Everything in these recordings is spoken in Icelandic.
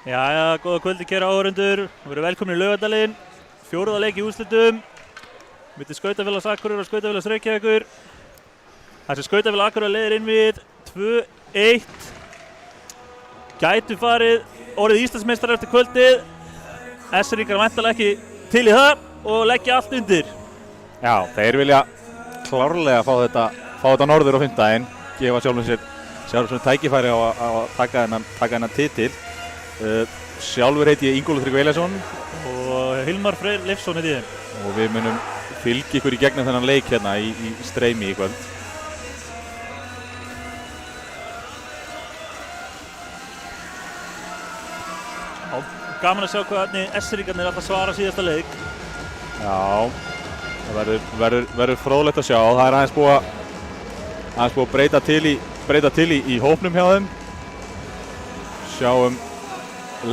Jæja, góða kvöldi kæra áhorfendur. Við erum velkomin í Laugardalinn. 4. leik í úrslitum milli Skautafélags Akureyrar og Skautafélags Reykjavíkur. Þessi Skautafélag Akureyrar leiðir inn við 2-1. Gætu farið orðið Íslandsmeistarar eftir kvöldið. SR-ingar væntanlega ekki til í það og leggja allt undir. Já, þeir vilja klárlega fá þetta norður á fimmtudaginn, gefa sjálfum sér tækifæri á að taka þennan titil. Sjálfur heiti ég Ingólfur Tryggvi Elíasson og Hilmar Freyr Leifsson heiti ég. Og við munum fylgja ykkur í gegnum þennan leik hérna í streymi í kvöld. Já, gaman að sjá hvernig SR-ingarnir er alltaf svara síðasta leik. Já, það verður fróðlegt að sjá. Það er aðeins búið að breyta til í hópnum hjá þeim. Sjáum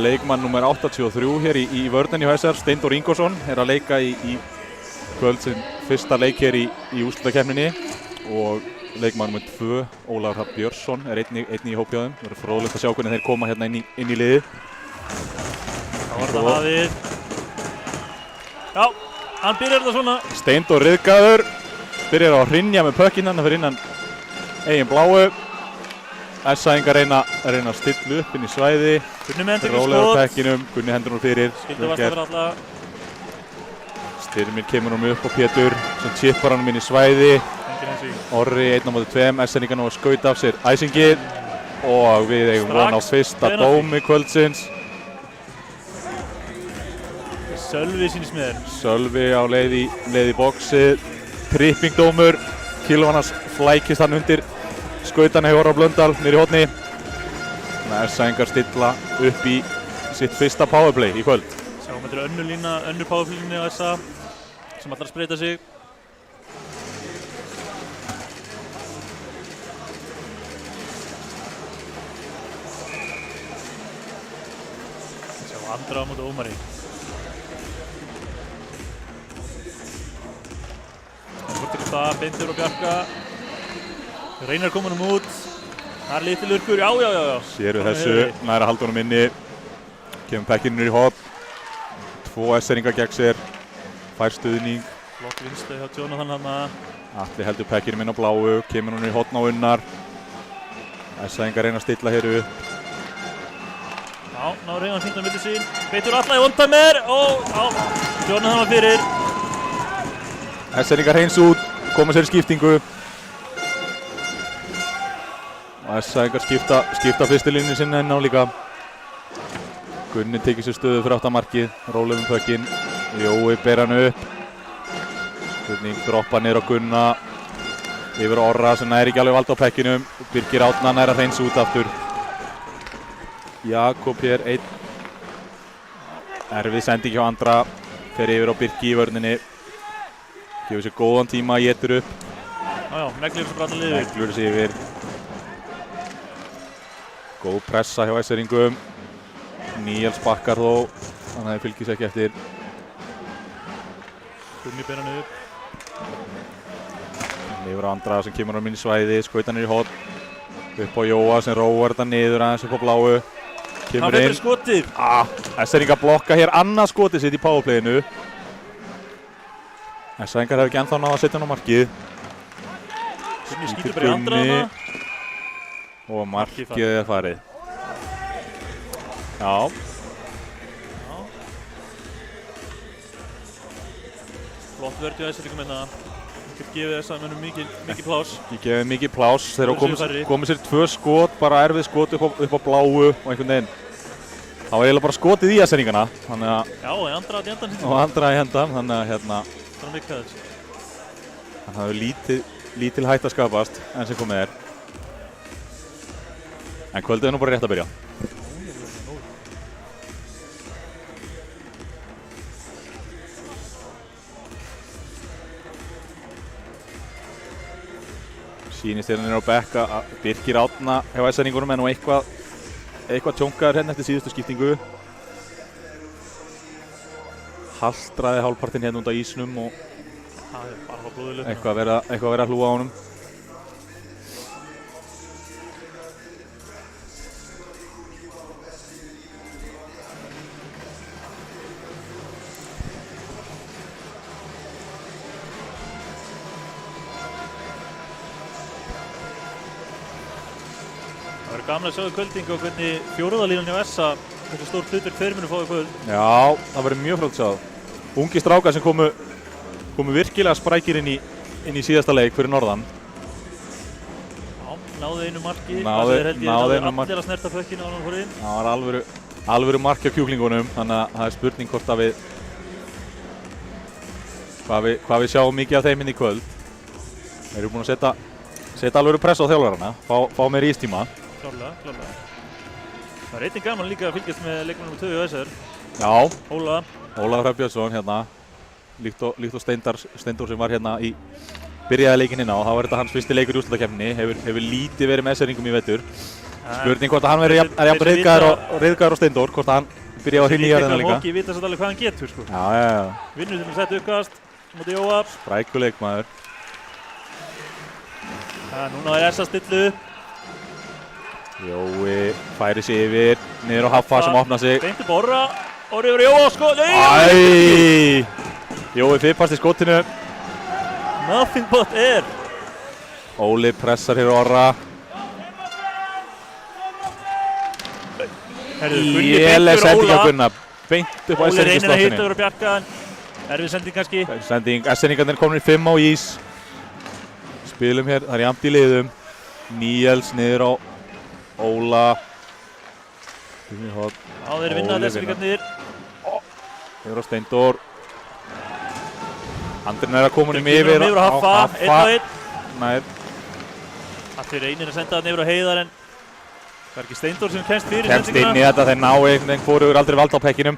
leikmann nummer 83 hér í vörninni hjá SR, Steindór Ingvarsson, er að leika í kvöld sem fyrsta leik hér í úrslitakeppninni, og leikmann nummer 2, Ólafur Hrafn Björnsson, er einnig í hóp hjá þeim. Það verður fróðlegt að sjá hvernig þeir koma hérna inn í liðið. Það var það hafið. Já, hann byrjar þetta svona. Steindór ryðgaður, byrjar á að hrynja með pökkinn fyrir innan eigin bláu. SA-ingar reyna að stilla upp inn í svæði. Gunni með hendur í rólegur á skot. pekkinum, Gunni hendur nú fyrir. Skildu vart að vera alltaf. Styrmir kemur nú upp á Pétur sem chippar hann inn í svæði. Orri 1-2, SR-ingar nú að skauta af sér æsingið og við eigum von á fyrsta dómi kvöldsins. Sölvi sýnist mér. Sölvi á leið í boxið. Trippingdómur. Kilvanas flækist hann undir skautana hjá Orra Blöndal niður í horni. SA-ingar stilla upp í sitt fyrsta powerplay í kvöld. Sjáum þetta er önnur powerplay-línni á SA sem ætlar að spreyta sig. Sjáum Andra á móti Ómari. Það er hvort það, Beintur og Bjarka. Reynar komin út. Það er lítil urkur, já. Séru þessu, næra halda honum inni. Kemur pekkinur í hop. 2 SR-ingar gegn sér. Fær stuðning. Flott vinstu hjá Jonathan þarna. Atli heldur pekkinum inn á bláu. Kemur hún í hotn á Unnar. SA-ingar reyna að stilla hér upp. Já, ná reyna að finna milli sín. Beitur alla í vondamer. Jonathan var fyrir. SR-ingar hreins út. Koma sér í skiptingu. SA-ingar skipta fyrstilinni sinna inn á líka. Gunni tekið sér stöðu fyrir áttamarkið. Rólegum pökkinn. Jói ber hann upp. Spurning droppa niður á Gunna. Yfir Orra sem næri ekki alveg valda á pekkinum. Birgir Átna nær að hreins út aftur. Jakob hér einn. Erfið sending hjá Andra. Fer yfir á Birgi í vörninni. Gefur sér góðan tíma, étur upp. Já, neglur sem brata liður. Neglur sér yfir. Góð pressa hjá SR-ingum. Níels bakkar þó, þannig að þeir fylgis ekki eftir. Gunni ber hann upp. Yfir á Andra sem kemur á minni svæði, skautan í hotn. Upp á Jóa sem róar þetta niður aðeins upp á bláu. Kemur inn. Skotið. SR-ingar blokka hér annað skotið sitt í powerplayinu. SA-ingar hefur ekki ennþá náð að setja hann á markið. Gunni skýtur bara í Andra þarna. Og markið er farið. Já. Flott vörð hjá SR-ingum hérna. Ég gefið SA-mönnum mikið plás. Ég gefið mikið plás. Þeir komið sér 2 skot, bara erfið skot upp á bláu og einhvern veginn. Það var eiginlega bara skotið í SR-ingana. Já, og Andra í endan. Og Andra í endan, þannig að hérna. Það er mikið þess. Það hefur lítil hætt að skapast enn sem komið er. En kvöldið er nú bara rétt að byrja. Sýnist hérna á bekk að Birgir Átna hjá SR-ingunum er nú eitthvað tjónkaður hérna eftir síðustu skiptingu. Haltraði hálfpartinn hérna út á ísnum og eitthvað verið að hlúa á honum. verður gaman að sjá í kvölding og hvernig fjóruðalínan hjá SA, þessi stór hlutverk þeir munu fá í kvöld. Já, það verður mjög fróðt sjá. Ungi strákar sem komu virkilega sprækir inn í síðasta leik fyrir norðan. Já, náðu einu marki. Náðu einu marki. Allir að snerta pökkinu á hann fór inn. Það var alvöru marki á kjúklingunum, þannig að það er spurning hvort að hvað við sjáum mikið af þeim inn í kvöld. Þeir eru búin að setja alvöru press á þjálfarana, fá meir ístíma. Klárlega. Það er einnig gaman líka að fylgjast með leikmannum 2 í SR. Já. Ólafur Hrafn hérna, líkt og Steindór sem var hérna í byrjaði leikinn hérna og þá var þetta hans fyrsti leikur í úrslitakeppninni, hefur lítið verið með SR-ingum í vetur. Spurning hvort að hann verður jafn reiðgaður og Steindór, hvort að hann byrjaði á hrinni í jörðina líka. Móki vita satt alveg hvað hann getur sko. Já. Vinnur til að setja uppkast, móti Jóa. Sprækur leikmaður. Núna er SA stillu. Jói færi sig yfir, niður á Haffa sem opna sig. Beinti Borra, Orri yfir Jóa, sko, nei! Jói fippast í skotinu. Nothing but air. Óli pressar hér Orra. Léleg sending á Gunnar, beint upp á Óli reynir að hita SR-ingi yfir Bjarkan. Erfið sending kannski. SR-ingarnir komin í 5 á ís. Spilum hér, það er jafnt í liðum. Níels niður á Óla. Já, þeir vinna SR-ingarnir. Yfir á Steindór. Andrin er að koma yfir á Haffa. 1-1. Nær. Allir reynir að senda það yfir á Heiðar en það er ekki Steindór sem kemst fyrir sendinguna. Kemst inn í þetta, þeir ná einhvern hvorugur aldrei vald á pekkinum.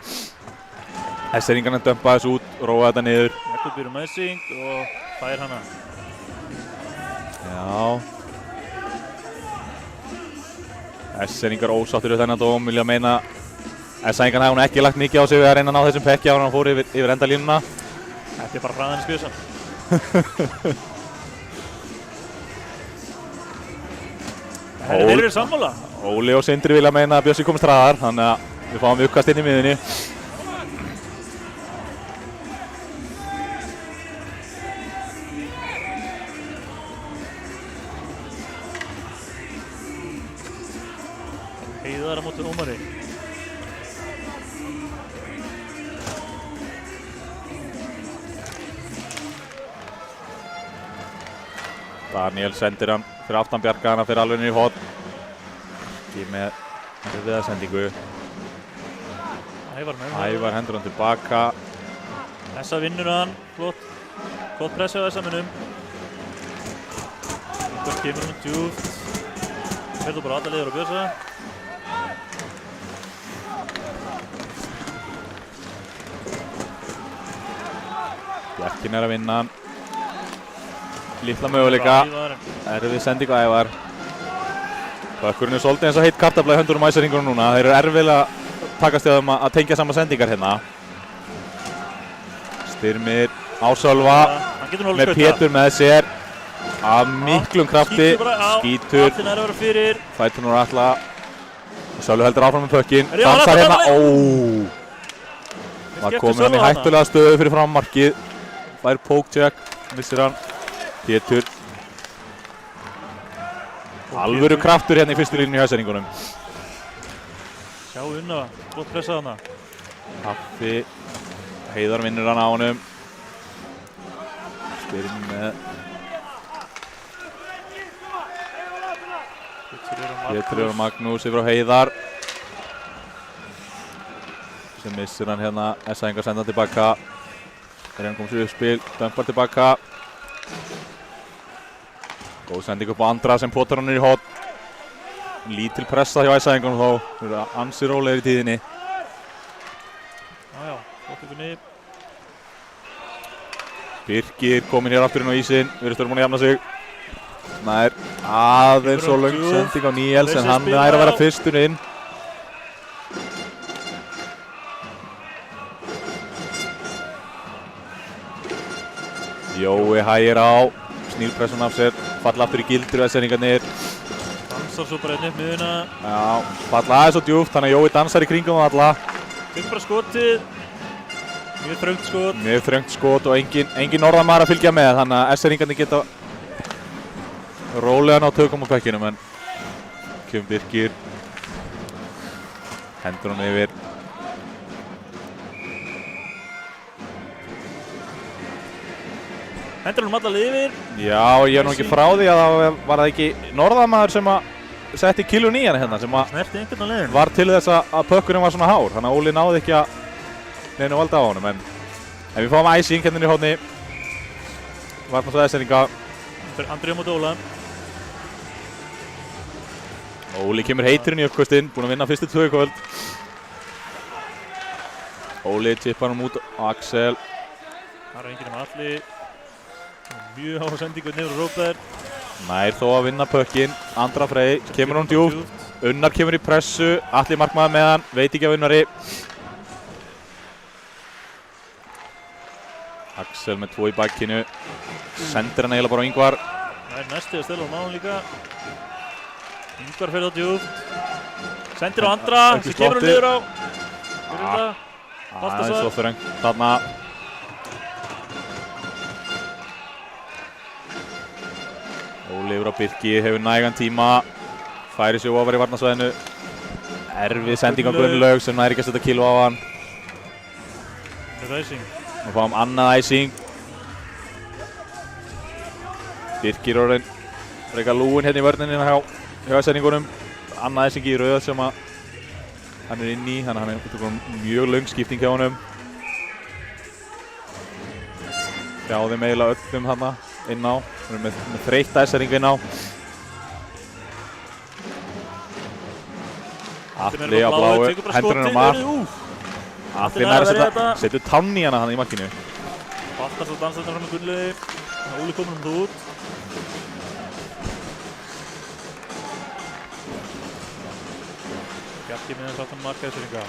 SR-ingarnir dömpa þessu út, róa þetta niður. Jakob byrjur mæsing og fær hana. Já. SR-ingar ósáttur við þennan dóm, vilja meina SA-ingarnir hafa ekki lagt mikið á sig við að reyna að ná þessum pekki áður en hann fór yfir endalínuna. Þetta er bara hraðan í skjöðsan. Þeir eru sammála. Óli og Sindri vilja meina að Bjössi komist hraðar, þannig að við fáum uppkast inn í miðunni. Heiðar á móti Ómari. Daniel sendir hann fyrir aftan Bjarkana, fyrir alveg niður í hot. Ekki með erfiða sendingu. Ævar hendur hann tilbaka. SA vinnur hann, flott pressa á SA-munum. Ívar kemur hann djúpt. Ferðu bara alla leiður á Bjössa. Bjarkin að vinna hann. Lítla möguleika, erfið sending á Ævar. Bökkurinn er svolítið eins og heitt kartafla í höndunum á SR-ingunum núna. Þeir eru erfiðlega takast í að tengja saman sendingar hérna. Styrmir á Sölva, með Pétur með sér. Af miklum krafti, skítur. Fætur nú Atla. Sölvi heldur áfram með pökkinn, dansar hérna, var komið hann í hættulega stöðu fyrir fram markið. Fær poke-check, missir hann. Pétur. Alvöru kraftur hérna í fyrstu línunni í SR-ingunum. Sjá Unna, gott pressað hana. Haffi, Heiðar vinnur hann á honum. Styrmir með Pétur og Magnús yfir á Heiðar. Sem missir hann hérna, SA-ingar senda tilbaka. Þegar hann kom sér upp spil, dömpar tilbaka. Góð sending upp á Andra sem potar hann í hot. Lítil pressa hjá SA-ingunum þó. Þeir eru ansi rólegir í tíðinni. Já, gott ykkurni. Birkir kominn hér aftur inn á ísinn. Virðist vera búinn að jafna sig. Það er aðeins og löng sending á Níels en hann er að vera fyrstur inn. Jói hægir á. Snýr pressun af sér, falla aftur í gildur SR-ingarnir. Dansar svo bara einn upp miðuna. Já, falla aðeins og djúpt, þannig að Jói dansar í kringum alla. Fylg bara skotið. Mjög þröngt skot. Mjög þröngt skot og engin norðanmaður að fylgja með, þannig að SR-ingarnir geta rólegan á tökum á pekkinum, en Kjum Birkir. Hendur hann yfir. Hendur hann alla leið yfir. Já, ég er nú ekki frá því að það var það ekki norðamaður sem að setti kilo nýjan hérna sem að Snerti einhvern á leiðinu. var til þess að pökkurinn var svona hár. Þannig að Óli náði ekki að neina valda á honum. En við fáum æsing hérna í hóðni. Varna svo þesseringa. Andri á móti Óla. Óli kemur heiturinn í uppkvöstinn. Búinn að vinna fyrstu 2 í kvöld. Óli tippar hann út á Axel. Það er enginn Alli. Mjög á sendingu niður á Róbert. Nær þó að vinna pökkinn. Andra Frey kemur hann djúpt. Unnar kemur í pressu. Atli markmaður með hann. Veit ekki að vinnari. Axel með 2 í bakkinu. Sendir hann eiginlega bara á Ingvar. Það er næsti að stela á mánu líka. Ingvar fyrir á djúpt. Sendir á Andra. Ekki Sem kemur hann sloppið. niður á. Aðeins svo þröngt þarna. Óli yfir á Birki, hefur nægan tíma. Færi sig ofar í varnarsvæðinu. Erfið sending á Gunnlaug sem næri ekki að setja kilo á hann. Það er æsing. Nú fáum annað æsing. Birkir orðin frekar lúinn hérna í vörninni hjá sendingunum. Annað æsing í rauð sem að hann er inn í, þannig að hann er mjög löng skipting hjá honum. Þjáðum eiginlega öllum hana inn á. Við erum með þreytt æsering inn á. Atli á bláu, hendur hann á mark. Atli nær að setja tann í hana í markinu. Baltar svo dansarnar fram með Gunnlaugi. Óli komur hann út. Bjarki með þess aftan marka æseringa.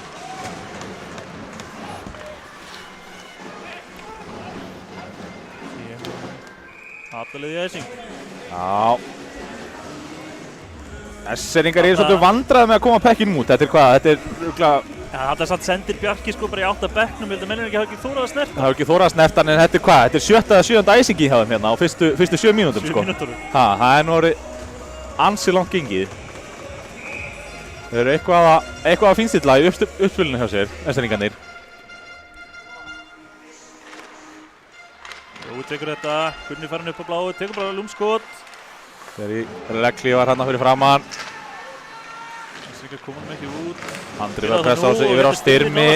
Allarleið í æsing. Já. Æseringar eru svolítið vandræði með að koma pekkinum út. Þetta er hvað? Þetta er rúglega... Það er satt sendir Bjarki sko bara í 8 bekknum. Ég held að mennir ekki hafa ekki þórað að snerta. Það hefur ekki þórað að snerta en þetta er hvað? Þetta er 7. eða 7. æsingi hjá þeim hérna á fyrstu 7 mínútum sko. 7 mínútur. Það er nú orðið ansi langt gengið. Þeir eru eitthvað að finnstilla í uppspilinu hjá sér, æseringarnir. Jói tekur þetta, Gunni fær hann upp á bláu, tekur bara lúmskot. Þegar Legli var hérna fyrir framann. Æseringar koma hann ekki út. Andri var að pressa á sig yfir á Styrmi.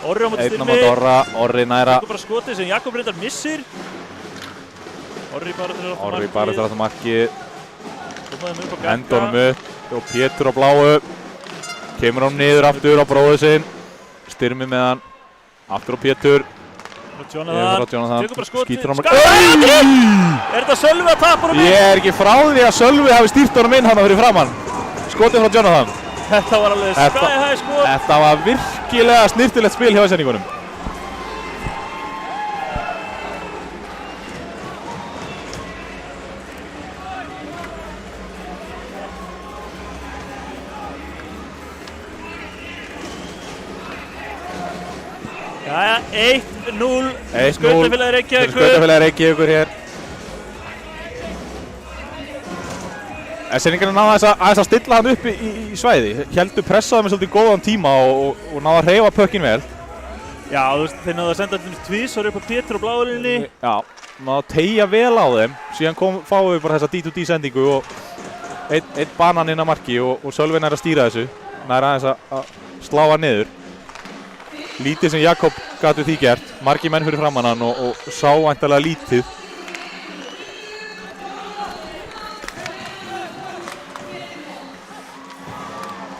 Orri á móti Einn á Styrmi. móti Orra, Orri næra. Tekur bara skotið sem Jakob reyndar missir. Orri bara til að aftur markið. Komaði með upp á Bjarka. Hendur honum upp og Pétur á bláu. Kemur hann niður aftur á bróðu sinn. Styrmi með hann. Aftur á Pétur. Jonathan, tekur bara skotið. Skýtur hann Er þetta Sölvi að tapa honum inn? Ég er ekki frá því að Sölvi hafi stýrt honum inn hann fyrir framann. Skotið frá Jonathan. Þetta var alveg sky high skot. Þetta var virkilega snyrtilegt spil hjá æsendingunum. Jæja, 1-0. 1-0. Skautafélagi Reykjavíkur. Skautafélagi Reykjavíkur hér. Æsendingarnir náðu aðeins að stilla hann upp í svæði. Héldu pressaði með svolítið góðan tíma og náðu að hreyfa pökkinn vel. Já, þú veist, þeir náðu að senda allir tvísvar upp á Pétur og bláulinni. Já, náðu að teygja vel á þeim. Síðan fáum við bara þessa D2D sendingu og einn banan inn á marki og Sölvi nær að stýra þessu. Nær aðeins að slá hann niður. Lítið sem Jakob gat við því gert. Margir menn fyrir framann hann og sá væntanlega lítið.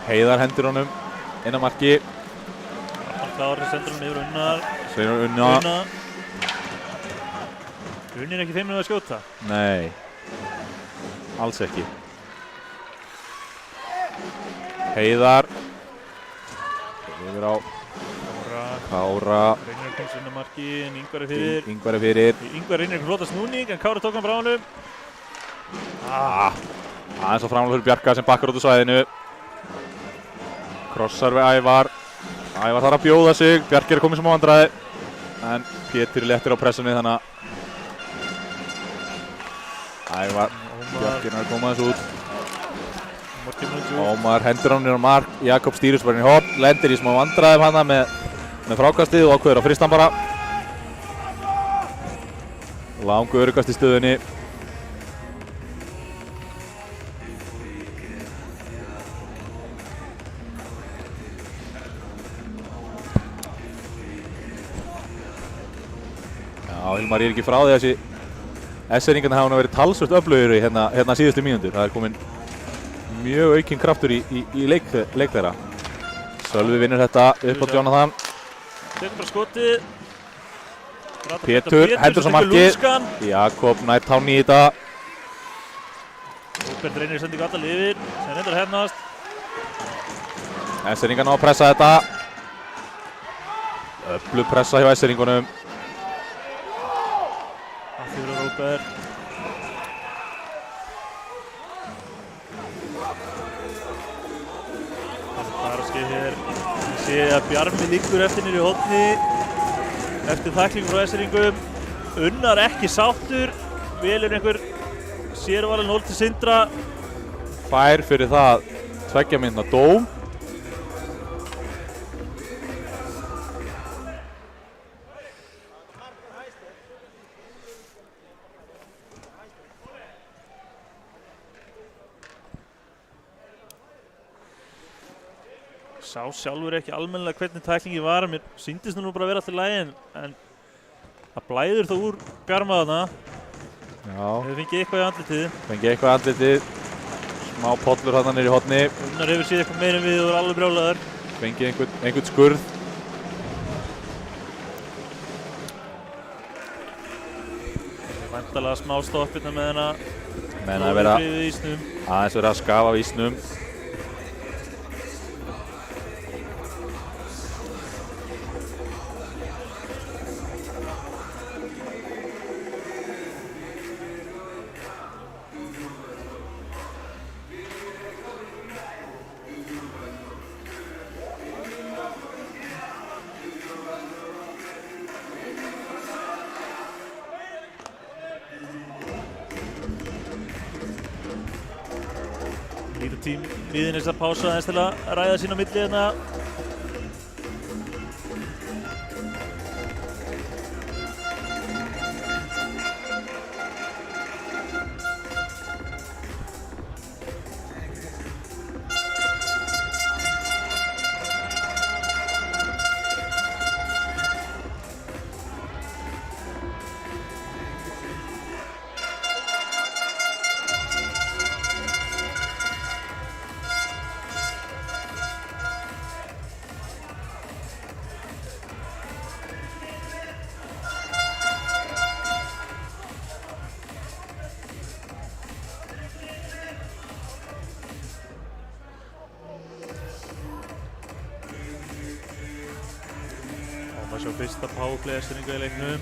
Heiðar hendur honum inn á marki. Klári sendur hann yfir Unnar. Sveinu Unna. Unni er ekki 5 minútur að skjóta. Nei, alls ekki. Heiðar. Yfir á Kára. Reynir að komast inn á marki, en Ingvar er fyrir. Ingvar er fyrir. Ingvar reynir ekki flota snúning, en Kára tók hann frá honum. Aðeins á framlega fyrir Bjarka sem bakkar út úr svæðinu. Krossar við Ævar. Ævar þarf að bjóða sig. Bjarki er komið sem á vandræði. En Pétur er léttir á pressunni þannig að Ævar, Bjarki er að koma þessu út. Ómar hendur hann inn á mark, Jakob stýrist bara inn í horn, lendir í smá vandræðum hana með frákastið og ákveður að frysta hann bara. Langu öruggast í stöðunni. Já, Hilmar ég ekki frá því að þessi S-eringarna hafa verið talsvört öflugri hérna síðustu mínútur. Það kominn mjög aukinn kraftur í leik þeirra. Sölvi vinnur þetta upp á Jonathan. Tekur bara skotið. Pétur hendur svo markið. Jakob nær tánni í þetta. Róbert reynir sendingu alla lifir, sem reyndur að hefnast. S-eringarna á að pressa þetta. Öflug pressa hjá S-eringunum. Aftur Róbert. Hér sé að Bjarmi liggur eftir niður í horni eftir tæklingu frá S-eringum. Unnar ekki sáttur, velur einhver sérvalin 0 til Sindra. Fær fyrir það 2 mínútna dóm. Sá sjálfur ekki almennilega hvernig tæklingi var. Mér sýndist nú bara að vera alltaf í lagi en það blæður þó úr Bjarma þarna. Já. Hefur fengið eitthvað í andlitið. Fengið eitthvað í andlitið. Smá pollur þarna niður í horni. Unnar hefur séð eitthvað meira en við og er alveg brjálaður. Fengið einhvern skurð. Væntanlega smá stoppirna með hana. Menn að vera aðeins verið að skafa ísnum. Lítið tím liðin þess að pása aðeins til að ræða sín á milli hérna. Sjá fyrsta powerplay-sendingu í leiknum.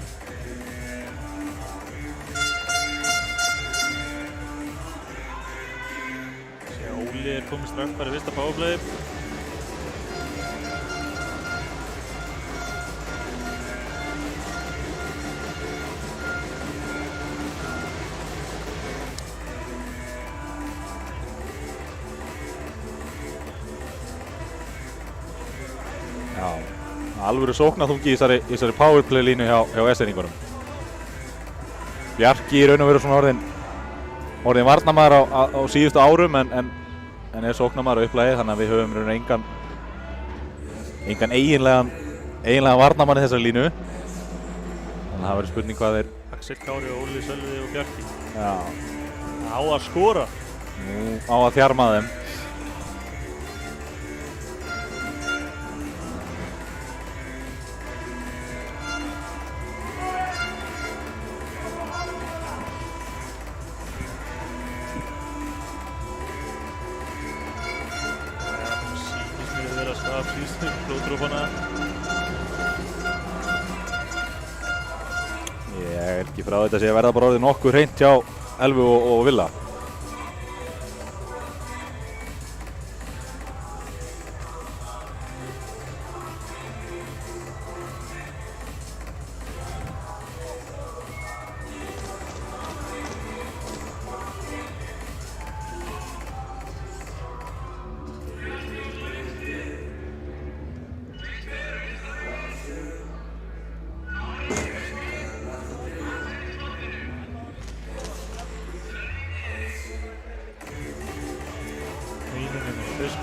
Óli er komið strax bara í fyrsta powerplay. Alvöru sóknarþungi í þessari powerplay línu hjá S-eringunum. Bjarki í raun og veru svona orðin varnarmaður á síðustu árum en er sóknarmaður á upplæði, þannig að við höfum raun og engan eiginlegan varnarmann í þessari línu. Þannig að það verður spurning hvað þeir... Axel Kári, Óli, Sölvi og Bjarki. Já. Á að skora. Nú á að þjarma þeim. Ég er ekki frá þetta að segja verða bara orðið nokkuð hreint hjá Elfu og Villa.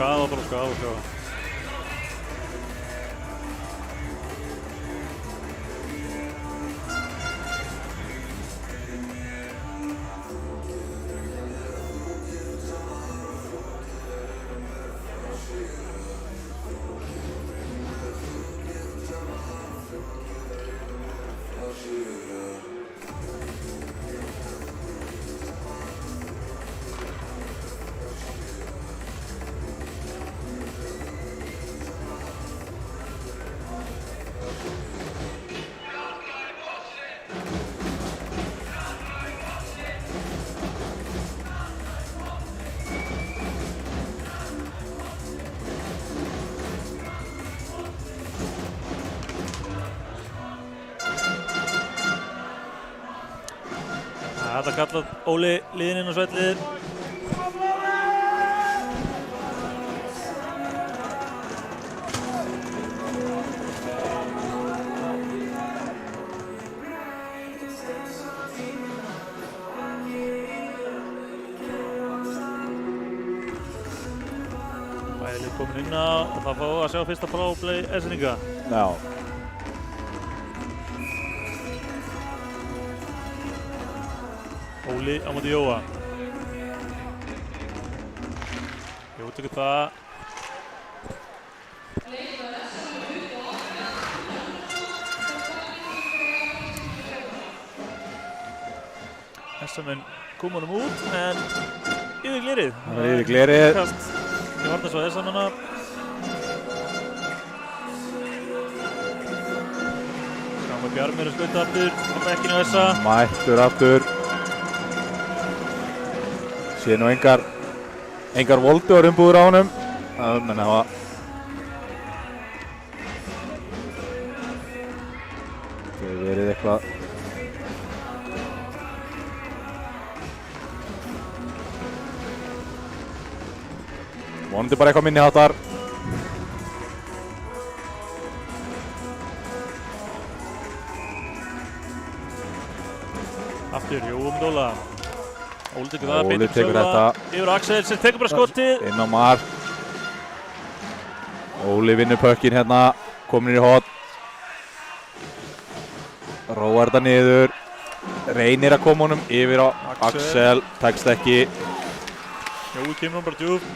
skafa. Þetta kallar Óli liðinn inn á svellið. Bæði lið komin inn á og það fá að sjá fyrsta powerplay Esseninga. Já. Óli á móti Jóa. Jó tekur það. Essamenn kom honum út en yfir glerið. Það var yfir glerið. Kast í varnarsvæði Essamennana. Sáum Bjarmi að skauta aftur á bekkinu á Essa. Mættur aftur. Sér nú engar voldugar umbúður á honum. Menn hafa verið eitthvað vonandi bara eitthvað minniháttar. Aftur, Jó Óla. Óli tekur það, Óli beint tekur þetta. Yfir Axel sem tekur bara skotið. Inn á mark. Óli vinnur pökkinn hérna, komin í hot. Róar þetta niður. Reynir að koma honum yfir á Axel. Tekst ekki. Jói kemur hann bara djúpt.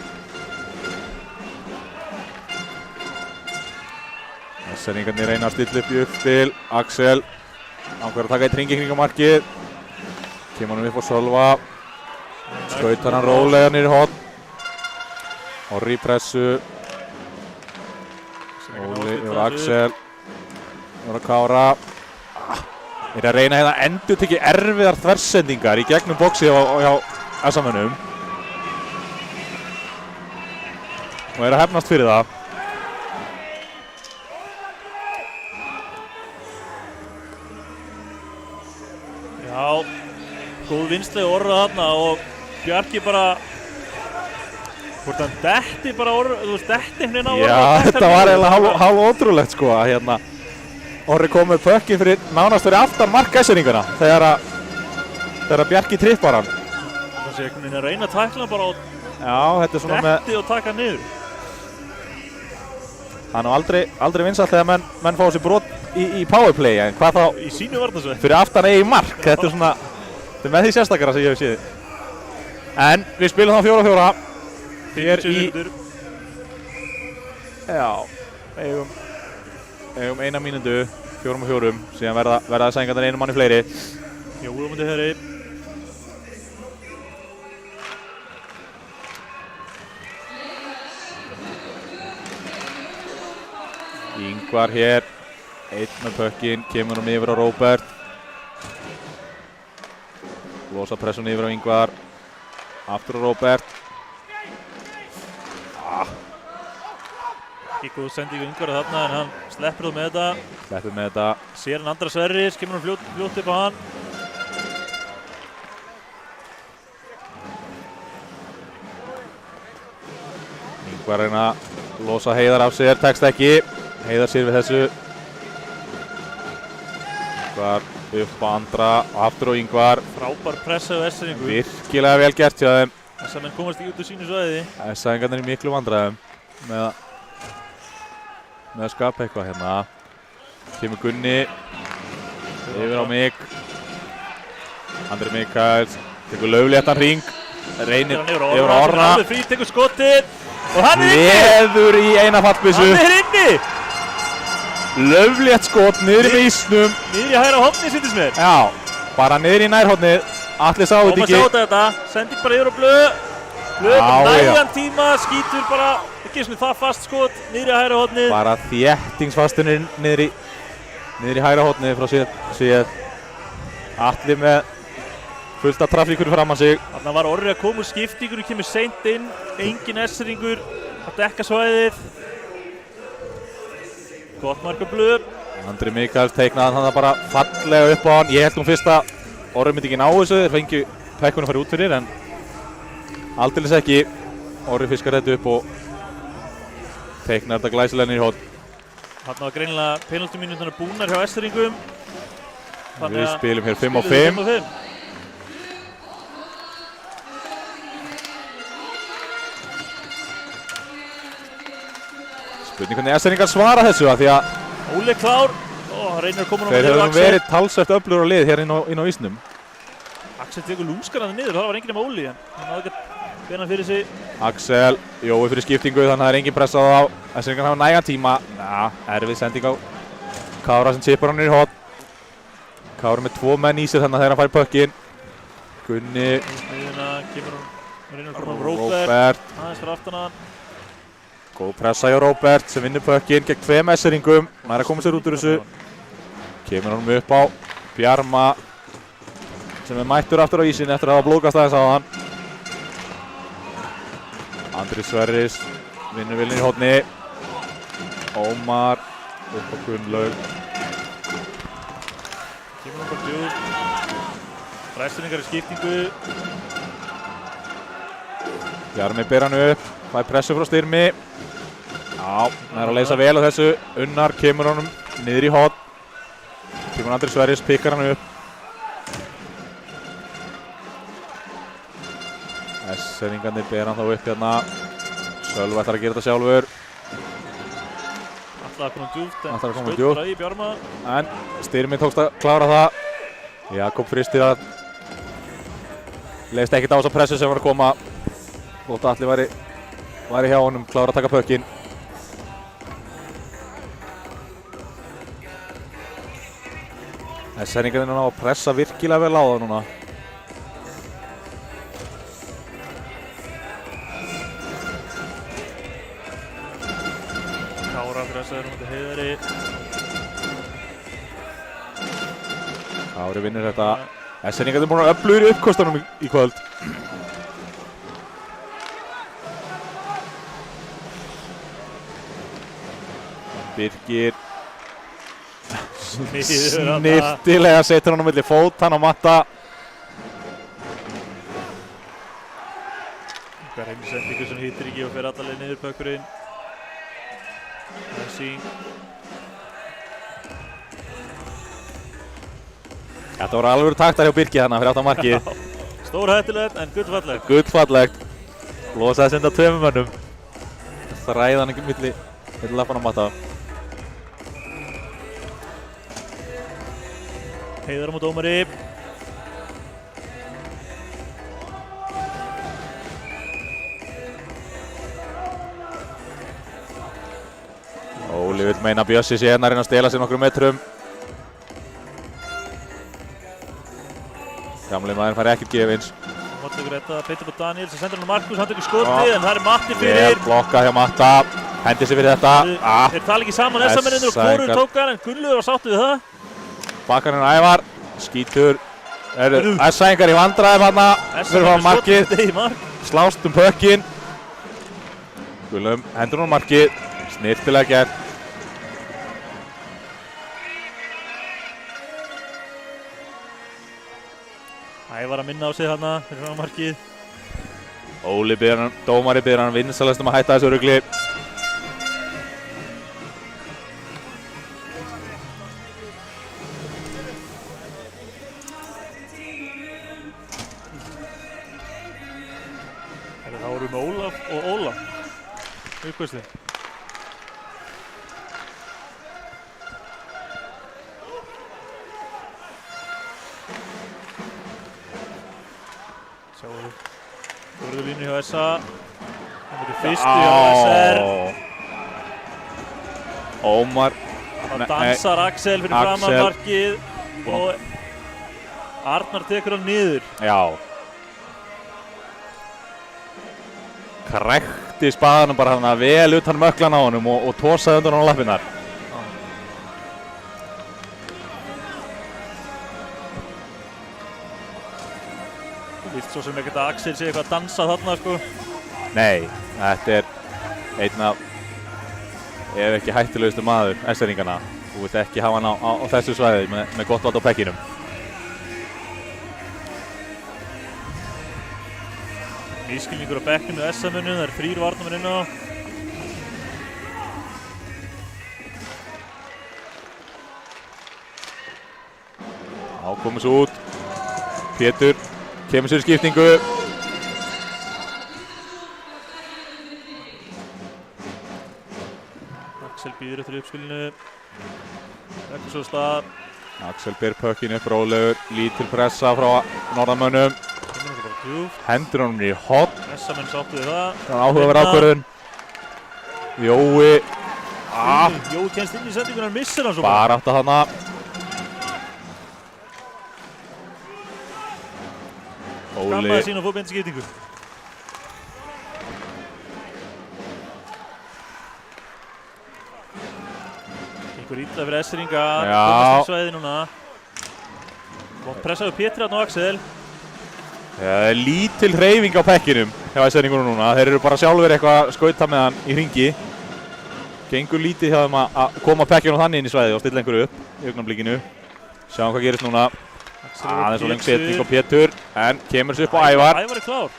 Esseningarnir reyna að stilla upp í uppspil. Axel ákveður að taka eitt hring í kringum markið. Kemur hann upp á Sölva. Skautar hann rólega niður í hot. Orri í pressu. Óli yfir Axel. Yfir að Kára. Er að reyna hérna endur tekið erfiðar þversendingar í gegnum boxið hjá Essamönnum. Og er að hefnast fyrir það. Já, góð vinstlega orða þarna og Bjarki bara hvort hann detti bara orða, þú veist, detti hérna á orða. Já, þetta var eiginlega hálf ótrúlegt sko að hérna Orri kom með pökkinn fyrir nánast fyrir aftan mark Esseningana þegar Bjarki trippar hann. Það sé einhvern veginn að reyna að tækla hann bara og Já, þetta er svona detti og taka hann niður. Það er aldrei vinsælt þegar menn fá sér brot í powerplay, en hvað þá Í sínu varnarsvæði. fyrir aftan eigin mark. Þetta er svona, þetta er með því sérstakara sem ég hef séð. En við spilum þá 4-4 hér í, já, eigum 1 mínútu, 4-4, síðan verða Sæðingarnir einu manni fleiri. Jói á móti Herri. Ingvar hér, einn með pökkinn, kemur hann yfir á Róbert. Losa pressun yfir á Ingvar, aftur á Róbert. Ekki góð sendingu Ingvar þarna en hann sleppur það með þetta. Sleppur með þetta. Sér hann Andra Sverris, kemur hann fljótt upp á hann. Ingvar reyna að losa Heiðar af sér, tekst ekki. Heiðar sér við þessu. Ingvar upp á Andra og aftur á Ingvar. Frábær pressa á Esseningu. Virkilega vel gert hjá þeim. Þess að menn komast ekki út úr sínu svæði. SA-ingarnir í miklu vandræðum með að skapa eitthvað hérna. Kemur Gunni yfir á mig. Andri Mikaels tekur laufléttan hring. Reynir yfir á Orra. Alveg frí, tekur skotið. Og hann inni! Leður í eina fallbyssu. Hann inni! Lauflétt skot niður í ísnum. Niður í hægra hornið sýndist mér. Já, bara niður í nærhornið. Atli sá þetta ekki. Ómar sá þetta. Sendir bara yfir á Blöð. Blöð nægan tíma, skýtur bara. Ekki sem það fast skot. Niður í hægra hornið. Bara þéttingsfastunir niður í hægra hornið frá síð. Atli með fullt af trafíkur fram að sig. Þarna var Orri að koma úr skiptingur, kemur seint inn, engin S-ringur að dekka svæðið. Gott mark á Blöð. Andri Mikaels teiknaði hann bara fallega upp á hann. Ég held fyrst að Orri myndi ekki ná þessu, þeir fengju pekkunum að fara út fyrir, en aldeilis ekki. Orri fiskar þetta upp og teiknar þetta glæsilega niður í horn. Þarna var greinilega penaltymínúturnar búnar hjá S-ringum. Við spilum hér 5 á 5. Spurning hvernig S-ringar svara þessu að því að Óli klár. Reynir að koma þeir hefur verið talsvert öflugur á lið hér inn á ísnum. Axel tekur lúmskarandi niður, það var enginn nema Óli en hann náði ekki að beina fyrir sig. Axel, Jói fyrir skiptingu þannig að það er enginn pressað á. S-ringar hafa nægan tíma. Ja, erfið sending á Kára sem chipar hann í horn. Kára með 2 menn í sér þannig að þegar hann fær pökkinn. Gunni. Smiðina kemur hann, reynir að koma Róbert. Aðeins fyrir aftan hann. Góð pressa hjá Róbert sem vinnur pökkinn gegn 2 S-ringum. Nær að koma sér út úr þessu. Kemur hann upp á Bjarma sem er mættur aftur á ísinn eftir að hafa blóðgast aðeins á hann. Andri Sverris vinnur vilni í horni. Ómar upp á Gunnlaug. Kemur hann bara djúpt. S-ringar í skiptingu. Bjarmi ber hann upp, fær pressu frá Styrmi. Já, hann er að leysa vel á þessu. Unnar kemur honum niður í horn. Kemur Andri Sverris, pikkar hann upp. S-ringarnir ber hann þá upp hérna. Sölvi ætlar að gera þetta sjálfur. Ætlar að koma djúpt en Ætlar að koma skaut djúpt. bara í Bjarma. En Styrmi tókst að klára það. Jakob fristir að leist ekkert á þessa pressu sem var að koma. Þótt að Atli væri hjá honum, klára að taka pökkinn. S-ringarnir ná að pressa virkilega vel á það núna. Kára pressaður mútið Heiðari. Kári vinnur þetta. S-ringarnir búin að öflugir í uppkostunum í kvöld. Birgir snirtilega setur hann á milli fót, hann á matta. Einhver heimsendingu sem hittir ekki og fer allaleg niður pökkurinn. Messing. Þetta voru alveg taktar hjá Birgi þarna fyrir aftan markið. Stórhættulegt en gullfallegt. Gullfallegt. Losaði senda 2 mönnum. Þræði hann ekki milli lappan á matta. Heiðar á móti Ómari. Óli vill meina Bjössi sé hérna að reyna að stela sér nokkrum metrum. Gamli maður fær ekkert gefins. Motlegur þetta, Petur Bó Daniel sem sendur hann á Markus, hann tekur skotið en það er Matti fyrir. Vel blokkað hjá Matta. Hendi sér fyrir þetta. Þeir tala ekki saman S-mennir og hvorur tók hann en Gunnlaugur var sáttu við það. Bakkarinn Ævar. Skítur. S-ængar í vandræðum hérna. Fyrir frá markið. Slást pökkinn. Gullum hendur hún á markið. Snirtilega gert. Ævar að minna á sig þarna fyrir frá markið. Óli biður hann, dómari biður hann vinsalast að hætta þessu rugli. með Ólaf og Ólaf. Uppkvæmstu. Sjáum við. Fjórðu línu hjá SA. Það verður fyrstu hjá SR. Ómar. Það dansar Axel fyrir framan markið og Arnar tekur hann niður. Já. Krækti spaðanum bara hann vel utan möklan á honum og tósaði undan á lappirnar. Þú vilt svo sem ekkert að Axel sé eitthvað að dansa þarna sko. Nei, þetta er einn af, ef ekki hættulegustu maður SR-ingana. Þú vilt ekki hafa hann á þessu svæði með gott vald á pekkinum. Ískilningur á bekkinu SM-unum, það 3 varnarmenn inn á. Þá komum svo út. Pétur kemur sér í skiptingu. Axel býður eftir uppskilinu. Ekkur svo stað. Axel ber pökkinu upp rólegur. Lítil pressa frá norðamönnum. Hendur honum í hotn. SM-menn sáttu við það. Það er áhugaverð ákvörðun. Jói. Jói kemst inn í sendinguna og missir hann svo bara. Bara átt að hana. Skammaði sín og fór beint í skiptingu. Einhver illa fyrir SR-inga. Komast í svæði núna. Og pressaðu Pétur hann og Axel. Það er lítil hreyfing á pekkinum hjá SR-ingunum núna. Þeir eru bara sjálfur eitthvað að skauta með hann í hringi. Gengur lítið hjá þeim að koma pekkinum þannig inn í svæði og stilla einhverju upp í augnablikinu. Sjáum hvað gerist núna. Það er svo lengt setning á Pétur, en kemur sér upp á Ævar. Ævar er klár.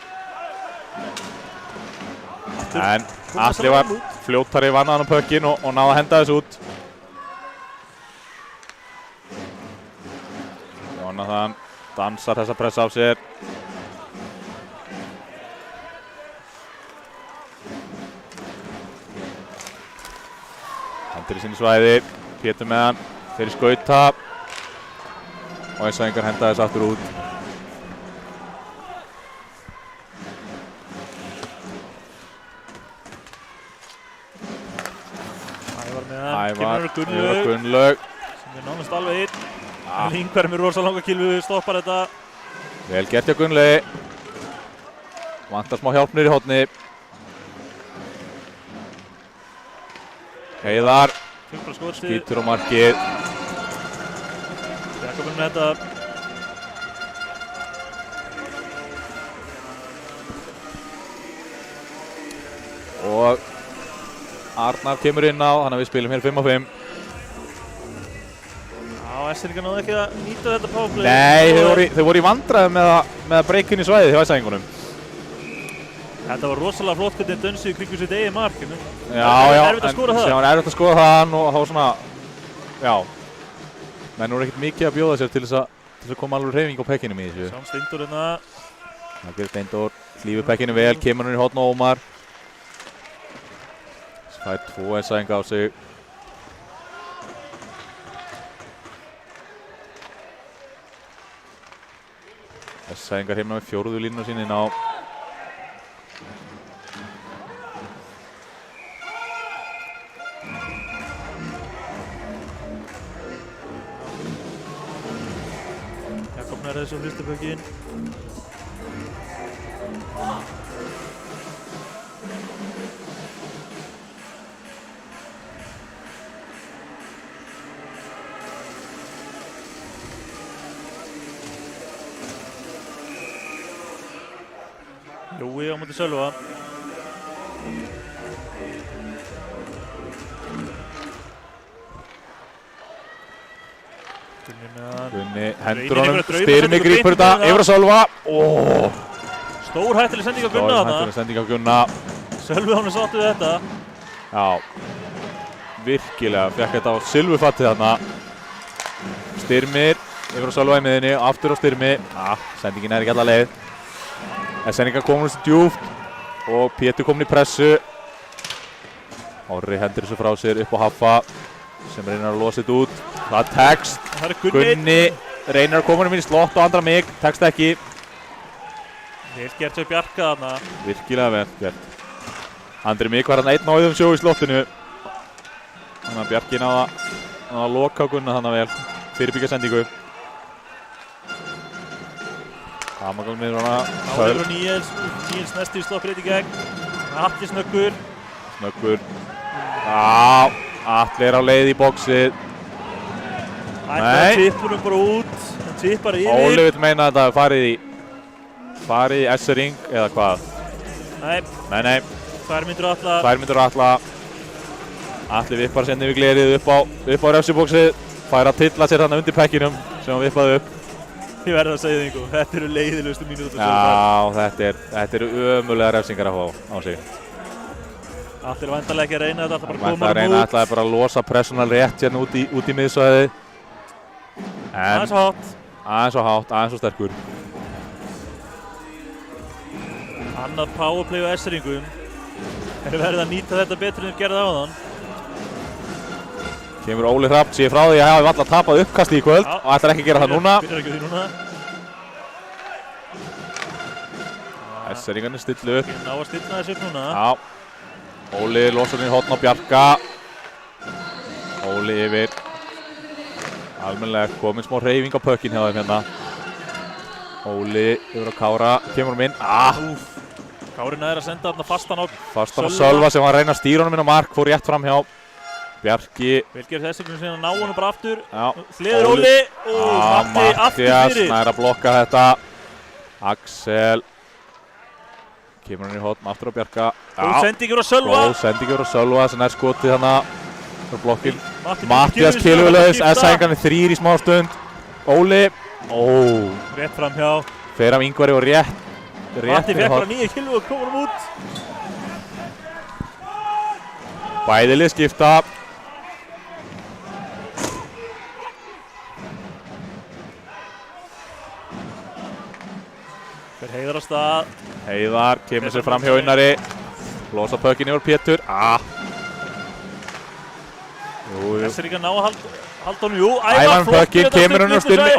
En Atli var fljóttari vannaðan á pökkin og náði að henda þessu út. Jónathan dansar þessa pressa á sér. Hendur í sinni svæði, Pétur með hann, fyrir skauta. Og SA-ingar henda þess aftur út. Ævar með hann, Ævar, kemur Gunnlaug. Sem er nánast alveg einn. Ingvar með rosa langa kilvu, stoppar þetta. Vel gert hjá Gunnlaugi. Vantar smá hjálpnir í horni. Heiðar. Skýtur á markið. Jakobin með þetta. Og Arnar kemur inn á, þannig að við spilum hér 5-5. Já, SR-ingar náðu ekki að nýta þetta powerplay. Nei, þau voru í vandræðum með að breyka inn í svæðið hjá SA-ingunum. Þetta var rosalega flott hvernig dönsuðu í kringu sitt eigið mark. Já, erfitt að skora það. Það var erfitt að skora það og þá svona, já. Menn voru ekkert mikið að bjóða sér til þess að koma alveg hreyfing á pekkinum í þessu. Sjáum Steindór hérna. Það gerir Steindór, hlífur pekkinu vel, kemur hann í horn á Ómar. Það 2 SA-inga á sig. SA-ingar heimna með 4. línuna sín inn á. Jakob nær þessu fyrstu pökkinn. Jói á móti Sölva. Gunni hendur honum, Styrmi grípur þetta yfir að Sölva. Stór hættileg sending á Gunna þarna. Stór hættileg sending á Gunna. Sölvi hann er sáttu við þetta. Já, virkilega fekk þetta á silfufattið þarna. Styrmir yfir að Sölva í miðinni, aftur á Styrmi. Sendingin er ekki alla leið. SR-ingar komur þessi djúpt. og Pétur komin í pressu. Orri hendur þessu frá sér upp á Haffa sem reynir að losa þetta út. Það tekst. Það er Gunni reynir að koma inn í slott og andra mig. Tekst ekki. Vel gert hjá Bjarka þarna. Virkilega vel gert. Andri mig var hann einn á auðum sjó í slottinu. Þannig að Bjarki náða að loka á Gunna þannig vel. Fyrirbyggja sendingu. Hamagal með hana. Náður og Níels næstu í sloppbreyt í gegn. Atli snöggur. Snöggur. Já, Atli á leið í bóksið. Ætlaði tippunum bara út. Hann tippar yfir. Óli vill meina að þetta farið í S-ring eða hvað? Nei. 2 mínútur Atla. 2 mínútur Atla. Atli vippar senni við glerið upp á refsibóksið. Fær að tilla sér þarna undir pekkinum sem hann vippaði upp. Ég verði að segja þig einhver. Þetta eru leiðilegustu mínútur. Já, þetta eru ömulega refsingar að fá á sig. Atli væntanlega ekki að reyna þetta, alltaf bara koma út. Ætlaði bara að losa pressunal rétt hérna út í miðsvæði. Aðeins og hátt. Aðeins og sterkur. Annað powerplay á S-ringum. Þeir verið að nýta þetta betur en þeir gerði áðan. Kemur Óli Hrafn, sé frá því að hafa alltaf tapað uppkasti í kvöld og ætlar ekki að gera það núna. Byrjar ekki því núna. S-ringarnir stillu upp. Ná að stilla þessu upp núna. Já. Óli losar inn í horn á Bjarka. Óli yfir. Almennilega komin smá hreyfing á pökkinn hjá þeim hérna. Óli yfir á Kára. Kemur inn. Kári næður að senda þarna fastan á Sölva sem var að reyna að stýra honum inn á mark. Fór rétt fram hjá Bjarki. Vel gerð þessi sem að ná honum bara aftur. Já. Hliður Óli. Matti aftur fyrir. Nær að blokka þetta. Axel. Kemur hann í hotn aftur á Bjarka. Góð sendingur á Sölva. Góð sendingur á Sölva sem er skotið hana frá blokkin. Mattias kilvulaus. S-æfingarnir 3 í smá stund. Óli. Rétt fram hjá. Fer af Ingvari og rétt. Matti fekk bara 9 kilvu og komur út. Bæði lið skipta. Fer Heiðar á stað. Heiðar kemur sér fram hjá Unnari. Losa pökkinn yfir Pétur. Þessir ekki að ná að halda honum. Jú, Ævar pökkinn kemur hann á styrmi.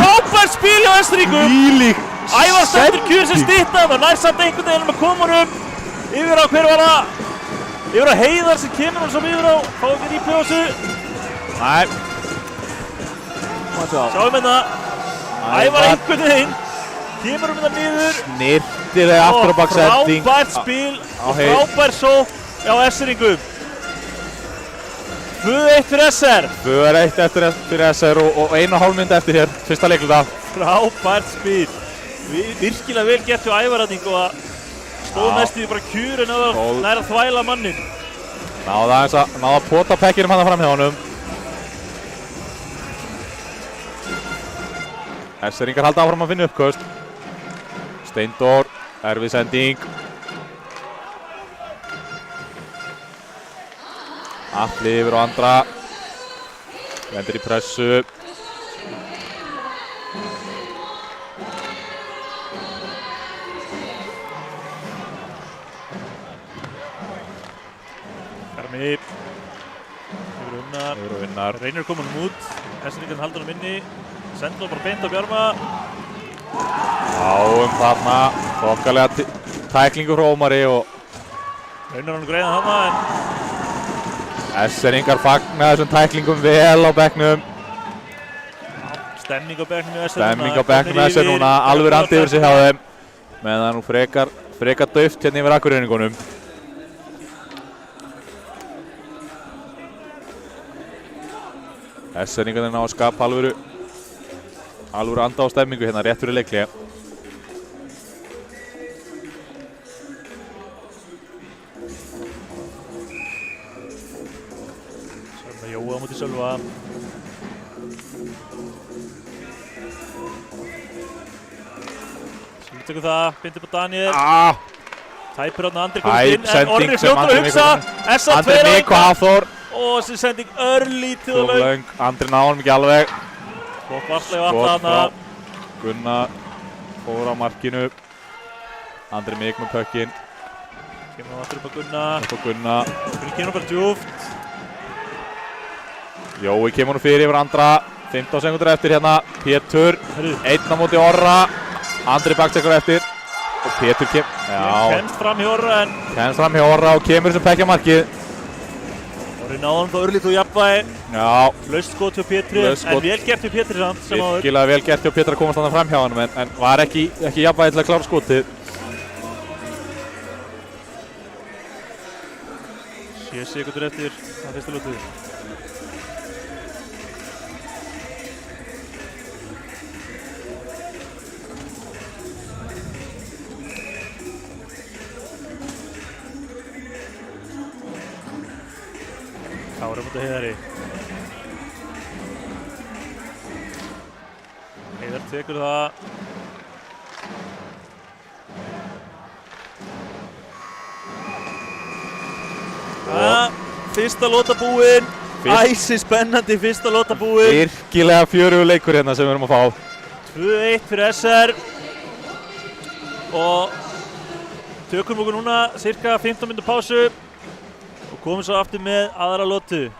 Frábært spil hjá S-ringum. Ævar stendur kjur sem stytta. Það nær samt einhvern veginn með komunum. Yfir á hver var það? Yfir á Heiðar sem kemur hann sem yfir á. Fá ekki rýpli á þessu. Nei. Sjáum hérna. Ævar einhvern veginn. Kemur hann það niður. Snirtilega aftur á bak sending. Frábært spil og frábær sókn hjá S-ringum. 2-1 fyrir SR. 2-1 fyrir SR og 1,5 mínúta eftir hér. Fyrsta leikluta. Frábært spil. Virkilega vel gert hjá Ævaratning og að stóð næstu bara kjur en nær að þvæla mannin. Náða að pota pekkinum hann fram hjá honum. S-ringar halda áfram að finna uppköst. Steindór, erfið sending. Atli yfir á andra. Vendir í pressu. Karmi. Yfir Unnar. Reynir komin út. S-ringarn haldur hann inni. Sendur bara beint á Bjarma. Þarna. Þokkalega tæklingu frá Ómari og Reynir hann greiðan þarna en S-ringar fagna þessum tæklingum vel á bekknum. Stemming á bekknum Stemming á bekknum S-r núna. Alveg randi yfir sig hjá þeim. Meðan nú frekar dauft hérna yfir Akureyringunum. S-ringarnir ná að skapa alvöru anda á stemmingu hérna rétt fyrir leikli. Jóa á móti Sölva. Sýntökum það, bindur på Daniel. Tæpur hann Andri komið inn, en Orri fljótur að hugsa. S.A. 2 Andri Mikko Hafþór. Og þessi sending örlítið og löng. Andri ná honum ekki alveg. Skott varslega og alltaf hana. Gunnar fór á markinu. Andri Mig með pökkinn. Kemur aftur upp á Gunna. Upp á Gunna. Gunni kemur bara djúft. Jói kemur nú fyrir yfir Andra. 15 sekundur eftir hérna. Pétur. Herru. 1 á móti Orra. Andri baktekur eftir. Og Pétur Kemst fram hjá Orra en kemst fram hjá Orra og kemur sem pekkjamarkið. Orri náðan þá örlítið og jafnvægi. Já. Laust skot hjá Pétri, en vel gert hjá Pétri samt sem áður. Virkilega vel gert hjá Pétur að komast þarna fram hjá honum en var ekki jafnvægi til að klára skotið. 7 sekundur eftir að fyrsta lótu. Kára mútið Heiðari. Heiðar tekur það. Fyrsta lóta búinn. Æsi spennandi fyrsta lóta búinn. Virkilega fjörugur leikur hérna sem við erum að fá. 2-1 fyrir SR. Og tökum okkur núna cirka 15 mínútur pásu. Og komum svo aftur með aðra lótu.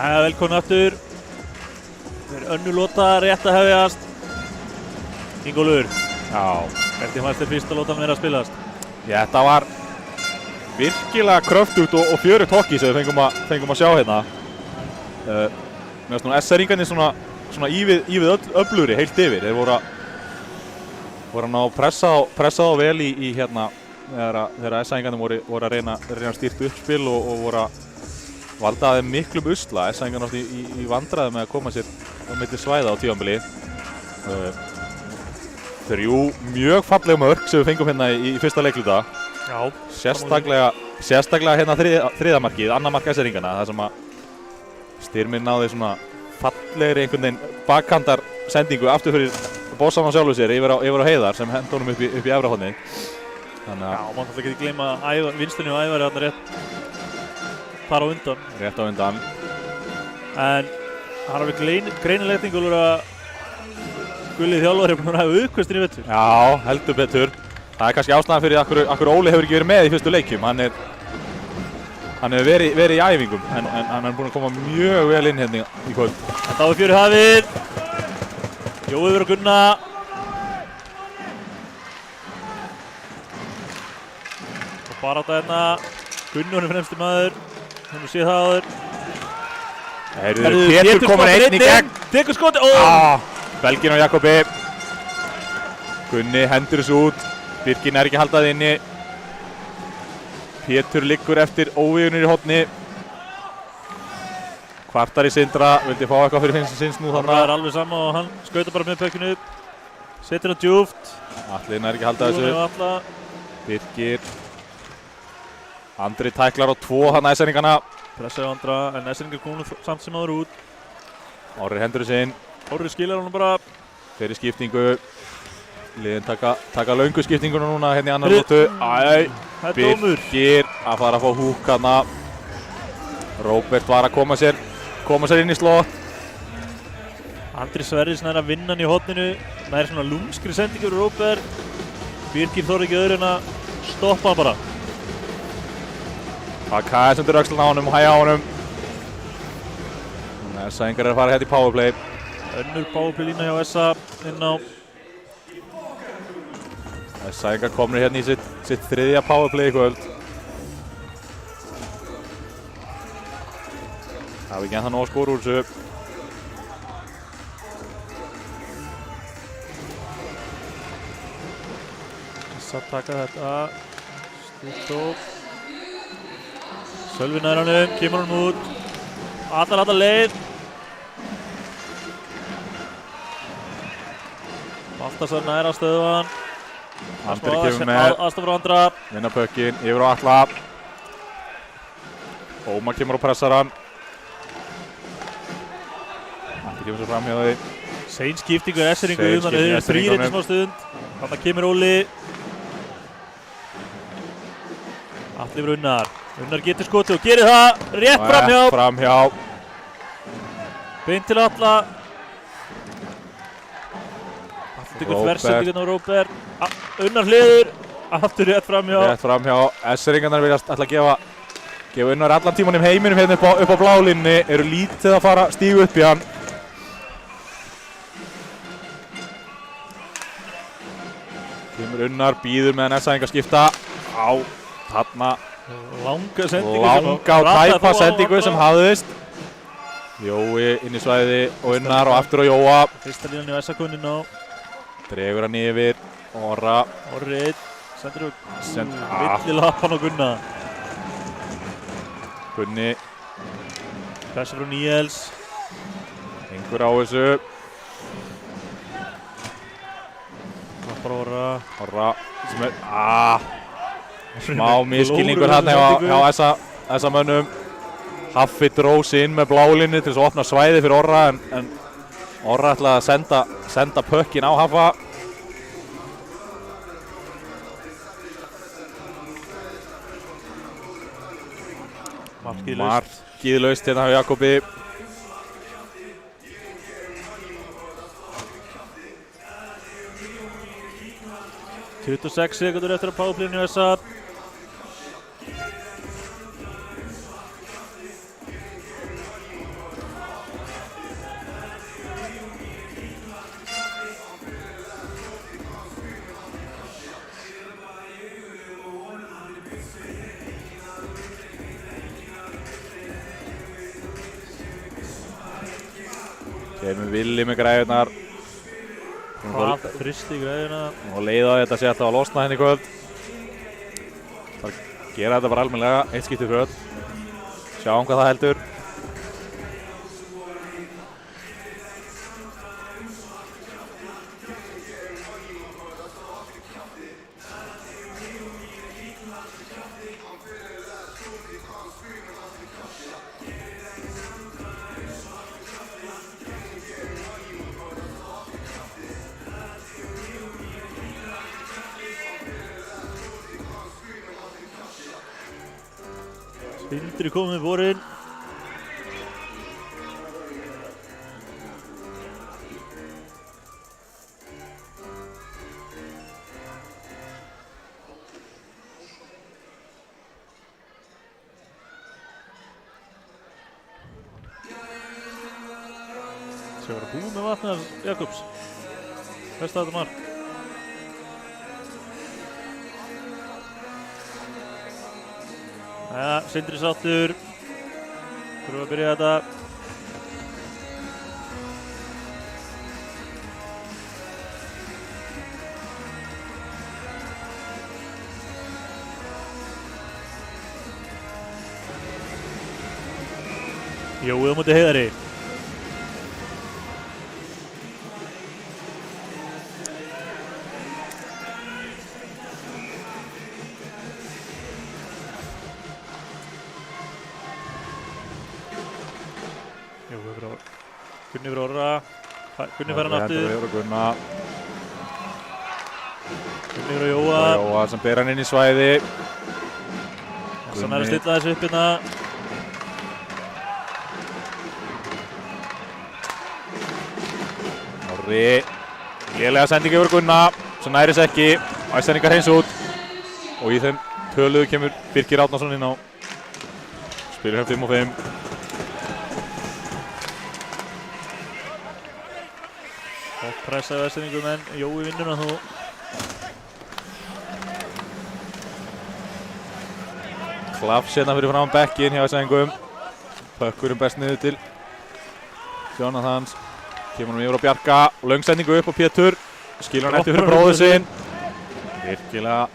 Velkomin aftur. Það er önnur lota rétt að hefjast. Ingólfur, Já, hvernig fannst þér fyrsta lotan vera að spilast? þetta var virkilega kröftugt og fjörugt hockey sem við fengum að sjá hérna. Mér finnst SR-ingarnir svona ívið öflugri heilt yfir. Þeir voru að ná pressa á vel í hérna þegar SR-ingarnir voru að reyna að stýrt uppspil og voru að valda þeim miklum usla. SR-ingarnir átti í vandræði með að koma sér á milli svæða á tímabili. 3 mjög falleg mörk sem við fengum hérna í fyrsta leikluta. Já. Sérstaklega hérna þriðja markið, annað mark SR-ingarna, þar sem að Styrmir náði svona fallegri einhvern veginn bakkandar sendingu aftur fyrir bossan á sjálfu sér yfir á Heiðar sem henti honum upp í efra hornið. Já, mann þarf ekki að gleyma vinstunni og Ævari þarna þar á undan. Rétt á undan. En það er alveg greinilegt Ingólfur að Gulli þjálfari er búinn að hafa uppkvöstin í vettur. Já, heldur betur. Það er kannski ástæðan fyrir akkur Óli hefur ekki verið með í fyrstu leikjum. Hann hefur verið í æfingum en hann er búinn að koma mjög vel inn hérna í kvöld. En þá er fjörið hafið. Jói verður að gunna. Og bara átta hérna. Gunni er fremsti maður. Hún sé það áður. Pétur komur einn í gegn. Tekur skoti. Belgin og Jakobi. Gunni hendur þessu út. Birgin er ekki haldað inni. Pétur liggur eftir óvígunir í horni. Kvartar í Sindra. Vildi fá eitthvað fyrir sinns nú þarna. Það er alveg sama og hann skautar bara með pökkinu upp. Setur hann djúft. Atli er ekki haldað þessu. Birgir. Andri tæklar á 2 þarna SR-ingarna. Pressaði á Andra en SR-ingar komum samt sem áður út. Orri hendur þessu inn. Orri skilar hann bara. Fyrir skiptingu. Liðin taka löngu skiptinguna núna hérna í annar lótu. Birgir að fara að fá húk hana. Róbert var að koma sér inn í slott. Andri Sverrisson er að vinna hann í horninu. Það er svona lúmskri sendingur Róbert. Birgir þorði ekki öðru en að stoppa hann bara. Það kæðis undir öxluna á honum og hæja á honum. SA-ingar er að fara hérna í powerplay. Önnur powerplay lína hjá SA inn á. SA-ingar komnir hérna í sitt þriðja powerplay í kvöld. Það er ekki ennþá nóg skor úr þessu. SA taka þetta. Stutt og Sölvi nær honum, kemur hann út. Allar leið. Baltasar nær að stöðva hann. Andri kemur með. Aðstoð frá Andra. Vinna pökkinn, yfir á Atla. Ómar kemur og pressar hann. Andri kemur svo fram hjá því. Sein skiptingu er SR-ingu þannig að þeir eru 3 í smá stund. Þarna kemur Óli. Atli fyrir Unnar. Unnar getur skotið og gerir það. Rétt framhjá. Beint til Atla. Atli tekur þversendingun á Róbert. Unnar hliður. Aftur rétt framhjá. SR-ingarnar viljast ætla að gefa Unnar allan tímanum heiminum hérna upp á blálínni. Eru lítið að fara stígu upp í hann. Kemur Unnar, býður meðan SA-ingar skipta. Þarna langa og tæpa sendingu sem hafðist. Jói inn í svæði og Unnar og aftur á Jóa. Fyrsta línan í SA-kunnin á. Dregur hann yfir. Orri sendur upp milli lappan á Gunna. Gunni. Pressa frá Níels. Hengur á þessu. Orra sem er smá miskilningur hérna hjá SA-mönnum. Haffi dró sig inn með blálinni til þess að opna svæði fyrir Orra en Orra ætlaði að senda pökkinn á Haffa. Markið laust hérna hjá Jakobi. Það 26 sekundur eftir að powerplayinu SA. Kemur Villi með græðunar. Hvað þrýsti græðuna. Og leiða þetta sé alltaf að losna henni í kvöld. Bara gera þetta bara almennilega, eitt skipti fyrir öll. Sjáum hvað það heldur. Sindri komið með borinn. Sér var að búið með vatnar Jakobs. Besta þetta mark. Jæja, Sindri sáttur. Þurfum að byrja þetta. Jói á móti Heiðari. Gunni fyrir Orra. Gunni fær hann aftur. Gunni fyrir Jóa. Jóa sem ber hann inn í svæði. Þannig að stilla þessu upp hérna. Orri. Lélega sending yfir Gunna. Svo næris ekki. Æsendingar hreins út. Og í þeim töluðu kemur Birkir Árnason inn á. Spilur hér 5 og 5. Pressaði Vestfirðingum en Jói vinnur hann þó. Klafs hérna fyrir fram bekkinn hjá Vestfirðingum. Pökkurinn best niður til Jonathans. Kemur hann yfir á Bjarka og löng sendingu upp á Pétur. Skilur hann eftir fyrir bróður sinn. Virkilega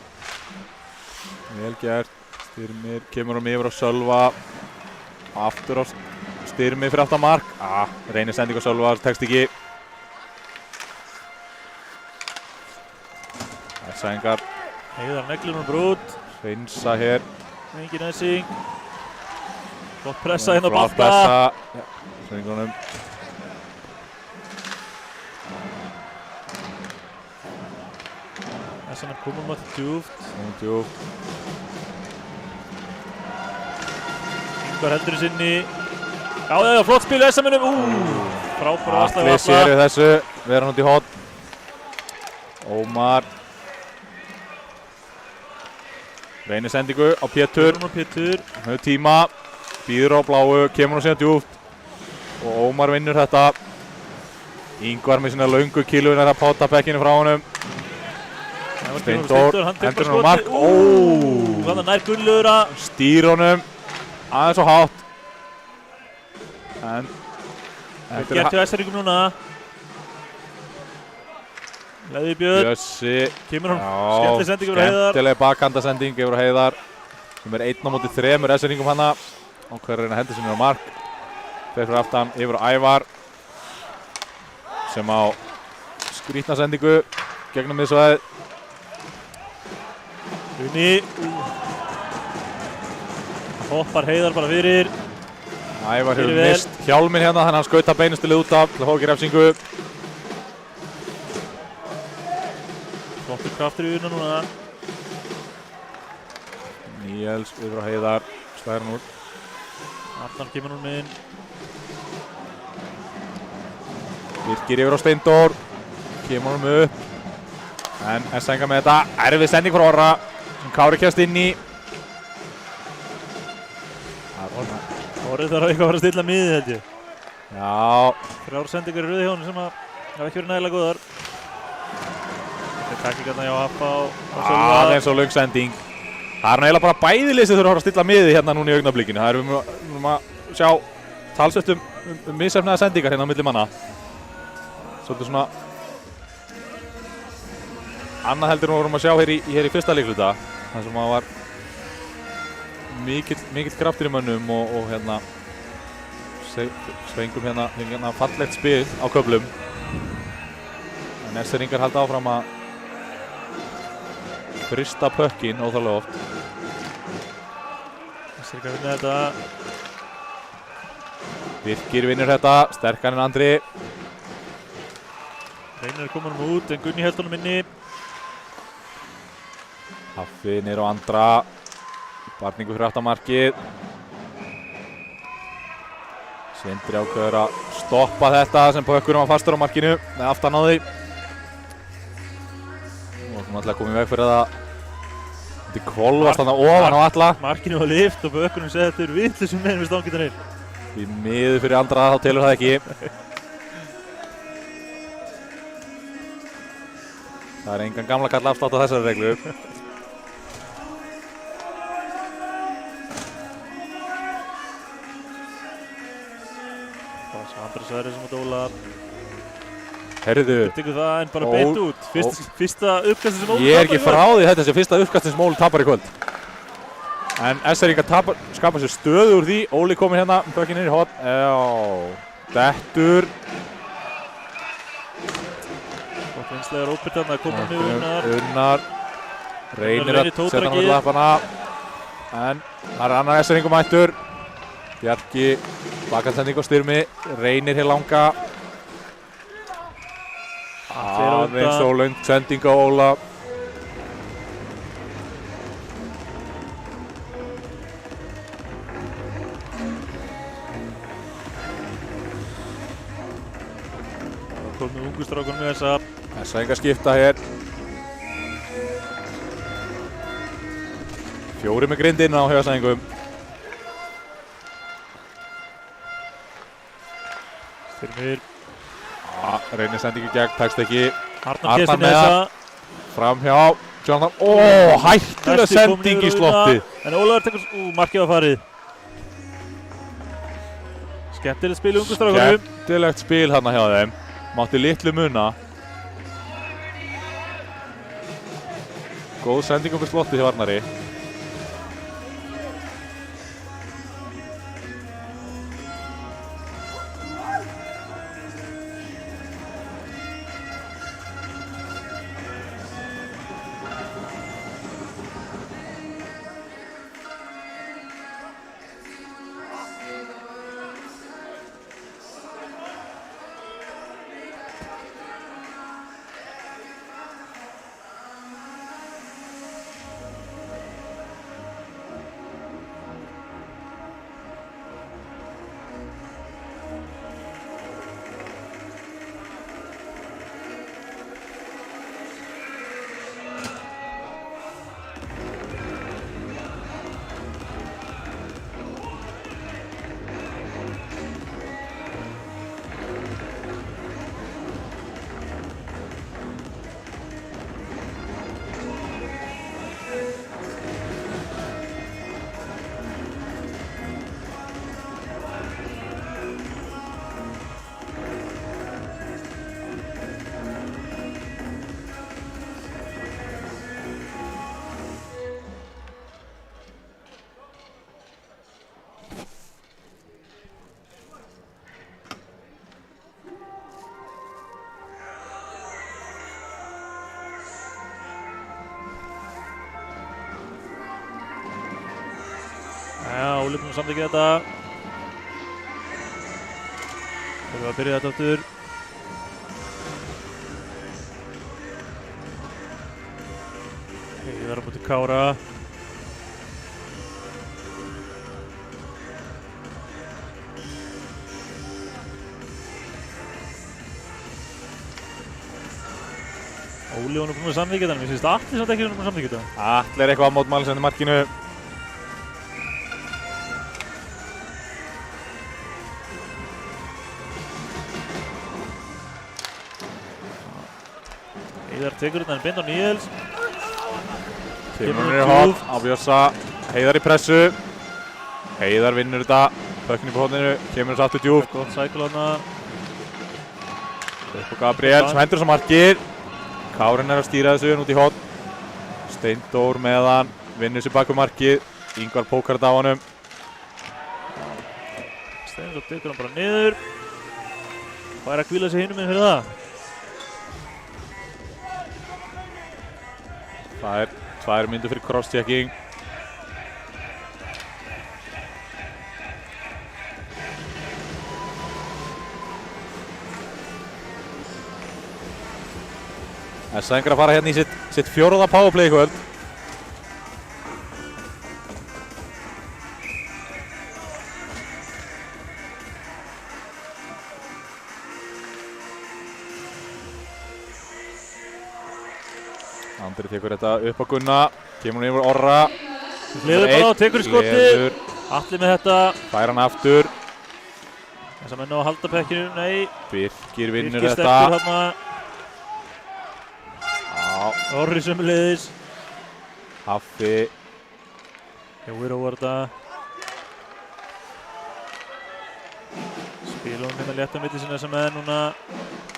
vel gert. Styrmir kemur hann yfir á Sölva. Aftur á Styrmir fyrir aftan mark. Reynir sendingu á Sölva, tekst ekki. Sæðingar. Heiðar neglur hún brút. Hreinsa hér. Engin æsing. Flott pressa hérna á Flott Balta. pressa. Sæðingunum. Þessan er komum alltaf djúft. Djúft. Ingvar heldur í sinni. Já, flott spil í SM-unum. Frábæra aðslag Allir séru þessu. Vera hann út í hot. Ómar. Reynir sendingu á Pétur. Höfðu tíma. Býður á bláu. Kemur hann síðan djúpt. Og Ómar vinnur þetta. Ingvar með sína löngu kíluna að potta bekkinu frá honum. Steindór hendur hann á mark. Þannig nær Gunnlaugur. Stýr honum. Aðeins og hátt. En þetta er gert hjá Vestfirðingum núna. Leði Björn. Bjössi. Kemur hann. Skemmtileg sending yfir Heiðar. Skemmtileg bakkandasending yfir Heiðar. Sem er 1 á móti 3 Vestfirðingum hana. Og hver reyna hendur sinni á mark. Þeir fyrir aftan yfir Ævar. Sem á skrítna sendingu. Gegnum miðsvæðið. Gunni. Hoppar Heiðar bara fyrir. Ævar hefur mist hjálminn hérna þannig að hann skauta beinustilið út af til að fá ekki refsingu. Flottur kraftur í unna núna. Níels yfir á Heiðar. Slæðir hann út. Arnar kemur hún með inn. Birkir yfir á Steindór. Kemur hann upp. En S-enga með þetta. Erfið sending frá Orra. Sem Kári kjast inn í. Orrið þarf eitthvað að fara að stilla miðið held ég. Já. 3 sendingar í röði hjá honum sem að hafa ekki verið nægilega góðar. Þetta er takkingarna hjá Happa og Sölva. Aðeins og löng sending. Það er eiginlega bara bæðilistið þurfa að fara að stilla miðið hérna núna í augnablikinu. Það erum við að sjá talsvert um misefnaða sendingar hérna á milli manna. svolítið svona annað heldur við vorum að sjá hér í fyrsta leikluta. Það sem að var mikill kraftur í mönnum og hérna svengum hérna fallegt spil á köflum. En Esseringar halda áfram að frista pökkinn óþarlega oft. Esseringar vinna þetta. Birkir vinnur þetta, sterkar en Andri. Reynir koma honum út en Gunni held honum inni. Haffi niður á Andra. Barningu fyrir aftamarkið. Sindri ákveður að stoppa þetta sem Pökkurinn var fastur á markinu með aftan á því. Og svona alltaf komið í veg fyrir að þetta kvolvast þarna ofan á alla. Markinu var lyft og Pökkurinn segði þetta eru vitlausir menn við stangitanir. Því miður fyrir Andra þá telur það ekki. Það er engan gamla kall afslátt á þessari reglu. Andra Sverrir sem átt Óla. Herðu. Tekur það en bara beint út. Fyrsta uppkastin sem Óli tapar í kvöld. Ég er ekki frá því þetta sé fyrsta uppkastin sem Óli tapar í kvöld. En Esseringar skapa sér stöðu úr því. Óli kominn hérna, bökkinn inn í horn. Já, dettur. Gott vinslega Róbert þarna, koma niður Unnar. Reynir að setja hann á lappana. En það er annar Esseringur mættur. Bjarki, bakansending á styrmi. Reynir hér langa. Aðeins og löng sending á Óla. Komið ungustrákunum með þessa. Esseringar skipta hér. 4 með grindinn á Essengum. Styrmir. Reynir sendingu gegn, tekst ekki. Arnar Gestin þessa. Framhjá. Jonathan. Hættuleg sending í slotti. En Ólaður tekur, markið var farið. Skemmtilegt spil í ungustrákunum. Skemmtilegt spil hérna hjá þeim. Mátti litlu muna. Góð sending upp í slotti hjá Arnari. Já, Óli búinn að samþykkja þetta. Við erum að byrja þetta aftur. Heiðar á móti Kára. Óli var nú búinn að samþykkja þetta, en mér finnst Atli samt ekki búinn að samþykkja þetta. Atli er eitthvað á mótmæli sem er markinu. Heiðar tekur þetta en beint á Níels. Kemur hann í hot á Bjössa. Heiðar í pressu. Heiðar vinnur þetta. Pökkinn í hotninu. Kemur þessu aftur djúpt. Gott sækul hana. Upp á Gabriel sem hendur þess að markið. Kárin að stýra þessu út í horn. Steindór með hann, vinnur sér bak við markið. Ingvar pókar þetta á honum. Steindór tekur hann bara niður. Fær að hvíla sig hinum inn fyrir það. Það er 2 mínútur fyrir cross-checking. SA-ingar að fara hérna í sitt 4. powerplay í kvöld. Andri tekur þetta upp á Gunna, kemur hann yfir Orra. Hliður bara á, tekur í skotið. Atli með þetta. Fær hann aftur. Þess að menn á að halda pekkinu, nei. Birkir vinnur Birkir þetta. sterkur þarna. Orri sömuleiðis. Haffi. Jóir á þetta. Spila hún hérna létt á milli sinna þessa menn núna.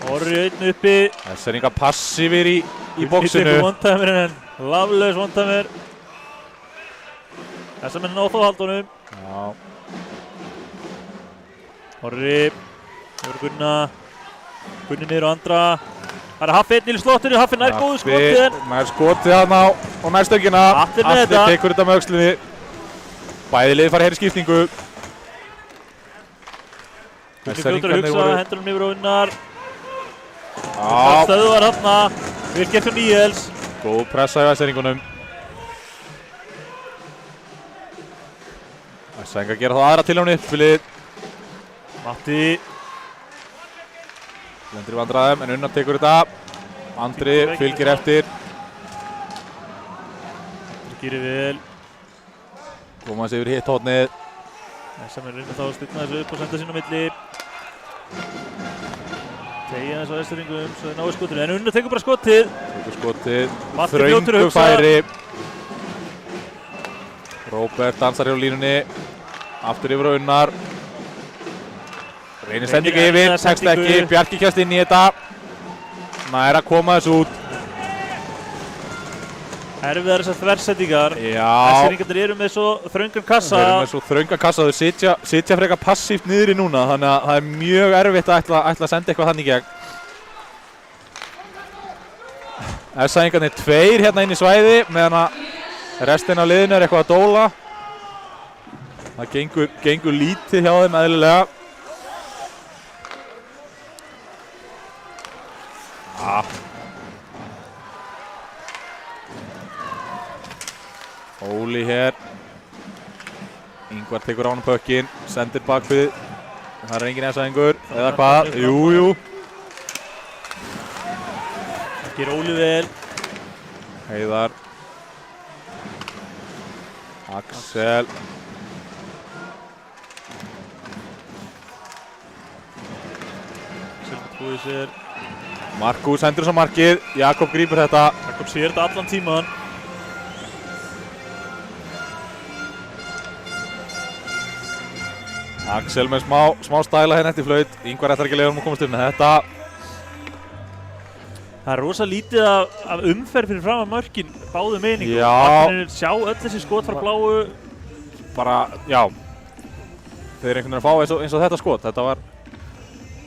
Orri einn uppi. Þess er enga passífir í bóksinu. Tekur one-timer en laflaus one-timer. Þessa menn ná þó haldunum. Já. Orri. Jóir Gunna. Gunni niður á andra. Það er Haffi einn í slottinu, Haffi nær góðu skotið. Nær skotið hann á og nær stöngina. Atli með þetta. Atli tekur þetta með öxlinni. Bæði liðið fara hér í skiptingu. Gunni fljótur að hugsa, hendur hann yfir á Unnar. Já. Stöðvar þarna. Virkir fyrir Níels. Góð pressa í SR-ingunum. SR-ingar gera þá aðra tilhjáni upp fyrir liðið. Matti. Lendir í vandræðum en Unnar tekur þetta. Andri fylgir eftir. Gýri vel. Koma þessi yfir hitt hornið. Þess að mér reynir þá að styrna þessu upp og senda sín á milli. Tegja þessu á S-ringum svo þau náðu skotinu. En Unnar tekur bara skotið. Tekur skotið. Matti fljótur að Þröngu hugsa. færi. Róbert dansar hér á línunni. Aftur yfir á Unnar. Reynir sendingu yfir, tekst ekki, Bjarki kjast inn í þetta. Nær að koma þessu út. Erfiðar þessar þversendingar. Já. S-ringarnir eru með svo þröngan kassa. Þeir eru með svo þröngan kassa, þau sitja frekar passíft niður í núna, þannig að það er mjög erfitt að ætla að senda eitthvað þannig í gegn. SA-ingarnir 2 hérna inn í svæði, meðan að restin af liðinu er eitthvað að dóla. Það gengur lítið hjá þeim eðlilega. Óli hér. Ingvar tekur á hann pökkinn, sendir bakfið. Það er engin SA-ingur, eða hvað? Jú. Það ger Óli vel. Heiðar. Axel. Selma trúið sér. Markus hendur þess að markið, Jakob grípur þetta. Jakob sér þetta allan tíman. Axel með smá stæla hérna eftir flaut. Ingvar ætlar ekki að leiða að komast upp með þetta. Það er rosa lítið af umferð fyrir fram að mörkin báðu meiningu. Já. Markinir sjá öll þessi skot frá bláu. Bara, já. Þeir eru einhvern veginn að fá eins og þetta skot. Þetta var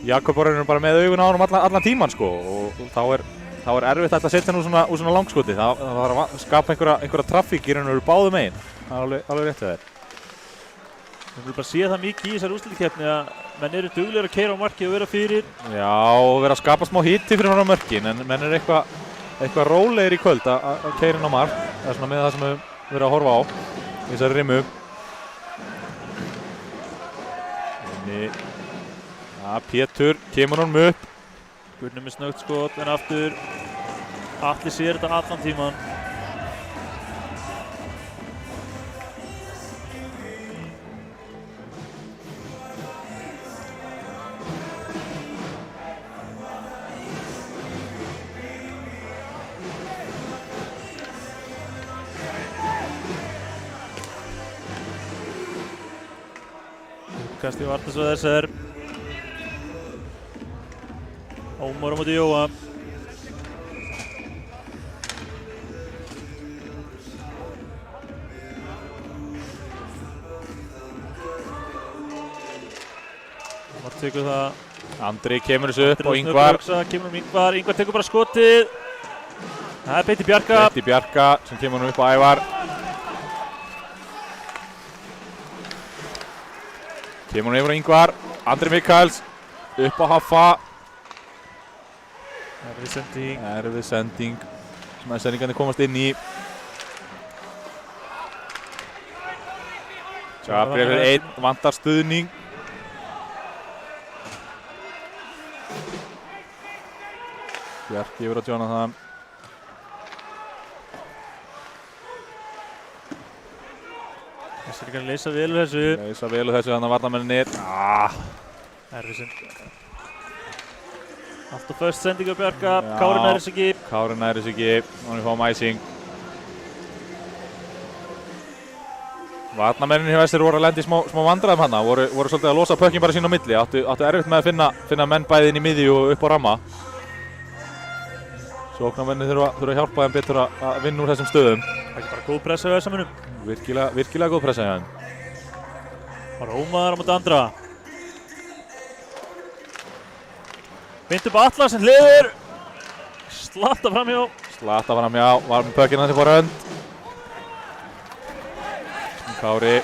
Jakob var bara með augun á honum allan tíman sko og þá er erfitt að setja hann úr svona langskoti. Það var að skapa einhverja traffík í raun og veru báðum megin. Það er alveg rétt hjá þér. Við viljum bara sé það mikið í þessari úrslitakeppni að menn eru duglegir að keyra á markið og vera fyrir. Já, og vera að skapa smá hiti fyrir hann á mörkin en menn er eitthvað rólegir í kvöld að keyra inn á mark. Það er svona með það sem við verðum að horfa á í þessari rimmu. Ja, Pétur kemur honum upp. Gunni með snögt skot en aftur. Atli sér þetta allan tíman. Kasti Vartas og þessar. Ómar á móti Jóa. Ómar tekur það. Andri kemur þessu upp og Ingvar. Kemur Ingvar. Ingvar tekur bara skotið. Það er Beitti Bjarka. Beitti Bjarka sem kemur nú upp á Ævar. Kemur nú yfir á Ingvar. Andri Mikaels upp á Haffa. Erfið sending sem að sendingarnir komast inn í. Gabriel er einn, vantar stuðning. Bjarki yfir á Jonathan. Þessi er ekki að leysa vel úr þessu. Leysa vel úr þessu, þannig að varnarmennir. Erfið sending. Allt og föst sending á Bjarka. Kári næri sig ekki. Kári næri sig ekki. Nú er fáum æsing. Varnarmennin hjá Essir voru að lenda í smá vandræðum hana. Voru svolítið að losa pökkinn bara sín á milli. Áttu erfitt með að finna menn bæði inn í miðju og upp á ramma. Sóknarmennin þurfa að hjálpa þeim betur að vinna úr þessum stöðum. Það er ekki bara góð pressa hjá þessum munum. Virkilega góð pressa hjá þeim. Bara Ómar á móti Andra. Mynd upp Atla sem hliður. Slatta framhjá. Var með pökkinn hans í fór hönd. Kári.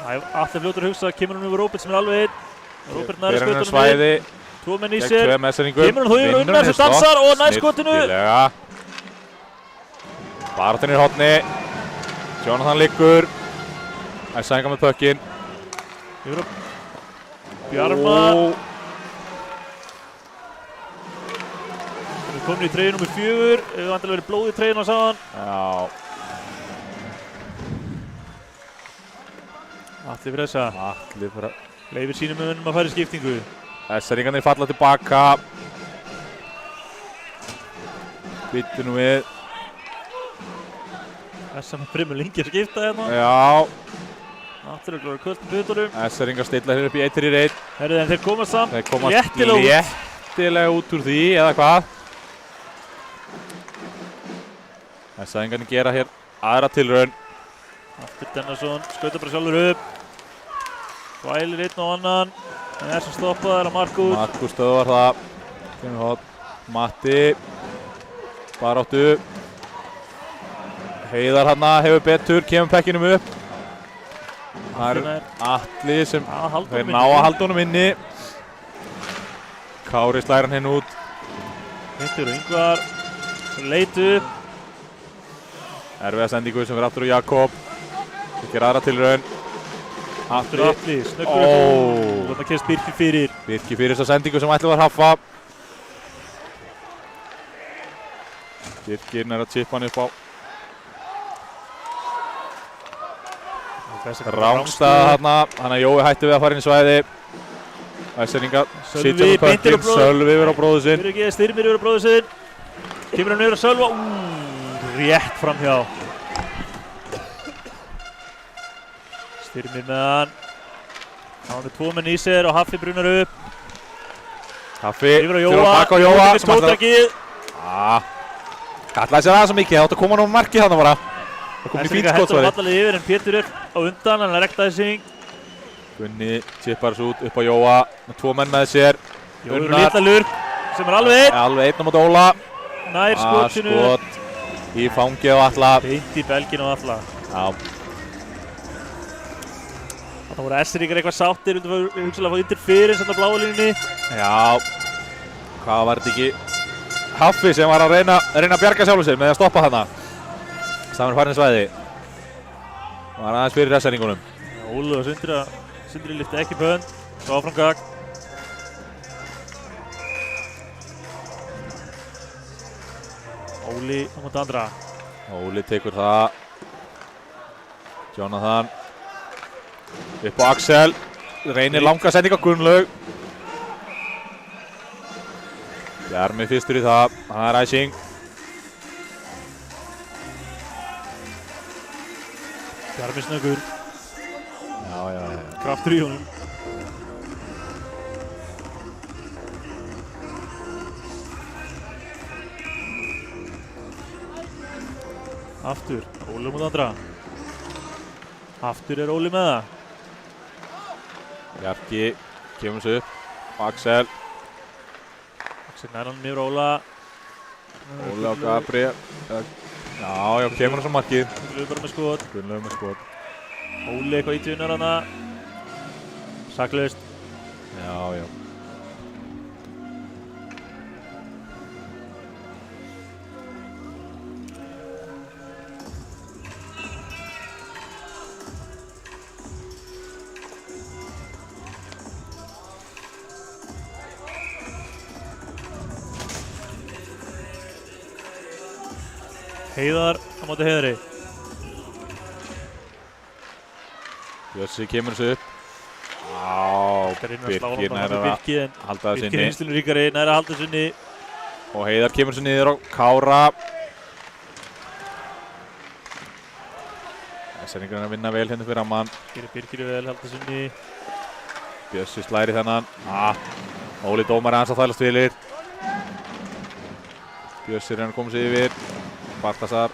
Atli fljótur að hugsa, kemur hann yfir Róbert sem er alveg einn. Róbert nær skautunum við. Tvo menn í sér. Kemur hann þó yfir Unnar sem dansar og nær skotinu. Baráttan í horni. Jonathan liggur. Æsænga með pökkinn. Yfir á Bjarma. Við erum komin í treyju nr. 4. Við vantilega verið blóð í treyjuna sáðan. Já. Atli pressa. Leifir sínum mönnum að fara í skiptingu. Esseringarnir falla tilbaka. Byttu nú við. Essa með fremur lengi að skipta hérna. Já. Atli er klára kvöld með putunum. Esseringar stilla hér upp í 1-1. Herðu en þeir komast samt. Þeir komast léttilega út úr því, eða hvað? Esseringarnir gera hér aðra tilraun. Aftur Dennarsson, skautar bara sjálfur upp. Vælir einn og annan. En er sem stoppaðar að Markus. Markus stöðvar það. Kemur hótt. Matti. Baráttu. Heiðar hana hefur betur, kemur pekkinum upp. Það er Atli sem þeir ná að halda honum inni. Kári slæðir hann henn út. Hittur og Ingvar. Leit upp. Erfiða sendingu sem fyrir aftur á Jakob. Það ger aðra tilraun. Aftur Atli, snöggur upp. Þarna kemst Birki fyrir. Birki fyrir þessa sendingu sem ætli var Haffa. Birki er að chippa hann upp á. Rángstæða þarna. Þannig að Jói hætti við að fara inn í svæði. Æseringa sitja með pökkinn. Sölvi yfir á bróður sinn. Styrmir yfir á bróður sinn. Kemur hann yfir að Sölva. Rétt framhjá. Styrmir með hann. Hann var með tvo menn í sér og Haffi brunar upp. Haffi yfir á Jóa. Baka á Jóa. Tóttakið. Kallaði sér aðeins svo mikið. Það átti að koma nú markið þarna bara. Það kom í fínt skotfæri. Vallalega yfir en Pétur er á undan. Hann er rektaði sig. Gunni chippar þessu út upp á Jóa. Tvo menn með sér. Jói Lillalur sem er alveg einn. Alveg einn á móti Óla. Nær skotinu. Skot í fangið á Atla. Beint í belginu á Atla. Já. Það voru Esseringar eitthvað sáttir. Vildu hugsalega að fá undir fyrir sem á bláa línunni. Já. Hvað var þetta ekki? Haffi sem var að reyna að bjarga sjálfum sér með að stoppa þarna. Samur farin svæði. Var aðeins fyrir Esseringunum. Ólu og Sindri lyfti ekki bönd. Svo áfram gagn. Óli á móti Andra. Óli tekur það. Jonathan. Upp á Axel. Reynir langa sending á Gunnlaug. Bjarmi fyrstur í það. Það er æsing. Bjarmi snöggur. Já. Kraftur í honum. Aftur, Óli mútið Andra. Aftur Óli með það. Bjarki kemur sig upp. Axel. Axel nær hann yfir Óla. Óli á Gabriel. Já, kemur hann svo markið. Gunnlaugur bara með skot. Gunnlaugur með skot. Óli eitthvað í tunar hana. Saklaust. Já. Heiðar á móti Heiðari. Bjössi kemur sig upp. Birkir nær að halda það sinni. Birkir hinslinu ríkari nær að halda sinni. Og Heiðar kemur sig niður á Kára. Esseningur er að vinna vel hérna fyrir Amman. Birkir vel halda sinni. Bjössi slæri þennan. Óli dómari hans að þælast vilir. Bjössi er hann að koma sig yfir. Bartasar.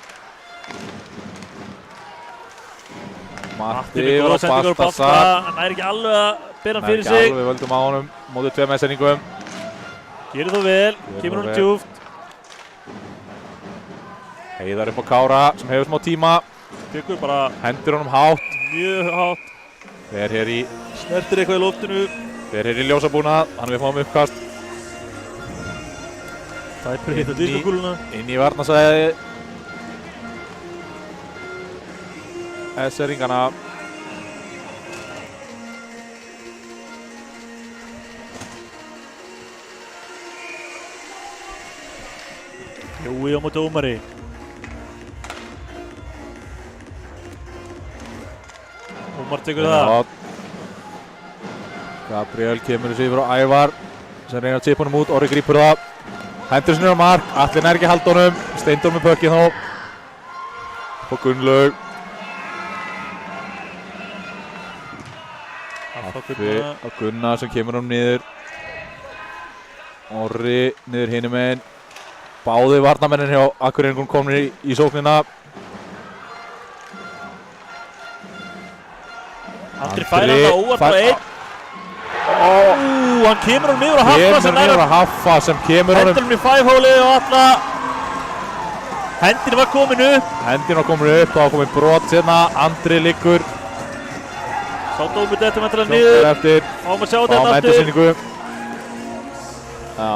Matti og Bartasar. Hann er ekki alveg að bera hann fyrir sig. Ekki alveg, við völdum á honum mótið 2 Essenningum. Gerir þó vel, kemur hann djúpt. Heiðar upp á Kára sem hefur smá tíma. Björgur bara hendur honum hátt. Mjög hátt. Fer hér í snertir eitthvað í loftinu. Fer hér í ljósabúnað, hann við fáum uppkast. Tæpur hitt að diskokúluna. Inn í varnarsvæði. Esseringana. Jói á móti Ómari. Ómar tekur það. Gabriel kemur þessu yfir á Ævar sem reynir að tippa honum út. Orri grípur það. Hendur þessu niður á mark. Atli nær ekki að halda honum. Steindór með pökkið þó. Og Gunnlaug. Haffi á Gunnar sem kemur honum niður. Orri niður hinum megin. Báði varnarmennin hjá Akureyringunum komnir í sóknina. Andri fær hann það óvart á einn. Hann kemur honum yfir á Haffa sem nær að kemur hendur honum í 5-hólið og alla. Hendin var komin upp. Hendin var komin upp, þá var komin brot hérna. Andri liggur. Sá dómur þetta mentilega niður. Eftir. Fáum að sjá þetta aftur. Endursýningu. Já.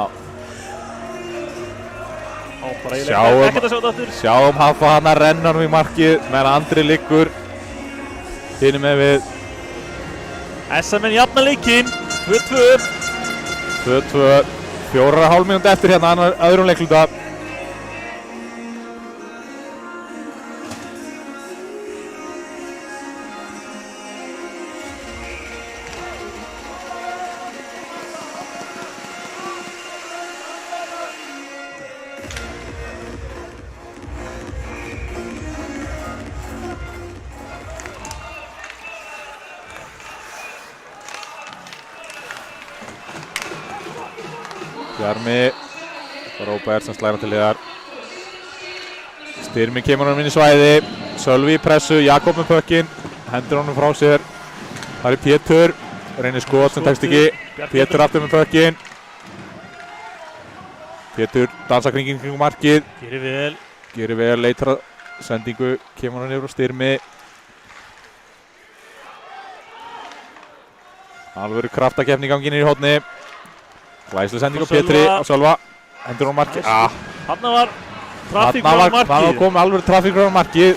Sjáum Haffa hann að renna hann í markið meðan Andri liggur hinum með við. SM-in jafna leikinn 2-2. 2-2, 4,5 mínúti eftir hérna öðrum leikluta. Bjarmi, Róbert sem slæra til liðar. Styrmi kemur honum inn í svæði. Sölvi í pressu, Jakob með pökkinn. Hendur honum frá sér. Það er Pétur. Reynir skot sem tekst ekki. Pétur aftur með pökkinn. Pétur dansa kringum markið. Gerir vel, leitar að sendingu. Kemur hann yfir á Styrmi. Alvöru kraftakeppni í ganginn í horni. Glæslega sending á Pétri á Sölva. Hendur hún markið. Þarna var trafíkur á markið. Þarna var komið alveg trafíkur á markið.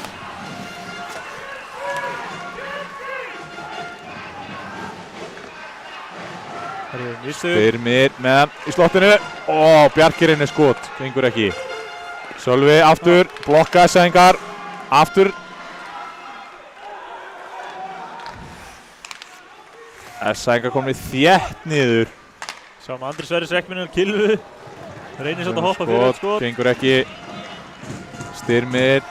Styrmir með hann í slottinu. Bjarkirinn er skot. Gengur ekki. Sölvi aftur. Blokkaði sendingar. Aftur. Sendingar komið þétt niður. Sjáum Andri Sverris Rekkminni á Kilvu. Reynir samt að hoppa fyrir eitt skot. Gengur ekki. Styrmir.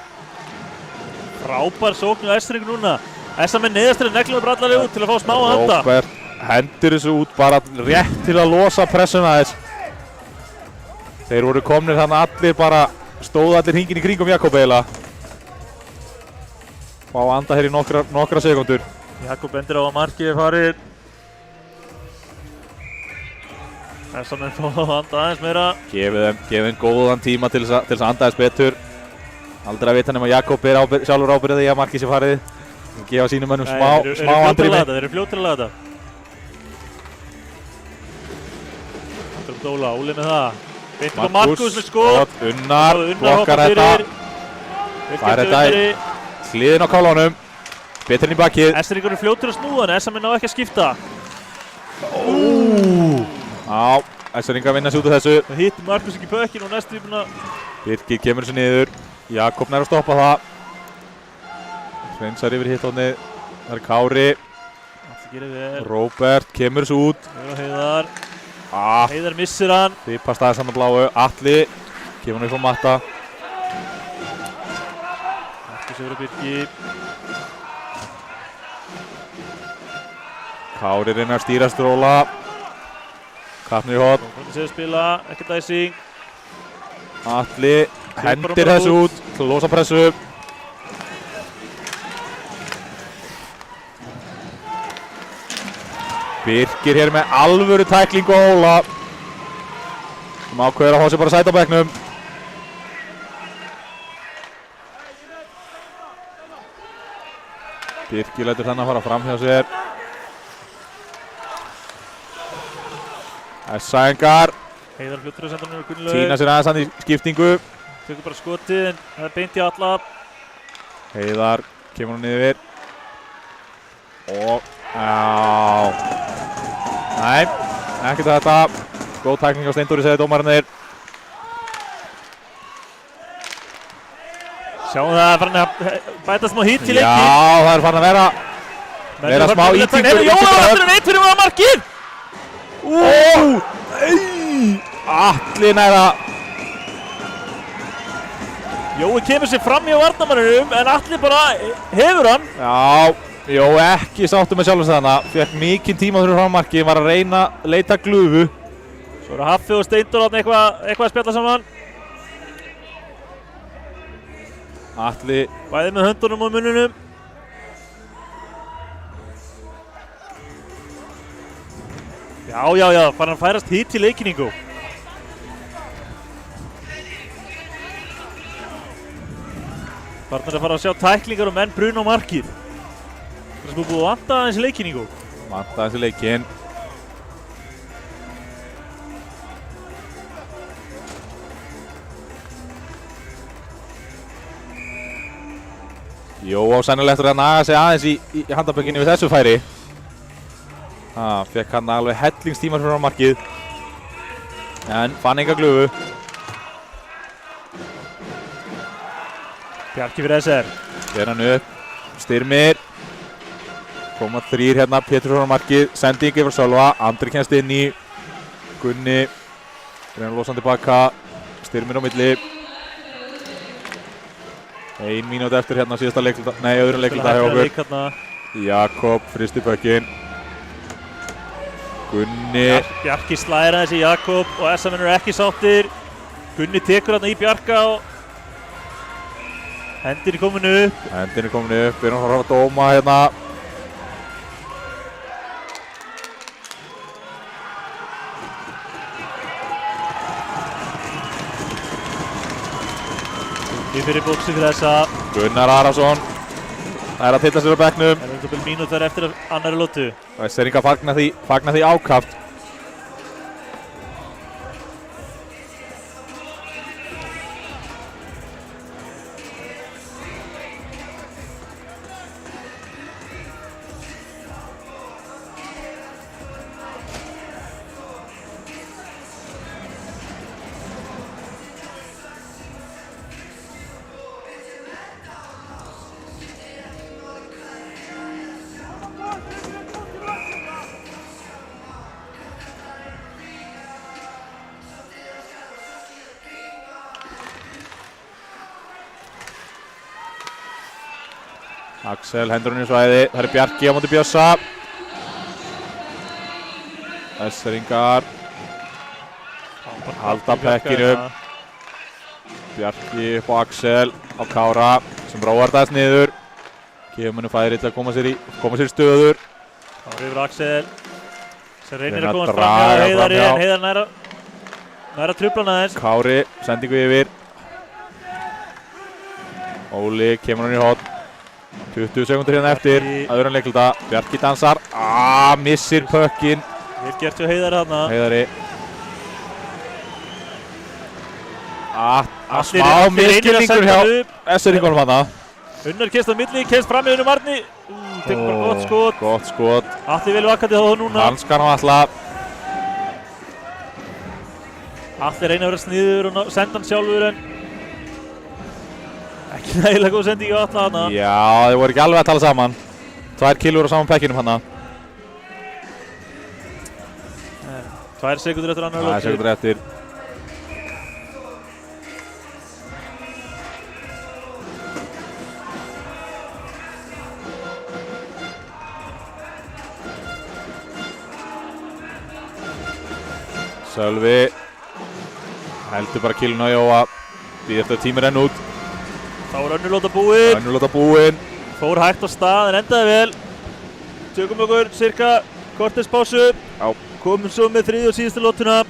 Frábær sókn á Esseringu núna. Essa með neðastri neglum og brallarlega út til að fá smá að handa. Róbert hendur þessu út bara rétt til að losa pressuna þess. Þeir voru komnir þannig allir bara stóðu allir hringin í kringum Jakob eiginlega. fá að anda hér í nokkra sekundur. Jakob bendir á að markið er farið. Þessar menn fá að anda aðeins meira. Gefið þeim góðan tíma til þess að anda þess betur. Aldrei að vita nema Jakob sjálfur ábyrgð í að markið sé farið. Gefa sínum mönnum smá andrými. Þeir eru fljótir að laga þetta. Dóla, Óli með það. Beint á Markus með skot. Unnar blokkar þetta. Fær þetta í hliðin á kálánum. Betur inn í bakið. Esseringur eru fljótir að snúða en Essar minn á ekki að skipta. Já, Esseringar vinna sig út af þessu. Það hittir Markus ekki pökkin og næstu búinn að... Birkir kemur sér niður. Jakob nær að stoppa það. Hreinsar yfir hittónið. Það er Kári. Það gerir vel. Róbert kemur þessu út. Heiðar. Heiðar missir hann. Þýpast aðeins hann á bláu. Atli kemur hann upp á matta. Markus yfir að Birki. Kári reynir að stýra Stróla. Kapnir í hot. Hvernig séu að spila, ekkert æsing. Atli hendir þessu út til að losa pressu. Birkir hér með alvöru tæklingu á Óla. Sem ákveður að hafa sér bara sæti á bekknum. Birkir lætur þennan fara fram hjá sér. Essængar. Heiðar fljótur að senda hann yfir Gunnlaug. Týna sér aðeins hann í skiptingu. Tökur bara skotið en það er beint í alla. Heiðar kemur hann yfir. Og já. Nei, ekkert þetta. Góð tækling á Steindóri, segði dómararnir. Sjáum það er farin að bæta smá hít í leikinn. Já, það er farin að vera smá ítingur. Jóhann aftur en eitt fyrir maður markið. Atli næra. Jói kemur sér fram hjá varnarmanninum en Atli bara hefur hann. Já. Jó, ekki sáttu með sjálfum þarna. Fekk mikinn tíma fyrir frammarki, var að reyna að leita glufu. Svo eru Haffi og Steindór eitthvað að spjalla saman. Atli. Bæði með höndunum og munnunum. Já, farin að færast hitt í leikinningu. Farin að fara að sjá tæklingar og menn bruna á markið. Það er búið að vanta aðeins í leikinningu. Vanta aðeins í leikinn. Jó á sannilegt að naga sig aðeins í handabökkinni við þessu færi. Fekk hann alveg hellingstíma fyrir markið. En fann enga glufu. Bjarki fyrir SR. Ger hann upp. Styrmir. Koma þrír hérna, Pétur fyrir markið. Sending yfir Sölva. Andri kemst inn í. Gunni. Reyna að losa hann tilbaka. Styrmir á milli. 1 mínúti eftir hérna síðasta leikluta. Nei, öðrum leikluta hjá okkur. Jakob fristi pökkinn. Gunni. Bjarki slæðir aðeins í Jakob og SM eru ekki sáttir. Gunni tekur hann í Bjarka og hendin er komin upp. Hendin er komin upp. Við erum að fara að dóma hérna. Við fyrir bóksi fyrir þessa. Gunnar Arason. Það er að tilla sér á bekknum. Það er bil mínútur eftir annari lótu. Esseringar fagna því ákaft. Axel hendur hann í svæði. Það er Bjarki á móti Bjössa. Esseringar halda pekkinu. Bjarki upp á Axel á Kára sem róar þess niður. Gefur henni færi til að koma sér í stöður. Þá yfir Axel sem reynir Reyna að komast að fram hjá draga Heiðari framhjá. en Heiðar nær að trufla hann aðeins. Kári, sendingu yfir. Óli kemur hann í hotn. 20 sekundur hérna eftir. Öðrum leikluta. Bjarki dansar. Missir pökkinn. Vel gert hjá Heiðari þarna. Heiðari. Allir Smá reynir að misskilningur senda hjá hann upp. SR-ingunum hana. Unnar kemst á milli, kemst fram með Unnar Marni. Tekur bara gott skot. Gott skot. Atli vel vakandi þá núna. Hanskar á Atla. Atli reynir að vera sniður og senda hann sjálfur en ekki nægilega góð sending á Atla hana. Já, þeir voru ekki alveg að tala saman. 2 kilur á saman pekkinum hana. 2 sekundur eftir annar 2 sekundur eftir. Sölvi heldur bara kilun á Jóa. Býð eftir að tímir enn út. Þá er önnurlóta búinn. Önnurlóta búinn. Fór hægt á stað en endaði vel. Tökum okkur cirka kortespásu. Komum svo með 3. og síðustu lótuna.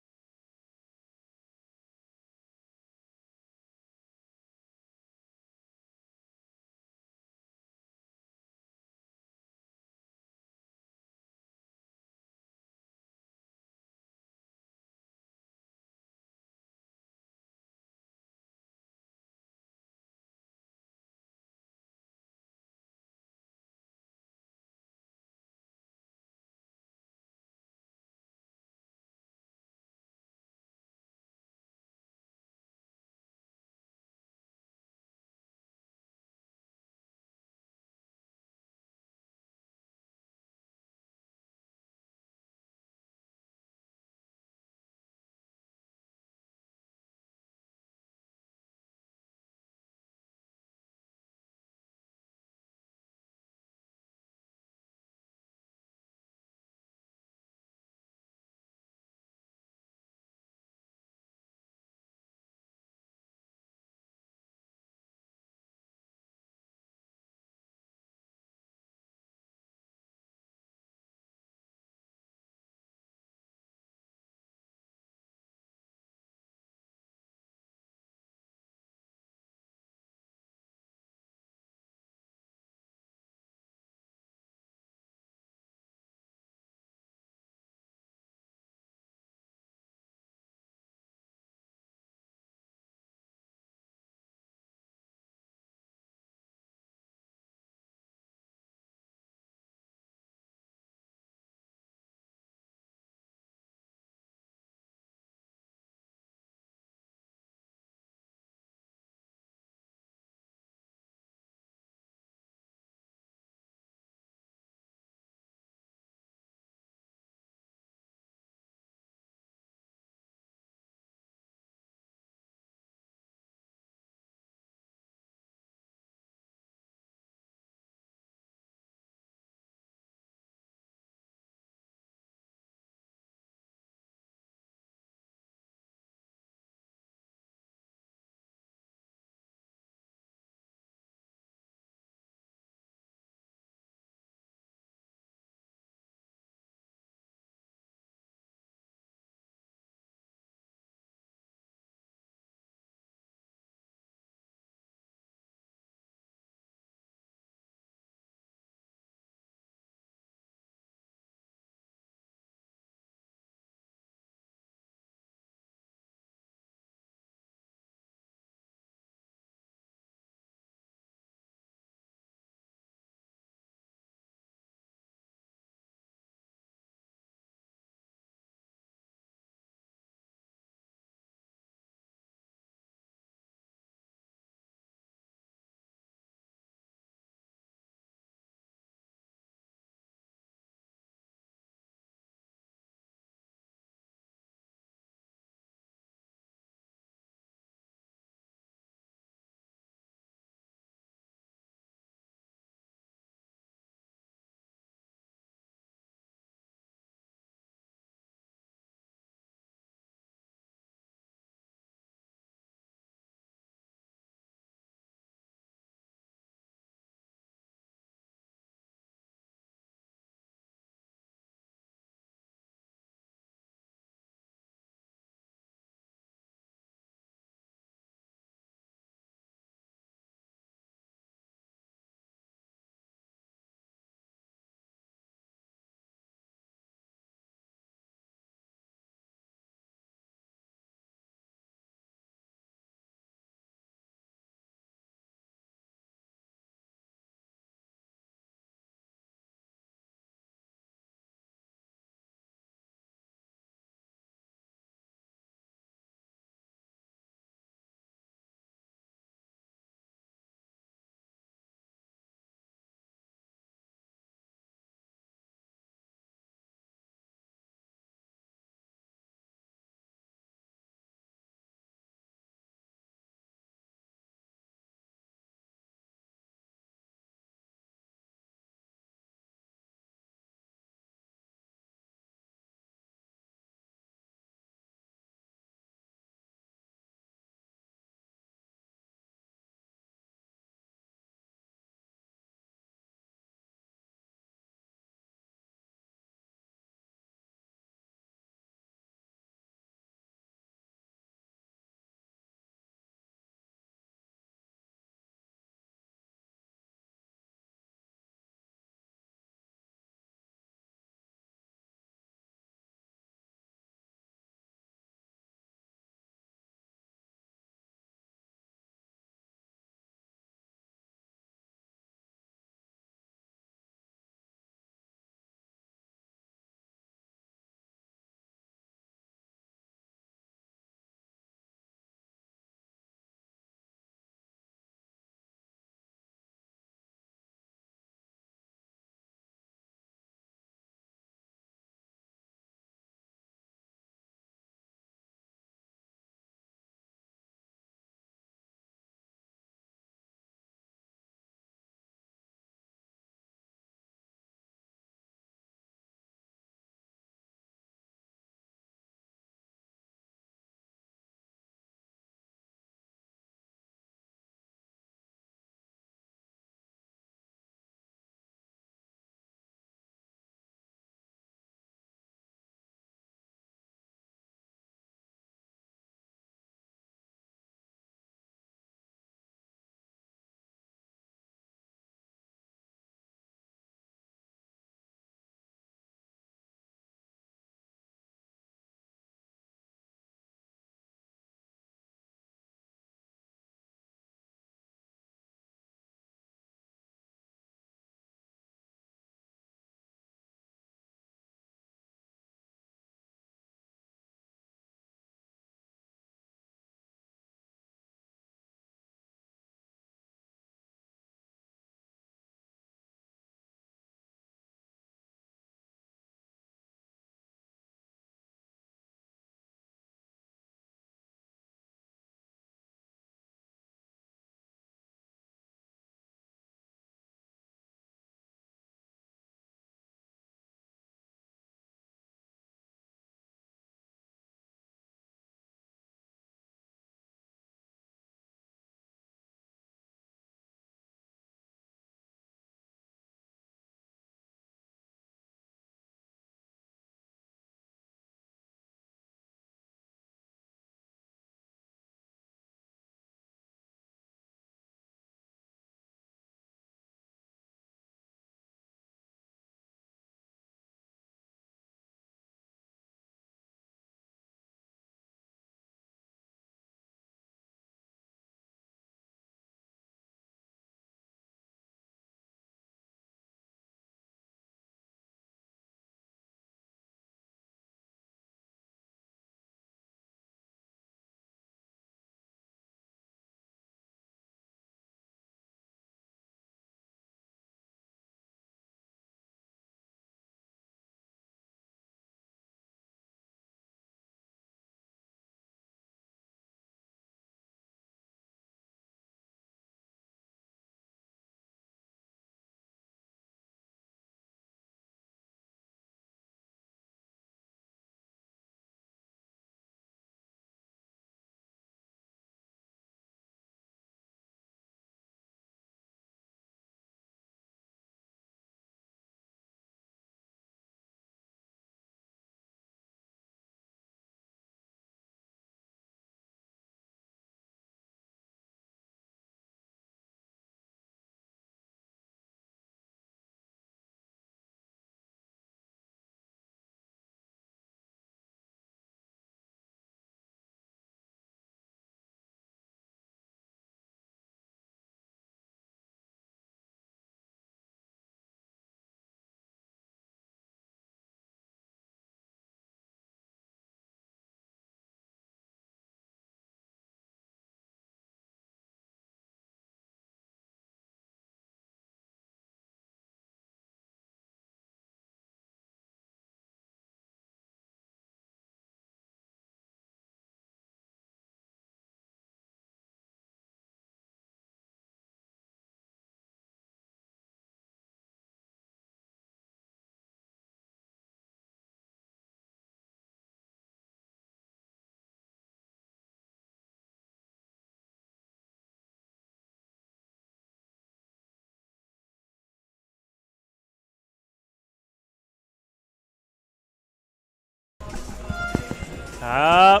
Ja,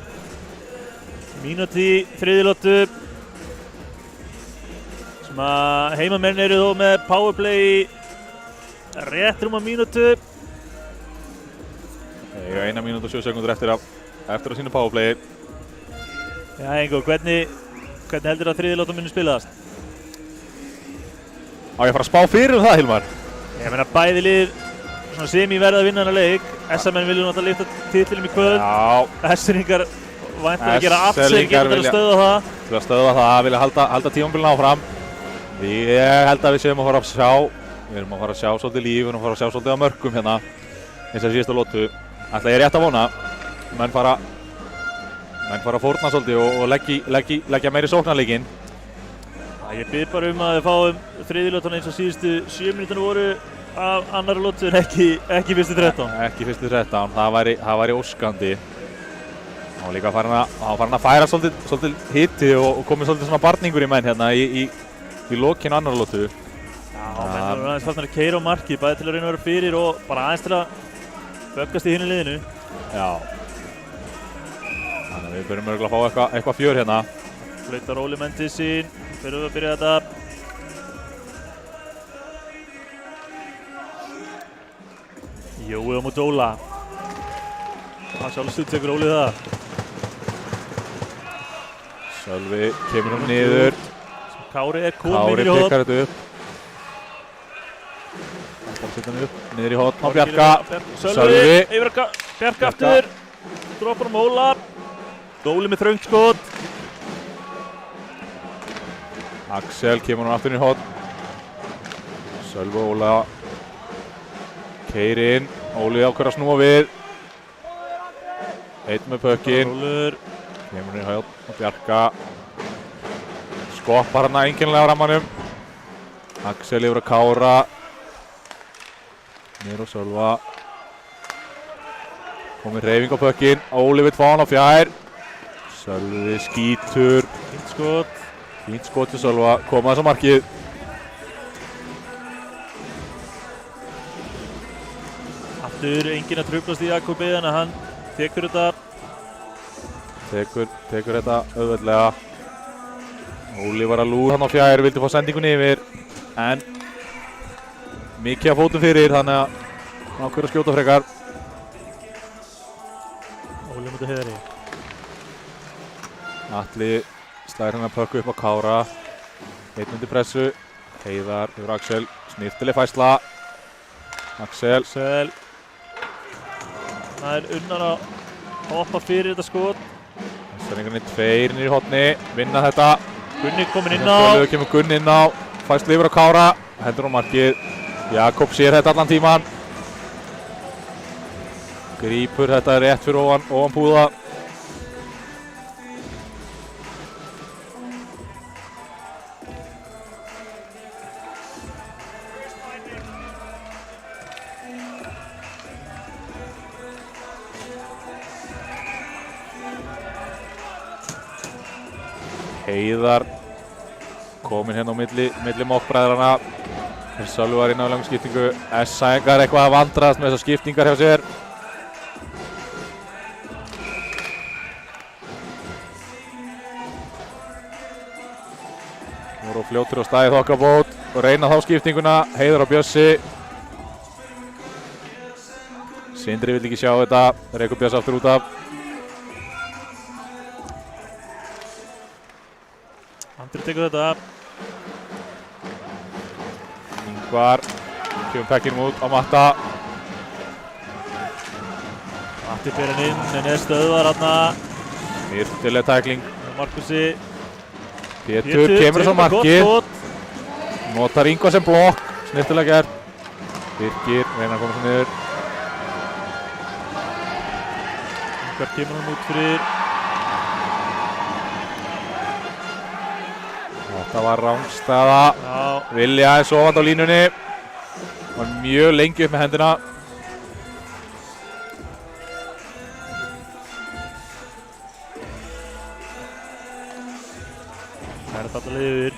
mínúti í þriðjulóttu sem að heimamenn eru þó með powerplay í rétt rúma mínútu. Eiga 1 mínútu og 7 sekúndur eftir að sínu powerplayi. Já, Ingo, hvernig heldur að þriðjulóttan muni spilaðast? Á ég að fara að spá fyrir það, Hilmar? Ég meina bæði lið svona semi verða að vinna hana leik. S-menn vilja náttúrulega lyfta titilum í kvöld. Já. S-ringar væntanlega gera allt sem þeir geta til að stöðva það. Til að stöðva það, vilja halda tímabilinu áfram. Ég held að við séum að fara að sjá, við erum að fara að sjá svolítið líf, við erum að fara að sjá svolítið á mörkum hérna eins og síðustu lótu. Ætla ég rétt að vona, menn fara að fórna svolítið og leggja meiri sóknarleikinn. Ég bið bara að við fáum þriðjulóttan eins og síðustu 7 mínútur voru af annari lótu en ekki fyrstu 13. Ekki fyrstu 13, það væri óskandi. Hann var líka farin að færa svolítið hitti og komið svolítið svona barningur í menn hérna í lokinu annari lótu. Já, menn voru aðeins fannst að keyra á markið, bæði til að reyna að vera fyrir og bara aðeins til að böggast í hinu liðinu. Já. Þannig að við byrjum örgulega að fá eitthvað fjör hérna. Flautar Óli Mendy sín, fyrir við að byrja þetta. Jói á móti Óla. Það sjálfsögðu tekur Óli það. Sölvi kemur hún niður. Kári er kominn Kári í horn. pikkar þetta upp. Það setja hann upp, niður í horn á Bjarka. Sölvi, yfir Bjarka aftur. Droppar Óla. Óli með þröngt skot. Axel kemur hún aftur inn í horn. Sölvi og Óla keyrir inn. Óli ákveður að snúa við. Einn með pökkinn. Kemur inn í horn og Bjarka skoppar hana einkennilega á rammanum. Axel yfir að Kára. Niður og Sölva. Komið hreyfing á pökkinn. Óli vill fá hann á fjær. Sölvi skítur. Fínt skot. Fínt skot til Sölva. Koma þess að markið. Aftur enginn að trublast í Jakobi þannig að hann tekur þetta. Tekur þetta auðveldlega. Óli var að lúra hann á fjær, vildi fá sendingun yfir. En mikið af fótum fyrir þannig að hann ákveður að skjóta frekar. Óli mútið Heiðari. Atli slæðir hann að pökku upp á Kára. Einn undir pressu. Heiðar yfir Axel. Snirtileg færsla. Axel. Það er Unnar að hoppa fyrir þetta skot. Þessar tveir inn í horni. Vinna þetta. Gunni kominn inn á. Stöðuðu kemur Gunni inn á. Færsla yfir á Kára. Hendur á markið. Jakob sér þetta allan tíman. Grípur þetta rétt fyrir ofan púða. Heiðar kominn hérna á milli mokkbræðrana. Sölvi var inn á langum skiptingu. S-sæðingar eitthvað að vandrast með þessar skiptingar hjá sér. Voru fljótur á stæði þokkabót og reyna þá skiptinguna. Heiðar á Bjössi. Sindri vill ekki sjá þetta. Rekur Bjössi aftur út af. Andri tekur þetta. Ingvar kemur pekkinum út á Matta. Matti fyrir hann inn en er stöðvar hérna. Snirtileg tækling. Markusi. Pétur kemur svo markið. Notar Ingvar sem blokk. Snirtilega gert. Birgir reynar að koma svo niður. Ingvar kemur hann út fyrir. Þetta var rangstæða. Villi aðeins ofan á línunni. Var mjög lengi upp með hendina. Það er þetta leið yfir.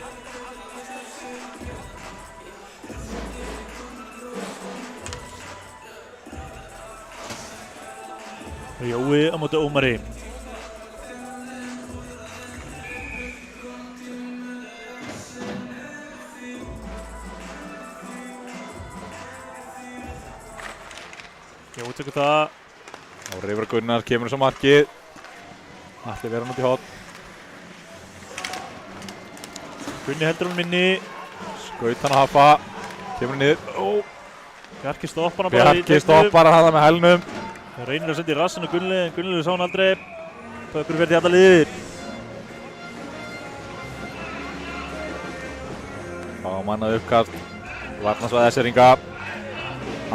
Jói á móti Ómari. Jói tekur það. Og Reifur Gunnar kemur þess á markið. Ætli vera hann út í hotn. Gunni heldur hann minni. Skaut hann að hafa. Kemur hann niður. Bjarki stoppar hann bara í Bjarki stoppar hann með hælnum. Það reynir að senda í rassinu Gunni, en Gunni sá hann aldrei. Pökkur fer til alla liðir. Fá mannað uppkast. Varnarsvæði Esseringa.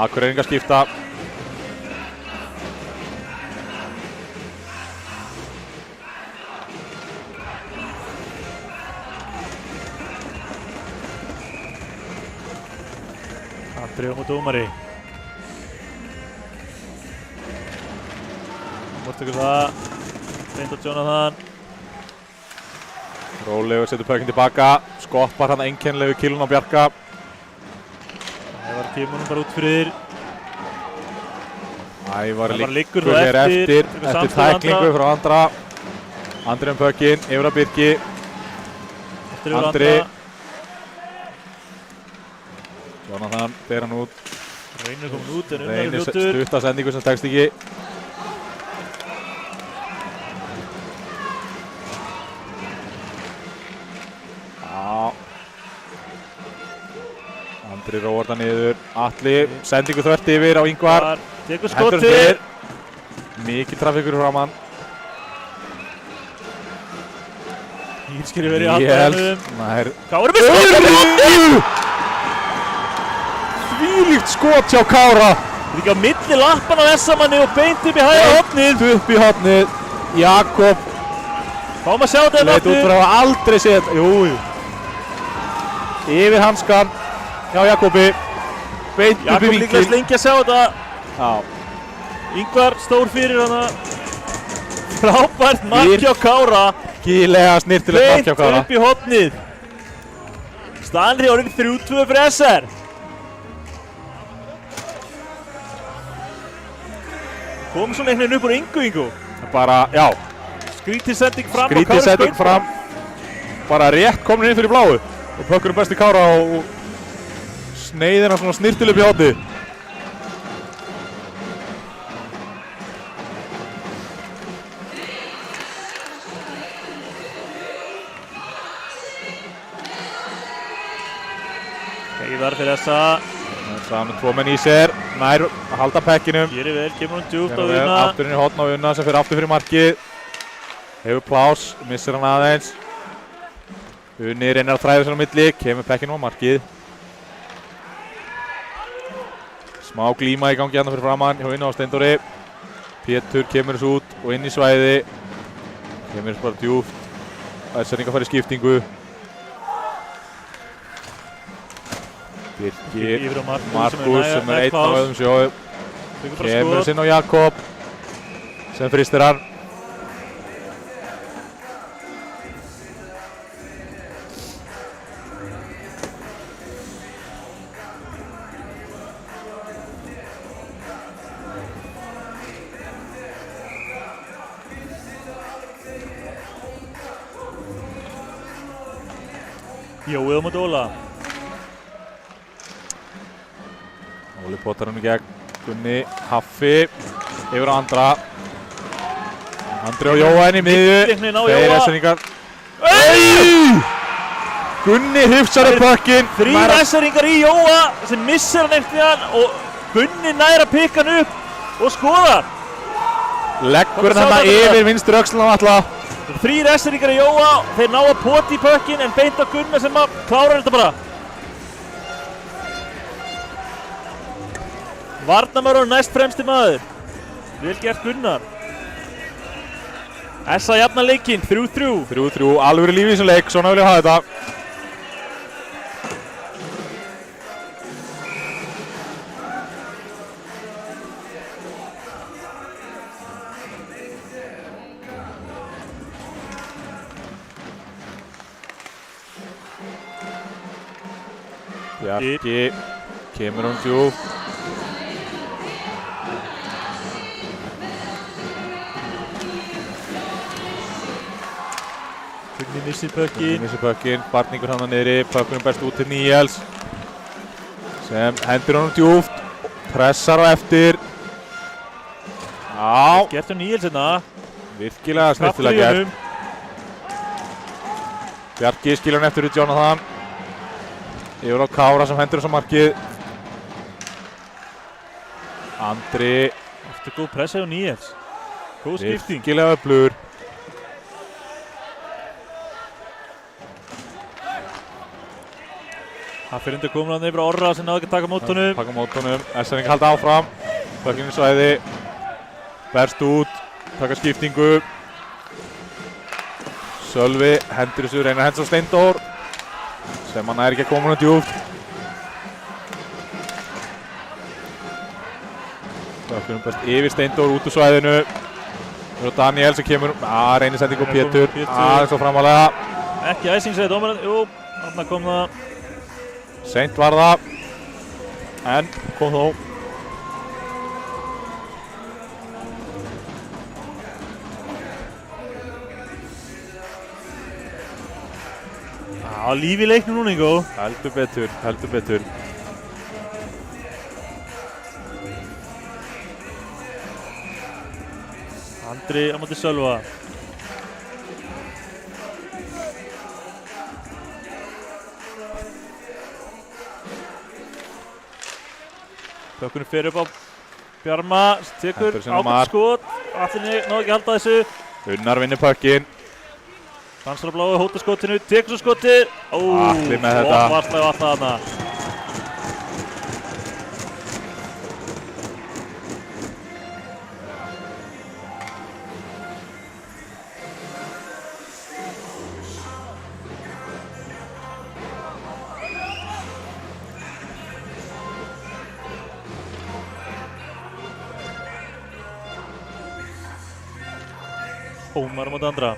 Akureyringa skipta. Andri á móti Ómari. Mortekur það. Reynd á Jonathan. Rólegur setur pökkinn tilbaka. Skoppar hann einkennilegu kilun á Bjarka. Ævar kemur hann bara út fyrir. Ævar liggur liggur hér eftir samstöðu tæklingu frá Andra. Andri pökkinn, yfir að Birki. Andri. Jonathan ber hann út. Reynir komin út en Unnar Reynir fljótur. stutta sendingu sem tekst ekki. Andri róar það niður. Atli, sendingu þvert yfir á Ingvar. Tekur Hendur skotið. fyrir. Mikið trafíkur framann. Ílskeri verið í handbæðanum. Nær. Kári með skotið! Þvílíkt skot hjá Kára. Líka á milli lappan á Essamanni og beint upp í hægra hornið. Upp í hornið. Jakob Fáum að sjá þetta leit út fyrir að hafa aldrei séð. Jú. Yfir hanskan hjá Jakobi. Beint upp í Jakob líklegast vinkil. lengi að sjá þetta. Já. Ingvar stór fyrir hana. Frábært mark hjá Kára. Gílega snirtilegt mark Beint hjá Kára. upp í hornið. Stanley orðin 3-2 fyrir SR. Kom svona einhvern veginn upp úr Ingu. Bara, já. Skrítið sending fram og Skrítið Kári setting skaut fram. Bara rétt komin inn fyrir bláu. Og pökkur besti Kára og sneiðir hann svona snirtil upp í hornið. Heiðar fyrir þessa. Það er með tvo menn í sér. Nær að halda pekkinum. Gerir vel, kemur hún djúpt á Gerðu vel, Una. aftur inn í horn á Una sem fyrir aftur fyrir markið. Hefur plás, missir hann aðeins. Unni reynir að þræða sér á milli, kemur pekkinum á markið. Smá glíma í gangi hérna fyrir framann hjá Una á Steindóri. Pétur kemur þessu út og inn í svæði. Kemur þessu bara djúpt. Esseringa fær í skiptingu. Birkir, Yfir á Markus sem er einn á öðum sjó. Kemur Kemur sinn á Jakob sem fristir hann. Jói á móti Óla. Óli potar hann í gegn. Gunni, Haffi, yfir á Andra. Andri á Jóa inn í miðju. Einhvern veginn á Þeir Jóa. Esseringar. Gunni hrifsar upp pökkinn. Þrír Esseringar í Jóa sem missir hann einhvern veginn og Gunni nær að pikka hann upp og skoðar. Leggur Sjá hann þetta. yfir vinstri öxlun á alla. Þrír Esseringar í Jóa, þeir ná að poti í pökkinn en beint á Gunna sem að klára þetta bara. Varnarmaður og næst fremsti maður. Vel gert Gunnar. Essa jafnar leikinn, 3-3. 3-3, alvöru lífi í þessum leik, svona vil ég hafa þetta. Bjarki kemur djúpt. Gunni missir pökkinn. Missir pökkinn, Barningur hann niðri, pökkunum best út til Níels sem hendur honum djúpt, pressar á eftir. Já, Gert Níels hérna. virkilega snirtilega gert. Bjarki skilur hann eftir í Jonathan. Yfir á Kára sem hendur þess á markið. Andri. Eftir góð pressa hjá Níels. Góð skipting. Virkilega öflugur. Það fyrir undir komin að nefnir Orra sem náðu ekki að taka mót honum. Taka mót honum. SN halda áfram. Pökkinn í svæði. Berst út. Taka skiptingu. Sölvi hendur þessu, reyna að henda á Steindór sem hann er ekki að koma hann djúpt. Pökkunum best yfir Steindór út úr svæðinu. Það er Daniel sem kemur. Reynir sending og Pétur. Aðeins á framalega. Ekki æsing segði dómarinn. Jú, þarna kom það. Seint var það. En kom þó. Já, líf í leiknum núna, Ingo. Heldur betur, heldur betur. Andri á móti Sölva. Pökkunum fer upp á Bjarma, tekur ákveð skot. Allinni náðu ekki að halda þessu. Unnar vinnur pökkinn. Dansar á bláu, hóta skotinu, tekur svo skotið. Atli með þetta. Varslega alltaf þarna. Ómar á móti Andra.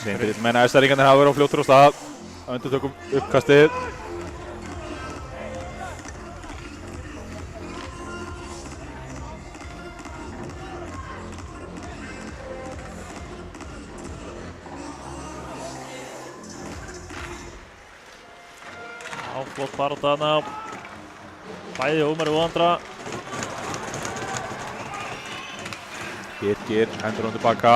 Sindri menn að Æstaringarnir hafa verið á fljótur á stað. Endurtökum uppkastið. Flott barátta þarna. Bæði Ómar og Andra. Birgir hendur hún tilbaka.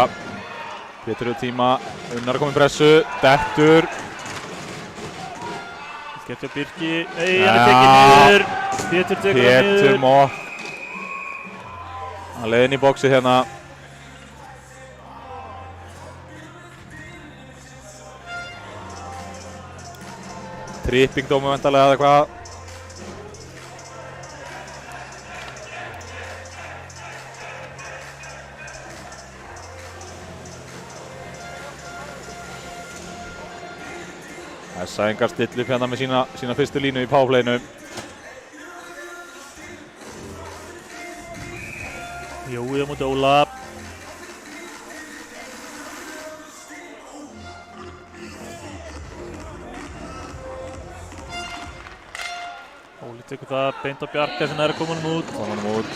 Pétur á tíma. Unnar er komið pressu. Dettur. Skemmt hjá Birgi. Nei, hann er tekinn niður. Pétur tekur hann niður. Pétur Mokk. Hann leiði inn í bóksið hérna. Trippingdómi vendarlega eða hvað. Sæingar stillir upp hérna með sína fyrstu línu í powerplayinu. Jói á móti Óla. Óli tekur það beint á Bjarka sem er að koma honum út.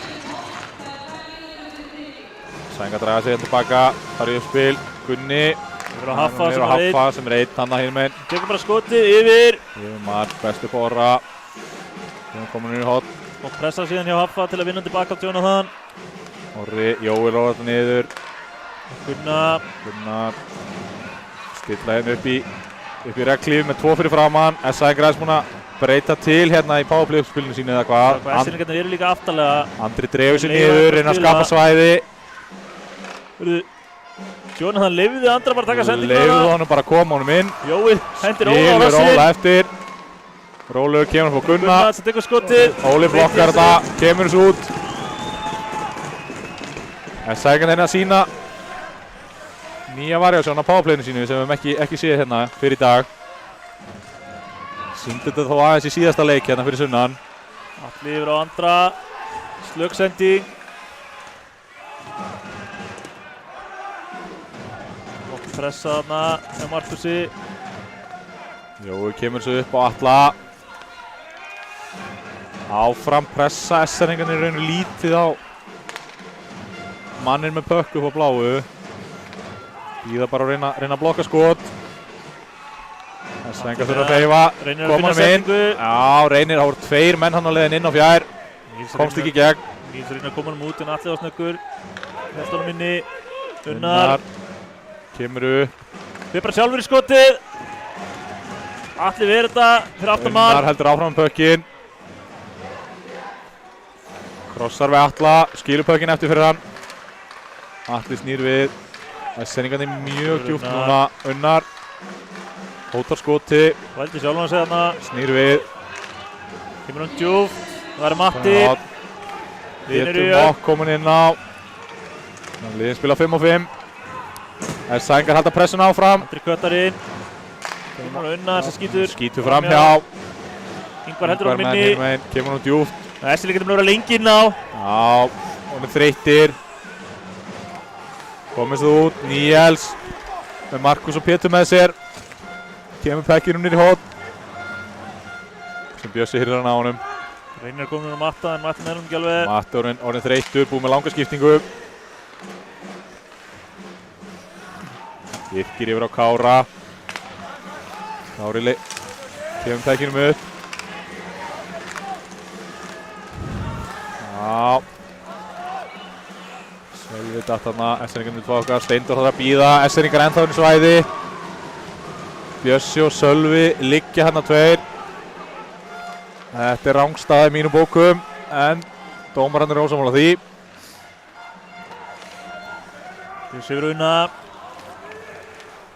Sæingar draga sig hérna tilbaka. Farið upp spil. Gunni. Yfir á Haffa sem er einn. Hanna hér með. Tekur bara skotið yfir. Mark, bestu Borra. Hún komur niður í hot. Og pressa síðan hjá Haffa til að vinna tilbaka á Jonathan. Orri, Jói lóðar þetta niður. Gunnar. Stilla hérna upp í reglíf með 2 fyrir framann. Sæingar aðeins búin að breyta til hérna í powerplay uppspilinu sínu eða hvað. Æslingarnir eru líka aftarlega. Andri dreifur sér niður, reyna að skapa svæði. Jonathan leyfði Andra bara að taka sendinguna. Leyfði honum bara að koma honum inn. Jói hendir Óla á Skilur rassinn. Óla eftir. Rólegur kemur upp á Gunna. Gunnar sem tekur skotið. Óli blokkar þetta, kemur þessu út. Sæingar hérna að sína nýja variásjón á powerplayinu sínu sem við höfum ekki séð hérna fyrir í dag. Sýndi þetta þó aðeins í síðasta leik hérna fyrir sunnan. Atli yfir á Andra. Slöggsending. Pressa þarna með Markusi. Jói kemur svo upp á Atla. Áfram pressa SR-ingarnir raunir lítið á manninn með pökk upp á bláu. Bíða bara að reyna að blokka skot. SR-ingar þurfa að hreyfa. Reynir að finna setningu. Já, Reynir, það voru 2 menn hann á leiðin inn á fjær. Komst ekki í gegn. Níls reynir að koma hann út en Atli á snöggur. Hestunum inni. Unnar. Kemur upp. Við bara sjálfur í skotið. Atli við þetta fyrir aftan mann. Unnar heldur áfram pökkinn. Krossar við Atla, skilur pökkinn eftir fyrir hann. Atli snýr við. SR-ingarnir mjög djúpt núna. Unnar. Hótar skoti. Valdi sjálfan að segja hana. Snýr við. Kemur hann djúpt. Það er Matti. Pétur Mokk komin inn á. Liðin spila 5 á 5. SR-ingar halda pressun áfram. Andri Köttarinn. Kemur hann Unnar sem skýtur. Skýtur fram hjá. Ingvar heldur honum inni. Kemur hann djúpt. SR getur verið lengi inn á. Já, hún þreyttir. Komist þú út. Níels. Með Markus og Pétur með sér. Kemur pekkinum niður í hótt. Sem Bjössi hyrðir hann á honum. Reynir að koma um Matta en Matti nærðum ekki alveg. Matti orðinn þreyttur, búið með langa skiptingu. Birkir yfir á Kára. Kári kemur pekkinum upp. Já. Sölvi datt þarna, SR-ingarnir tvaka, Steindór þarf að bíða, SR-ingar ennþá inn í svæði. Bjössi og Sölvi liggja hérna 2. Þetta er rangstaða í mínum bókum, en dómararnir er ósammála því. Bjössi yfir Unna.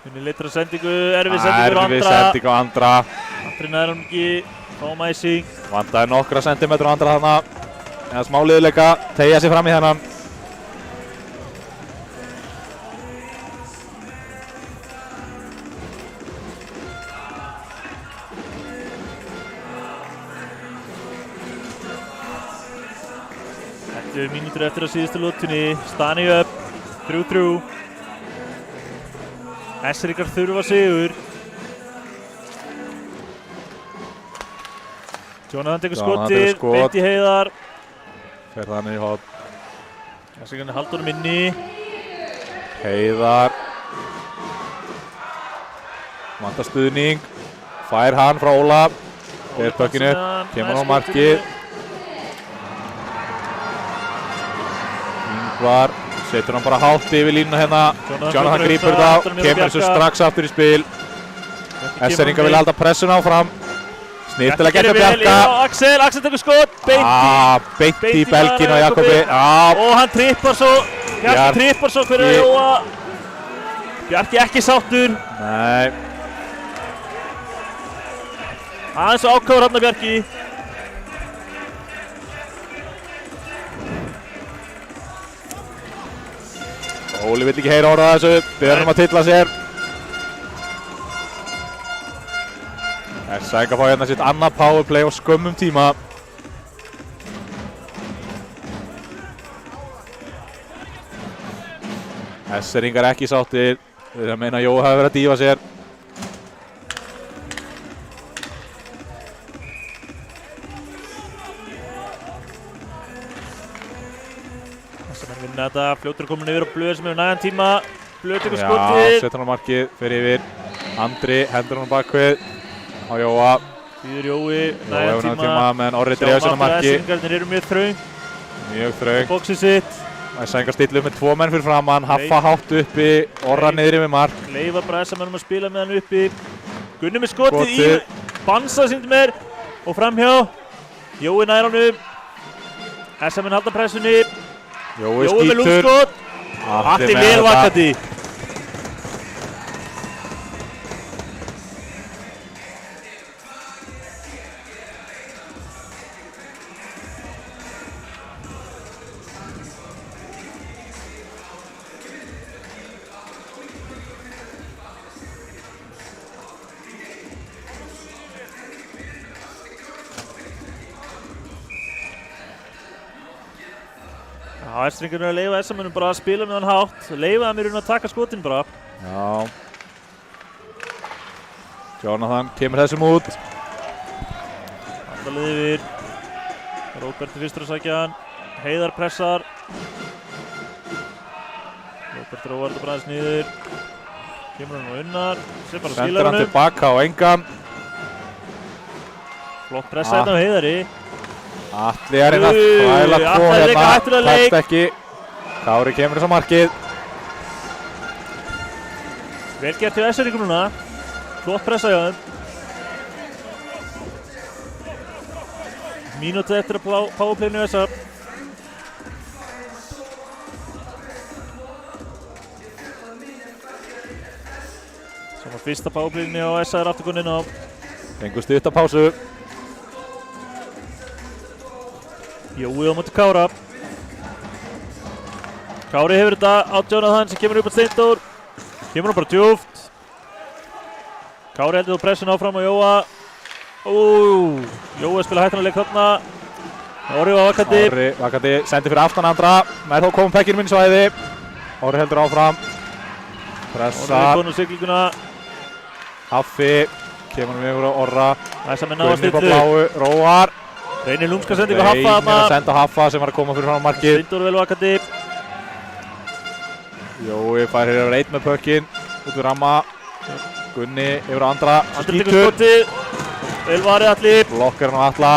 Unni leitra sendingu, erfið sendingu á Andra. Erfið sendingu á Andra. Andri nær hann ekki, fámæsing. Vandaði nokkra sentimetra á Andra þarna. Eða smá liðleika, tegja sig fram í þennan. Þetta er mínútur eftir að síðustu lótunni. Stani upp, 3-3. SR-ingar þurfa sigur. Jonathan tekur skotið, beint í Heiðar. Fer þannig í hótt. SR-ingarnir halda honum inni. Heiðar. Vantar stuðning. Fær hann frá Óla. Fer pökkinu, kemur hann á markið. Ingvar. Setur hann bara hátt yfir línuna hérna. Jonathan grípur það, kemur þessu strax aftur í spil. SR-ingar vilja halda pressun áfram. Snirtilega getur Bjarka. Axel tekur skot, beint í belginn á Jakobi. Og hann trippar svo, Bjarki trippar svo fyrir Jóa. Bjarki ekki sáttur. Nei. Aðeins ákafur hann að Bjarki. Óli vill ekki heyra orða þessu, byrjar hann að tilla sér. SR-ingar fá hérna sitt annað powerplay á skömmum tíma. SR-ingar ekki sáttir. Þeir að meina að Jói hafi verið að dýfa sér. SR-menn vinna þetta, Fljótur komin yfir á Blöð sem hefur nægan tíma. Blöð tekur skotið. Já, setur hann á markið, fer yfir. Andri hendur hann á bakvið. Á Jóa. Býður Jói, nægan tíma. Menn Orri dreifir sér á markið. SR-ingarnir eru mjög þröng. Mjög þröng. Bóksið sitt. SR-ingar stilla upp með 2 menn fyrir framann. Haffa hátt uppi, Orra niðri við mark. Leifa bara SR-mennum að spila með hann uppi. Gunni með skotið í. Bansa sýndi mér. Og framhjá. Jói nær honum. SR-menn halda pressunni. Jói með lúmskot. Atti vel vakandi. SR-ingarnir er að leifa SR-mennum bara að spila með hann hátt. Leifa þeim í raun að taka skotin bara. Já. Jonathan kemur þessum út. Alla liði yfir. Róberti fyrstur að sækja hann. Heiðar pressar. Róbert róar þetta bara aðeins niður. Kemur hann og unnar. Sem bara skilar Sendir hann tilbaka á engan. Flott pressa hérna á Heiðari. Atli er hérna þvæla tvo Atli er líka hættulega leik. Tekst ekki. Kári kemur þess að markið. Vel gert hjá SR-ingum núna. Flott pressa hjá þeim. Mínútu eftir að powerplayinu SR. Svona fyrsta powerplayinu á SR afturkoninn á. Fengur stutta pásu. Jói á móti Kára. Kári hefur þetta á Jonathan sem kemur upp á Steindór. Kemur hann bara djúft. Kári heldur þá pressun áfram á Jóa. Jói spila hættanleik þarna. Orri var vakandi. Orri vakandi, sendir fyrir aftan Andra. Nær þó komum pekkinn minn svæði. Orri heldur áfram. Pressa. Orri konur siglinguna. Haffi. Kemur hann yfir á Orra. Þess að menna á að Gunni på stillu. bláu. Róar. Reynir lúmska sendingu Haffa Reynir að þarna. senda Haffa sem var að koma fyrir fram á markið. Steindór vel vakandi. Jói fær hér yfir 1 með pökkinn. Út við ramma. Gunni yfir á Andra. Andri tekur skotið. Vel varið Atli. Blokkar hann á Atla.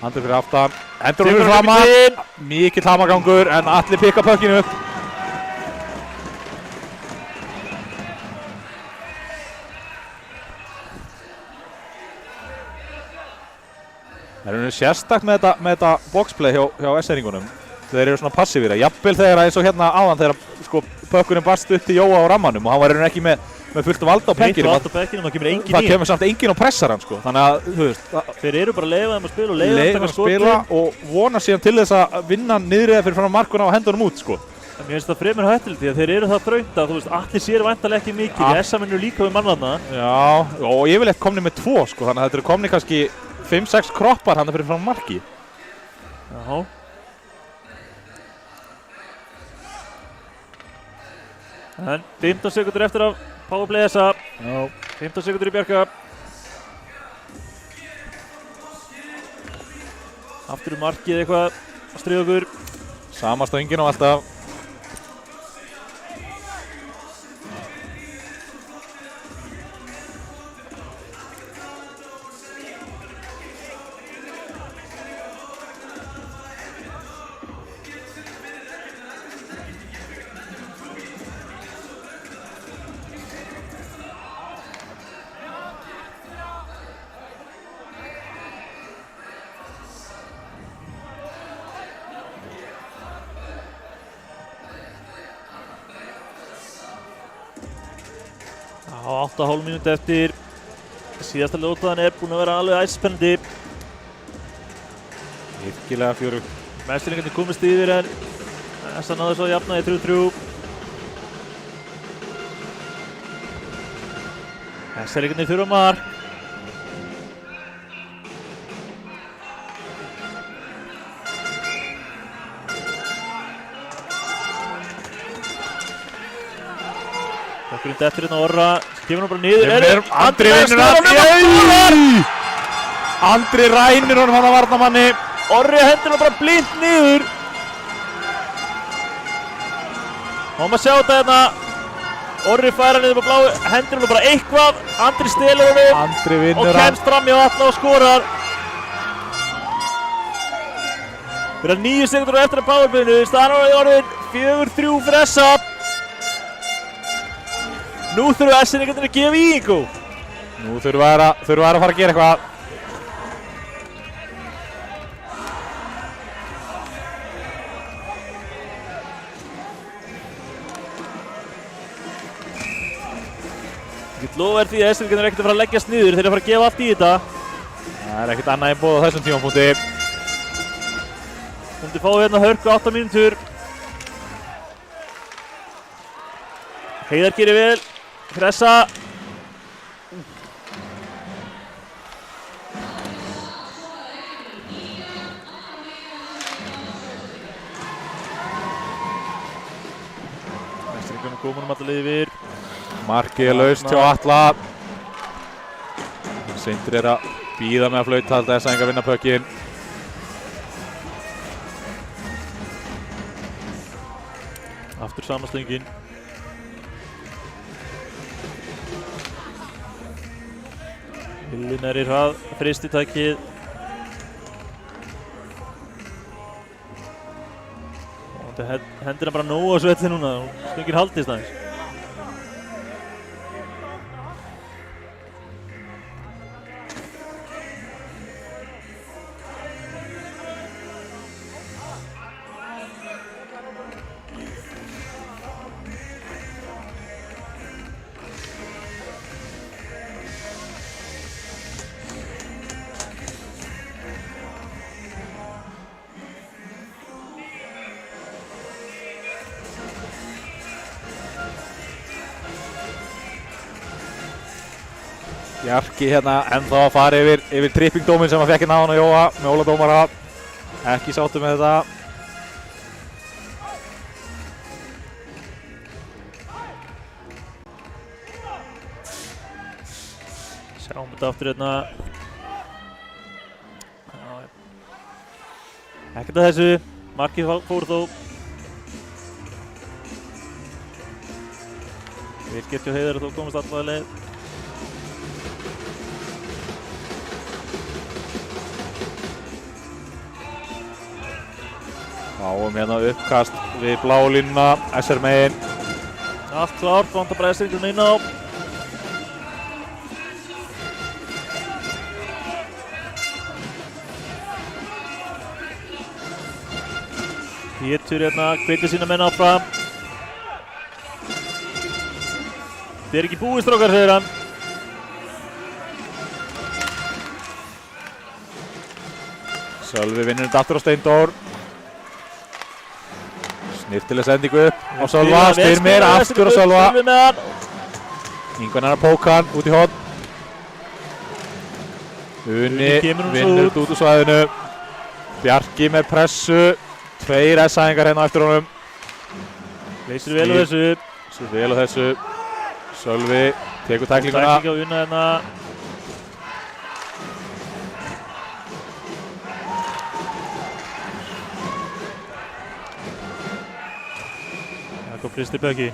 Andri fyrir aftan. Hendur hann fyrir framma. Mikill hamagangur en Atli pikka pökkinn upp. Það er sérstakt með þetta boxplay hjá SR-ingunum. Þeir eru svona passífir. Jafnvel þegar eins og hérna áðan þegar sko, pökkurinn barst upp til Jóa á rammanum og hann var ekki með fullt vald á pekkinum. Heitt vald á pekkinum, það kemur enginn í. Það kemur samt enginn og pressar hann sko. Þannig að, þú veist, þeir eru bara að leyfa þeim að spila og leyfa þeim að taka skotin. og vona síðan til þess að vinna niðriða fyrir fram markuna og hendunum út sko. En mér finnst það fremur hættulegt því að þeir eru það þröngt að, þú veist, Atli sér væntanlega ekki mikið. SA minnur líka við mannarna. Já, og yfirleitt komni með 2 sko, þannig að þetta eru komni kannski 5-6 kroppar hann fyrir fram marki. Já. En 15 sekundur eftir af powerplay SA. Já. 15 sekundur í Bjarka. Aftur markið eitthvað að stríða okkur. Samastöngin og alltaf. Á 8,5 mínúti eftir. Síðasta lótaðan er búin að vera alveg æspennandi. Virkilega fjörug. Meslingarnir komist yfir en SA náðu svo að jafna í 3-3. Meslingarnir þurfa mark. Takkurinn dettur hérna Orra, kemur hann bara niður. Andri vinnur hann. Andri rænir honum hann að varnamanni. Orri hendur hann bara blint niður. Má maður sjá þetta hérna. Orri færa niður á bláu, hendur hann bara eitthvað. Andri stelur honum Andri vinnur og hann. kemst fram hjá Atla og skorar. Við erum 9 sekundur eftir að powerplayinu. Staðan á orðin 4-3 fyrir SA. Nú þurfa SR-ingarnir að gefa í yngu. Nú þurfa þær að fara að gera eitthvað. Ég get lofa þér því að SR-ingarnir er ekkert að fara að leggjast niður. Þeir eru að fara að gefa allt í þetta. Það er ekkert annað í boði á þessum tímapunkti. Hundi fá hérna hörku 8 mínútur. Heiðar gerir vel. Pressa. SR-ingarnir koma alla leið yfir. Markið er laust hjá Atla. Sindri að bíða með að flauta alltaf þess að enga vinna pökkinn. Aftur samastöngin. Villin í hrað, fristitækið. Hendina bara nóg á svelli núna, stöngin haldist aðeins. Bjarki hérna ennþá að fara yfir trippingdóminn sem að fekk hérna á hann og Jóa með Óla dómara. Ekki sáttu með þetta. Sjáum þetta aftur hérna. Ekkert að þessu, markið fór þó. Virkir til Heiðar og þó komast alltaf að leið. Fáum hérna uppkast við bláu línuna, SR megin. Allt klárt, vantar bara S-ringlun inn á. Pétur hérna, hvetur sína menn áfram. Þetta ekki búið, strákar, segir hann. Sölvi vinnur þetta aftur á Steindór. Snirtileg sendingu upp á Sölva, Styrmir aftur á Sölva. Ingvar er að póka hann út í horn. Uni vinnur út úr svæðinu. Bjarki með pressu. 2 S-æðingar hérna eftir honum. Leysir vel á þessu. Leysir vel á þessu. Sölvi tekur tæklinguna. Tækling á Una hérna. Jakob fristir Böggi.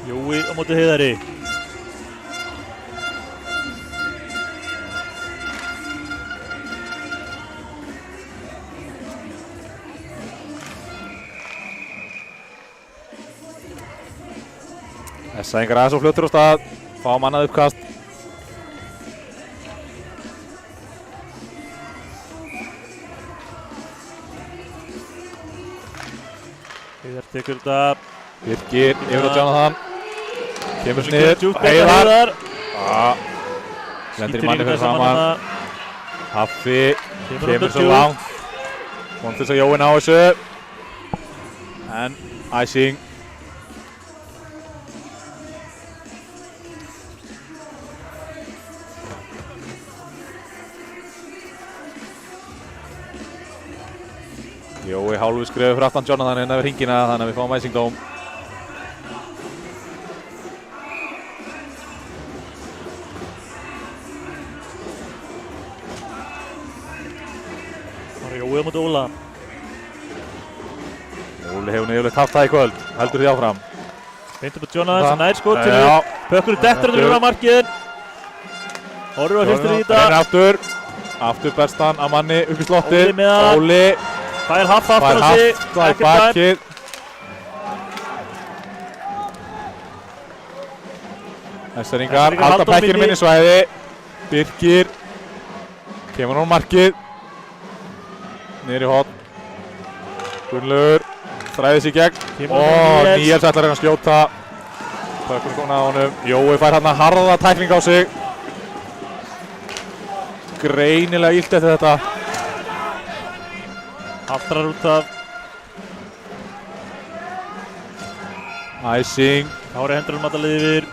Jói á móti Heiðari. S-æðingar aðeins og fljótur á stað. Fá mannað uppkast. Heiðar tekur þetta. Birgir yfir á Jonathan. Kemur snið. Heiðar. Lendir í manni fyrir saman. Haffi. Kemur svo langt. Vonum þess að Jói ná þessu. En icing. Jói hálfu skrifið fyrir aftan Jonathan hérna yfir hringina, þannig að við fáum æsingdóm. Það er Jói á móti Óla. Óli hefur yfirleitt haft það í kvöld, heldur því áfram. Beint upp á Jonathan sem nær skotinu. Pökkur dettur hann yfir á markið. Horfur á hristir í þetta. Aftur bestan að manni upp í slottið. Óli með hann. Óli. Fær haft aftur á sig. Það er bakið. Hesteringar halda bekkinu minni svæði. Birgir. Kemur hún markið. Niður í horn. Gunnlaugur. Þræðir sig gegn. Og Níels ætlar að skjóta. Pökkur komin að honum. Jói fær hann að harða tækling á sig. Greinilega illt eftir þetta. Aftrar út af. Æsing. Kári hendur hann alltaf yfir.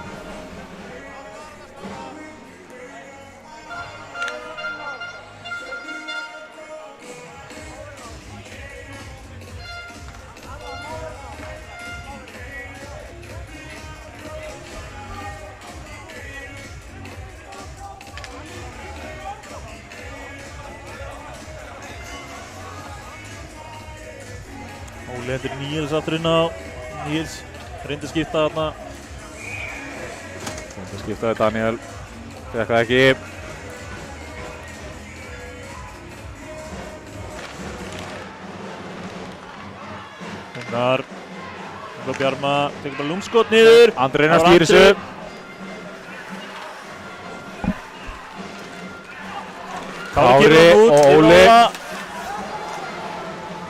Óli hendur Níels aftur inn á. Níels reyndi að skipta þarna. Reyndi að skipta þetta Daniel. Fekk það ekki. Gunnar. Bjarma tekur bara lúmskot niður. Andri reynar að stýra þessu. Kári og Óli.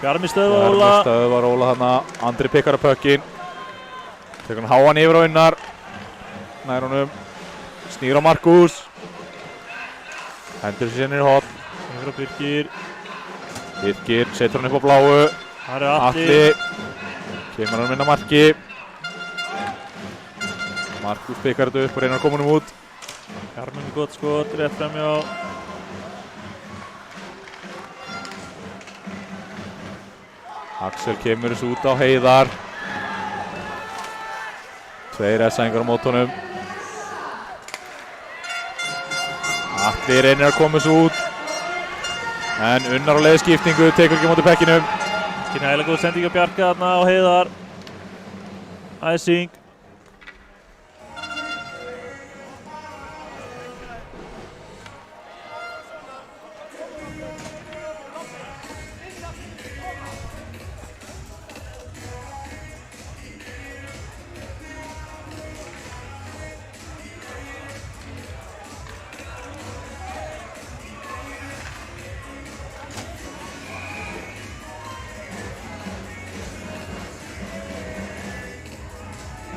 Bjarmi stöðvar Óla. Bjarmi stöðvar Óla þarna. Andri pikkar að pökkinn. Tekur hann háan yfir á Unnar. Nær honum. Snýr á Markus. Hendur sér niður í horn. Yfir á Birkir. Birkir setur hann upp á bláu. Það er Atli. Kemur hann inn á marki. Markus pikkar þetta upp og reynar að koma honum út. Bjarmi með gott skot, rétt framjá. Axel kemur þessu út á Heiðar. Tveir S-æfingar á mót honum. Atli reynir að koma þessu út. En Unnar á leiðskiptingu, tekur ekki á móti pekkinum. Ekki nægilega góð sending á Bjarka þarna á Heiðar. Æsing.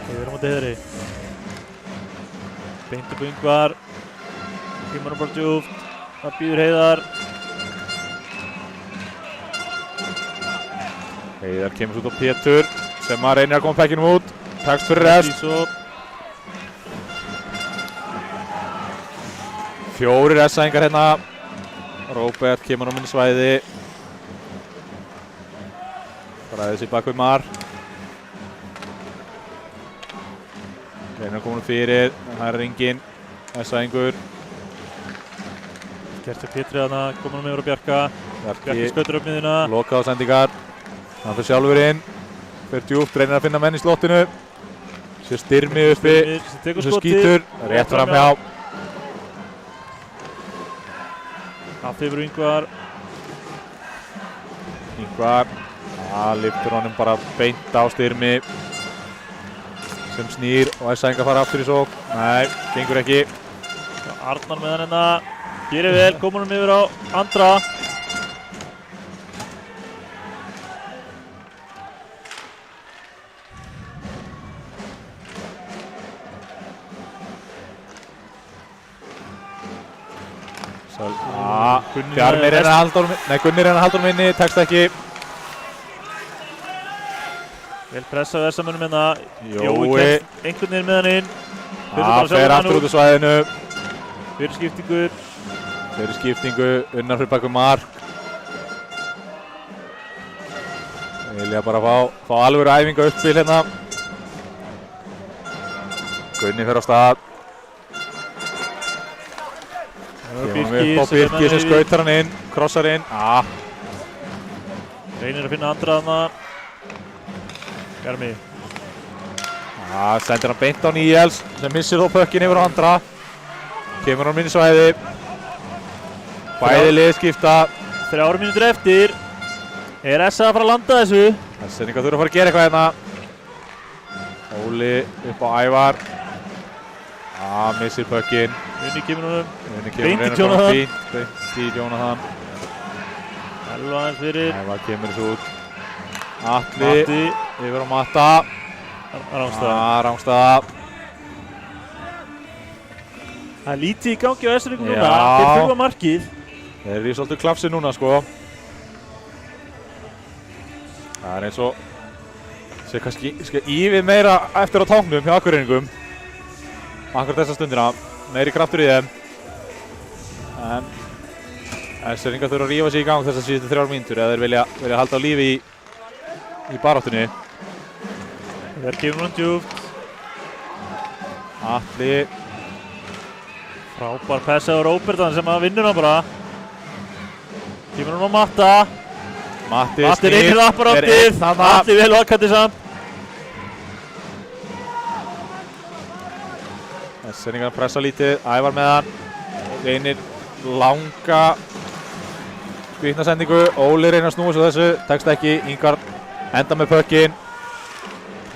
Heiðar á móti Heiðari. Beint upp Yngvar. Kemur hann bara djúpt. Það býður Heiðar. Heiðar kemur út á Pétur sem að reynir að koma pekkinum út. Tekst fyrir rest. Fjórir S-æfingar hérna. Róbert kemur á minni svæði. Bræðið sér bak við Mar. Reynir að koma fyrir, það er ringinn, S-æfingur. Gert að Pétri þarna, komur hann með á Bjarka. Bjarki skautur upp miðuna. Loka á sendingar. Hann fyrir sjálfur inn. Fyrir djúpt, reynir að finna menn í slottinu. Sér Styrmi uppi. Sér skítur. Rétt fram hjá. Allt yfir Yngvar. Yngvar. Það lyftur honum bara beint á Styrmi. Sem snýr og S-æfingar fara aftur í sók. Nei, gengur ekki. Arnar með hann hérna. Gerir vel, komur hann yfir á Andra. Bjarmi reynar að halda honum, nei Gunni reynar að halda honum inni, tekst ekki. Vel pressa á S-amönnum hérna. Jói kemst einhvern veginn með hann inn. Það fer aftur út á svæðinu. Fyrir skiptingu. Fyrir skiptingu, Unnar fyrir bak við Mark. Vilja bara fá alvöru æfingu uppspil hérna. Gunni fer á stað. Kemur upp á Birki sem skautar hann inn, krossar inn. Reynir að finna Andra þarna. Bjarmi. Sendir hann beint á Níels sem missir þó pökkinn yfir á Andra. Kemur hann minni svæði. Bæði lið skipta. 3 mínútur eftir. Er S að fara að landa þessu? S-æfingar þurfa að fara að gera eitthvað hérna. Óli upp á Ævar. Missir pökkinn. Unni kemur honum. Beint í Jónathan. Beint í Jónathan. Elva aðeins fyrir. Ævar kemur þessu út. Atli. Yfir á Matta. Rángstaða. Það er lítið í gangi á S-æfingum núna. Þeir þurfa markið. Þeir eru í svolítið klapsi núna sko. Það er eins og sé kannski ívið meira eftir á táknum hjá Akureyringum. Akkur þessa stundina. Meiri kraftur í þeim. En S-æfingar þurfa að rífa sig í gang þessar síðustu 3 mínútur eða þeir vilja halda á lífi í baráttunni. Þeir kemur hann djúpt. Atli. Frábær pessa á Róbertan sem að vinnur hann bara. Kemur hann á Matta. Matti Matti reynir apparáttið. Matti vel vakandi samt. Sendingar pressa lítið, Ævar með hann. Reynir langa kviknasendingu. Óli reynir að snúa svo þessu, tekst ekki. Ingvar enda með pökkinn.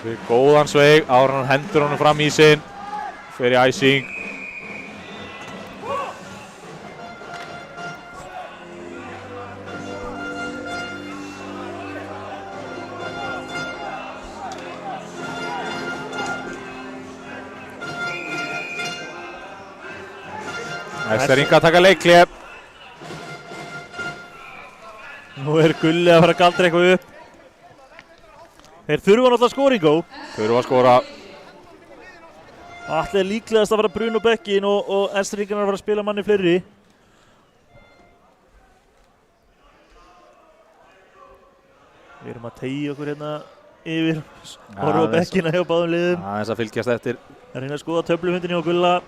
Við góðan sveig, áður hann hendur honum fram í sinn. Fer í æsing. Ester Inga að taka leikklép. Nú Gulli að fara að galdra eitthvað upp. Þeir þurfa náttúrulega skóringó. Þurfa að skora. Atli líklegast að fara að bruna bekkin og Ester Inga að fara að spila manni fleiri. Við erum að teygja okkur hérna yfir. Horfa á bekkina hjá báðum liðum. Aðeins að fylgjast eftir. Það reyna að skoða töflumyndinni hjá Gulla.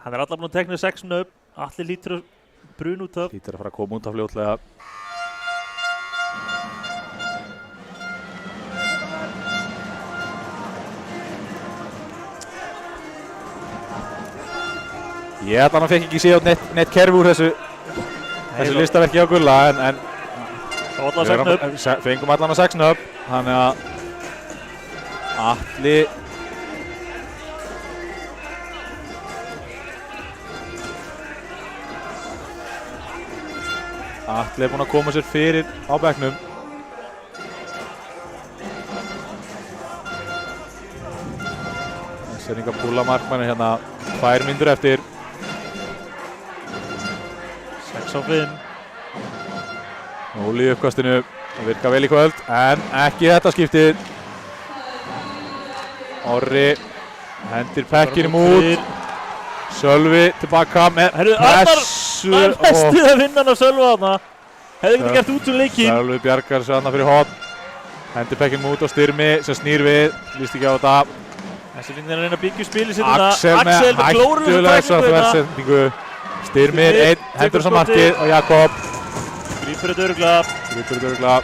Hann allar búinn að tekna 6 nöfn. Atli lítur að bruna út af. Lítur að fara að koma út af fljótlega. Ég ætla hann að fekk ekki séð neitt kerfi úr þessu listaverki á Gulla en fengum allan að 6 nöfn. Þannig að Atli Atli er búinn að koma sér fyrir á bekknum. Ester Inga púla markmanni hérna 2 mínútur eftir. 6 á 5. Óli í uppkastinu, það virka vel í kvöld en ekki þetta skiptið. Orri hendir pekkinum út. Sölvi tilbaka með pressu. Það bestið að vinna hann á Sölva þarna. Hefði ekki gert út leikin. Sölvi bjargar sig þarna fyrir hot. Hendir pekkinum út á Styrmi sem snýr við. Lýst ekki á þetta. Þessi finnir að reyna að byggja spilið sitt þarna. Axel með hættulega þversendingu. Styrmi er einn, hendur þess að markið og Jakob. Grípur þetta örugglega.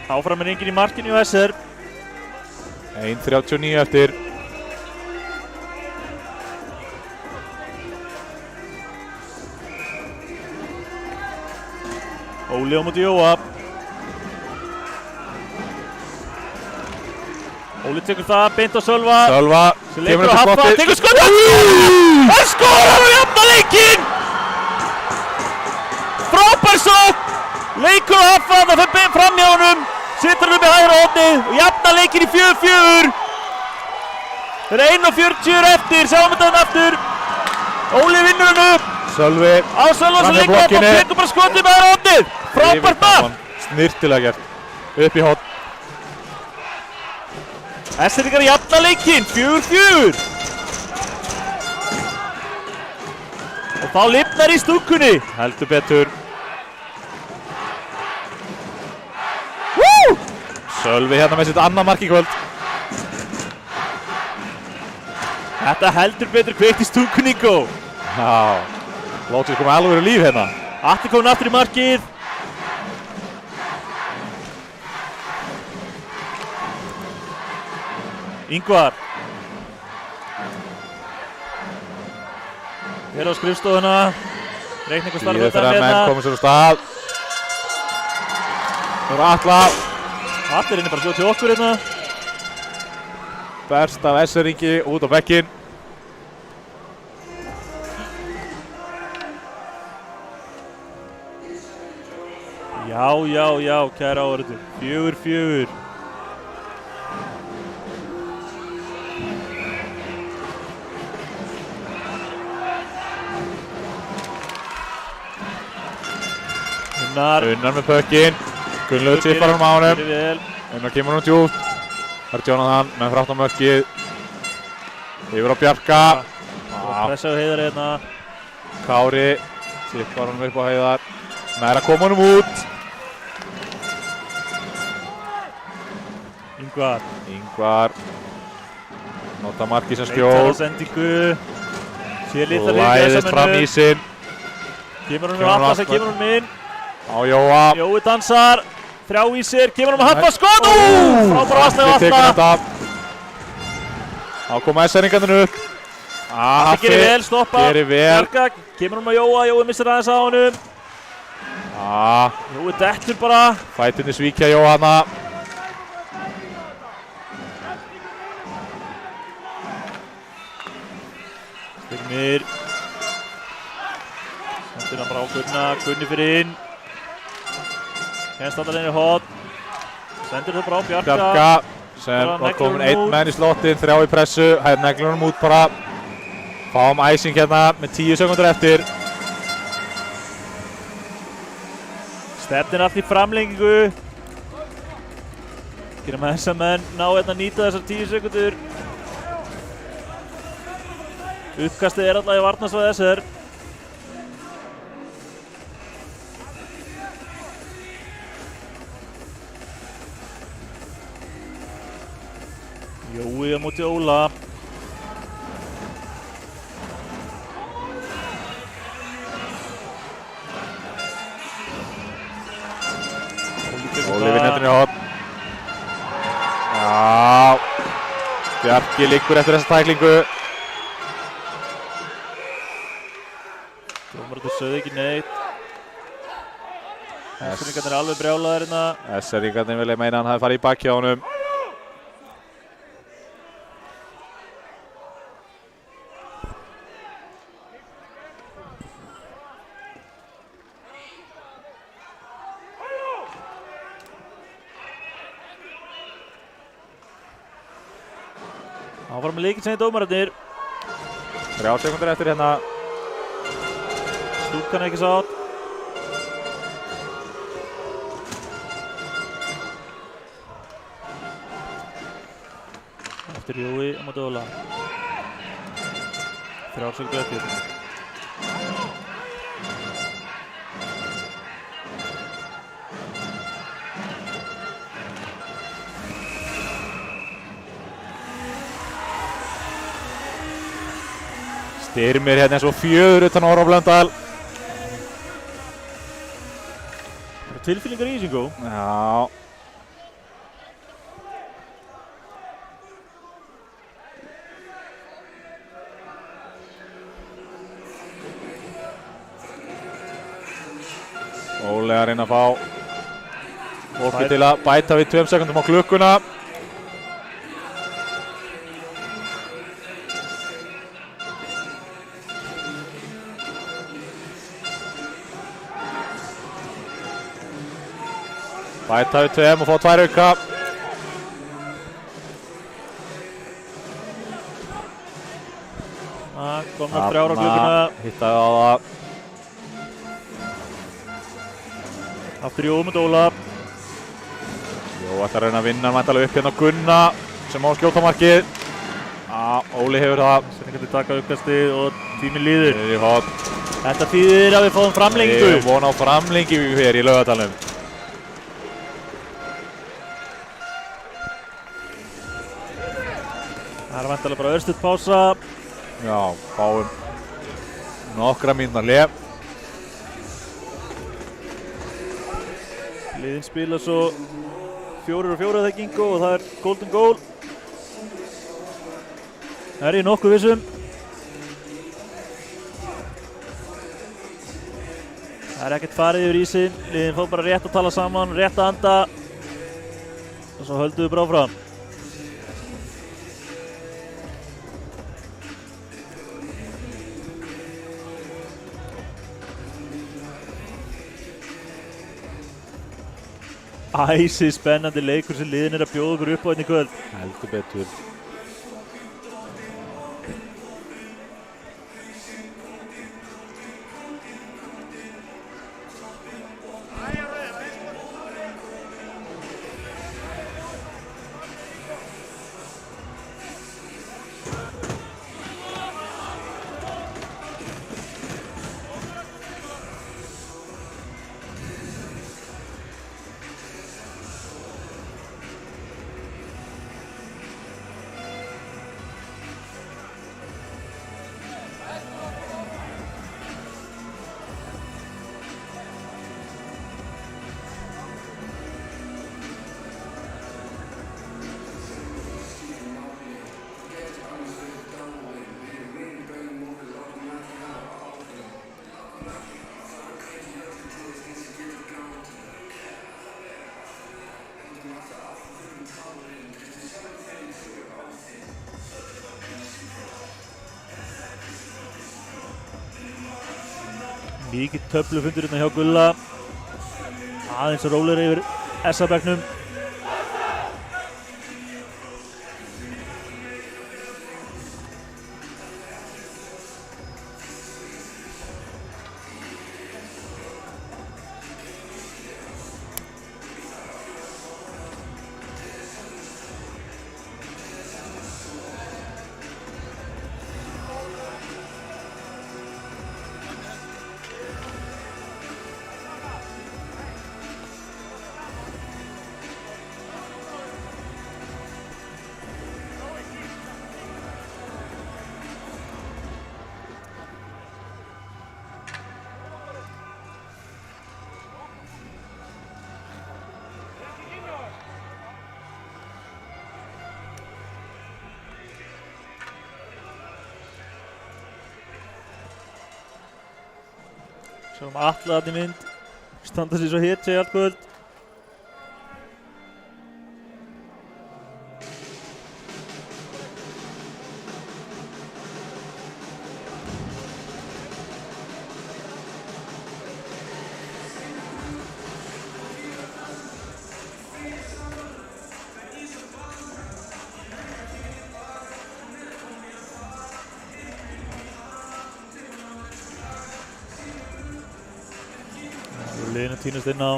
Áfram er enginn í markinu og SR. 1:39 eftir. Óli á móti Jóa. Óli tekur það, beint á Sölva. Sölva kemur upp í skottið. Tekur skotið! Það skorar og jafna leikinn! Frábær sókn! Leikur á Haffa, það fer fram hjá honum. Sittur hann upp í hægra hornið og jafna leikinn í 4-4. Það er 1:40 eftir, sjáum þetta hann aftur. Óli vinnur hann upp. Sölvi á Sölva sem leikur upp og tekur bara skotið með hægra hornið. Frábært mark! Snyrtilega gert. Upp í horn. Ester Inga jafna leikinn, 4-4. Og þá lifnar í stúkunni. Heldur betur. Sölvi hérna með sitt annað mark í kvöld. Þetta heldur betur kveikt í stúkunni, Ingo. Já, lótið koma alveg líf hérna. Atli komin aftur í markið. Ingvar. Hér á skrifstofuna. Reikningur starfum þetta hérna. Menn komið sér á stað. Það er Atla. Atli reynir bara að sljóta til okkur hérna. Berst af Ester Ingi út á bekkinn. Já, kæra áhorfendur. 4-4. Unnar með pökkinn. Gunnlaugur tippar hann á honum. Unnar kemur hann djúpt. Það er Jonathan með frátt á mörkið. Yfir á Bjarka. Pressa á Heiðar hérna. Kári tippar hann upp á Heiðar. Nær að koma honum út. Ingvar nota markið sem skjól. Sendingu. Sér litla Læðist fram í sinn. Kemur hún með Atla sem kemur hún inn. Á Jóa. Jói dansar. 3 í sér, kemur hún með Haffa skot. Frábæra vasslega Atla. Þá koma SR-ingarnir upp. Haffi gerir vel, stoppa. Gerir vel. Bjarga, kemur hún með Jóa, Jói missir aðeins á honum. Jói dettur bara. Fætinni svíkja Jóhanna. Styrmir. Sendir hann bara á Gunna, Gunni fyrir inn. Kennst alltaf inn í hot. Sendir það bara á Bjarga. Bjarga sem var komin 1 menn í slottin, 3 í pressu. Hæðir neglir honum út bara. Fáum æsing hérna með 10 sekundur eftir. Stefnir allt í framlengingu. Gerum að þess að menn ná hérna að nýta þessar 10 sekundur. Uppkastið alltaf í varnarsvæði SR. Jói á móti Óla. Óli vinnur í hot. Já. Bjarki liggur eftir þessa tæklingu. Dómararnir sögðu ekki neitt. SR-ingarnir er alveg brjálaðir hérna. SR-ingarnir vilja meina hann hafi farið í bakki á honum. Áfram með leikinn segir dómararnir. 3 sekundur eftir hérna. Stúkan ekki sátt. Eftir Jói á móti Óla. 3 sekundur eftir. Styrmir hérna eins og 4 utan Orra Blöndal. Tilfinningar í Ísingó. Já. Óli að reyna að fá fólki til að bæta við 2 sekundum á klukkuna. Bæta við 2 og fá 2 auka. Komna 3 á klukkuna. Hittaði á það. Aftur Jói móti Óla. Jó ætlar að reyna að vinna væntanlega upp hérna á Gunna sem á skjóta markið. Óli hefur það. SR-ingarnir taka uppkastið og tíminn líður. Í hot. Þetta þýðir að við fáum framlengingu. Við vonum á framlengingu hér í Laugardalnum. Það er væntanlega bara örstuð pása. Já, fáum nokkra mínútur hlé. Liðin spila svo 4-4 þekkingu og það er golden goal. Það er ég nokkuð vissum. Það er ekkert farið yfir ísinn. Liðin fá bara rétt að tala saman, rétt að anda. Og svo höldum við bara áfram. Æsi spennandi leikur sem liðin er að bjóða okkur upp á hérna í kvöld. Heldur betur. Mikið töflufundur hérna hjá Gulla. Aðeins rólegri yfir SA-bekknum. Sjáum Atla þarna í mynd, standa sér svo hetja í allt kvöld. Liðin að tínast inn á.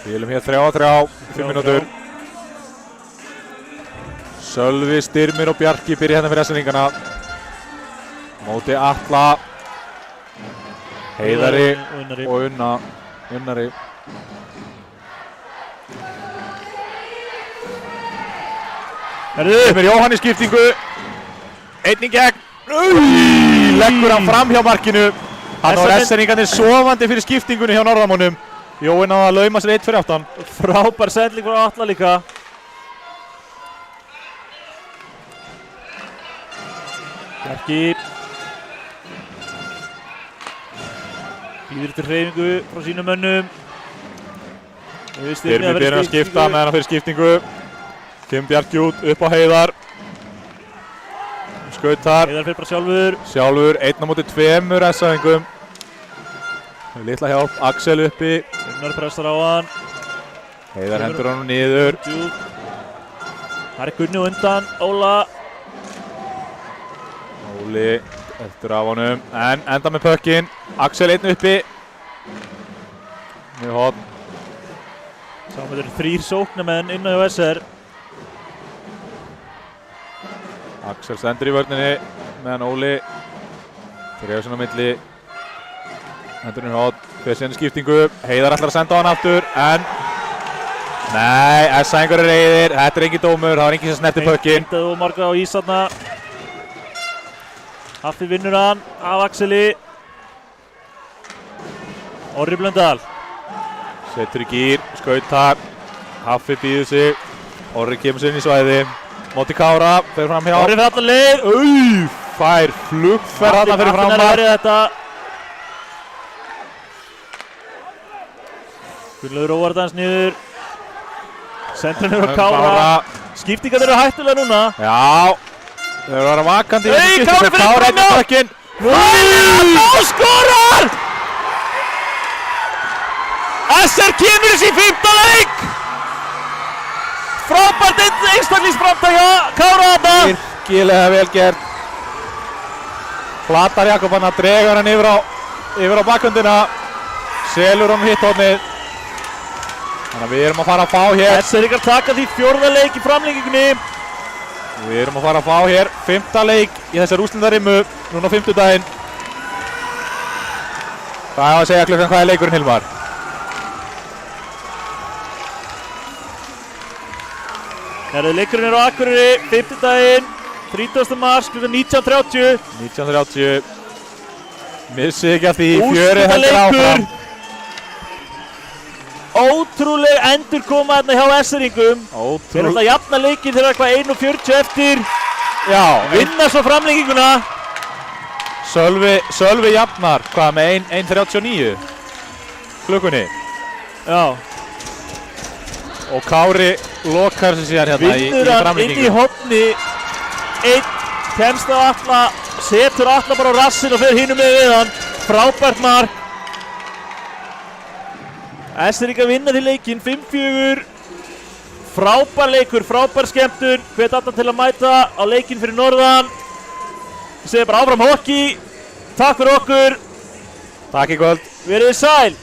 Spilum hér 3-3, 5 mínútur. Sölvi, Styrmir og Bjarki byrja hérna fyrir Esselingana. Móti Atla, Heiðari og Unnari. Styrmir Jóhann í skiptingu. Einn í gegn. Leggur hann fram hjá markinu. Hann var Esselingarnir sofandi fyrir skiptingunni hjá Norðamónum. Jói náði að lauma sér 1 fyrir aftan. Frábær sending frá Atla líka. Bjarki. Býður til hreyfingu frá sínum mönnum. Styrmir byrjar að skipta meðan hann fyrir skiptingu. Kemur Bjarki út, upp á Heiðar. Skautar. Heiðar fyrir bara sjálfur. Sjálfur, 1-2 SA-ingum. Litla hjálp, Axel uppi. Unnar pressar á hann. Heiðar hendur hann niður. Það er Gunni undan, Óla. Óli eftir af honum, en enda með pökkinn. Axel einn uppi. Mjög hot. Sáum þetta eru 3 sóknarmenn inn á SR. Axel stendur í vörninni meðan Óli dreifir sinna á milli. Hendurinn er hot, fyrir sinni skiptingu. Heiðar ætlar að senda á hann aftur, en nei, SA-ingar er reiðir. Þetta er engin dómur, það var engin sem snerti pökkinn. Engdaðu og margra á ís þarna. Haffi vinnur hann af Axeli. Orri Blöndal. Setur í gír, skautar. Haffi býður sig. Orri kemur sér inn í svæði. Móti Kára, fyrir fram hjá. Orri fyrir allar leið. Fær flugferð þarna fyrir fram hann. Gunnlaugur óvart hans niður. Sendur hann yfir á Kára. Skiptingar eru hættulega núna. Já, þeir eru að vera vakandi. Kára fyrir fram hjá. Pökkinn. Og skorar! SR kemur þessi í 5. leik. Frábært einstaklingsframtak hjá Kára þarna. Virkilega vel gert. Platar Jakob hann að dregur hann yfir á bakhöndina. Selur hann hitthornið. Þannig að við erum að fara að fá hér. SR taka því 4. leik í framlengingunni. Við erum að fara að fá hér 5. leik í þessar úrslitarimmu núna á 5. Hvað er að segja klukkan, hvað er leikurinn, Hilmar? Leikurinn er á Akureyri, 5. daginn, 30. mars, kl. 19:30. 19:30. Missið ekki að því, fjörið heldur Úrslitaleikur. áfram. Ótrúleg endurkoma hérna hjá S-ringum. Þeir ætla að jafna leikinn þegar eitthvað 1:40 eftir. Já, Vinna svo framlenginguna. Sölvi jafnar, hvað með 1:39 klukkunni. Já. Og Kári lokar sér síðan hérna í Vinnur hann inn í framlengingu. horni. Einn kemst á Atla, setur Atla bara á rassinn og fer hinum með hann. Frábært mark. S-ringar vinna því leikinn 5-4. Frábær leikur, frábær skemmtun. Hvet alla til að mæta á leikinn fyrir norðan. Ég segi bara áfram hockey. Takk fyrir okkur. Takk í kvöld. Verið sæl.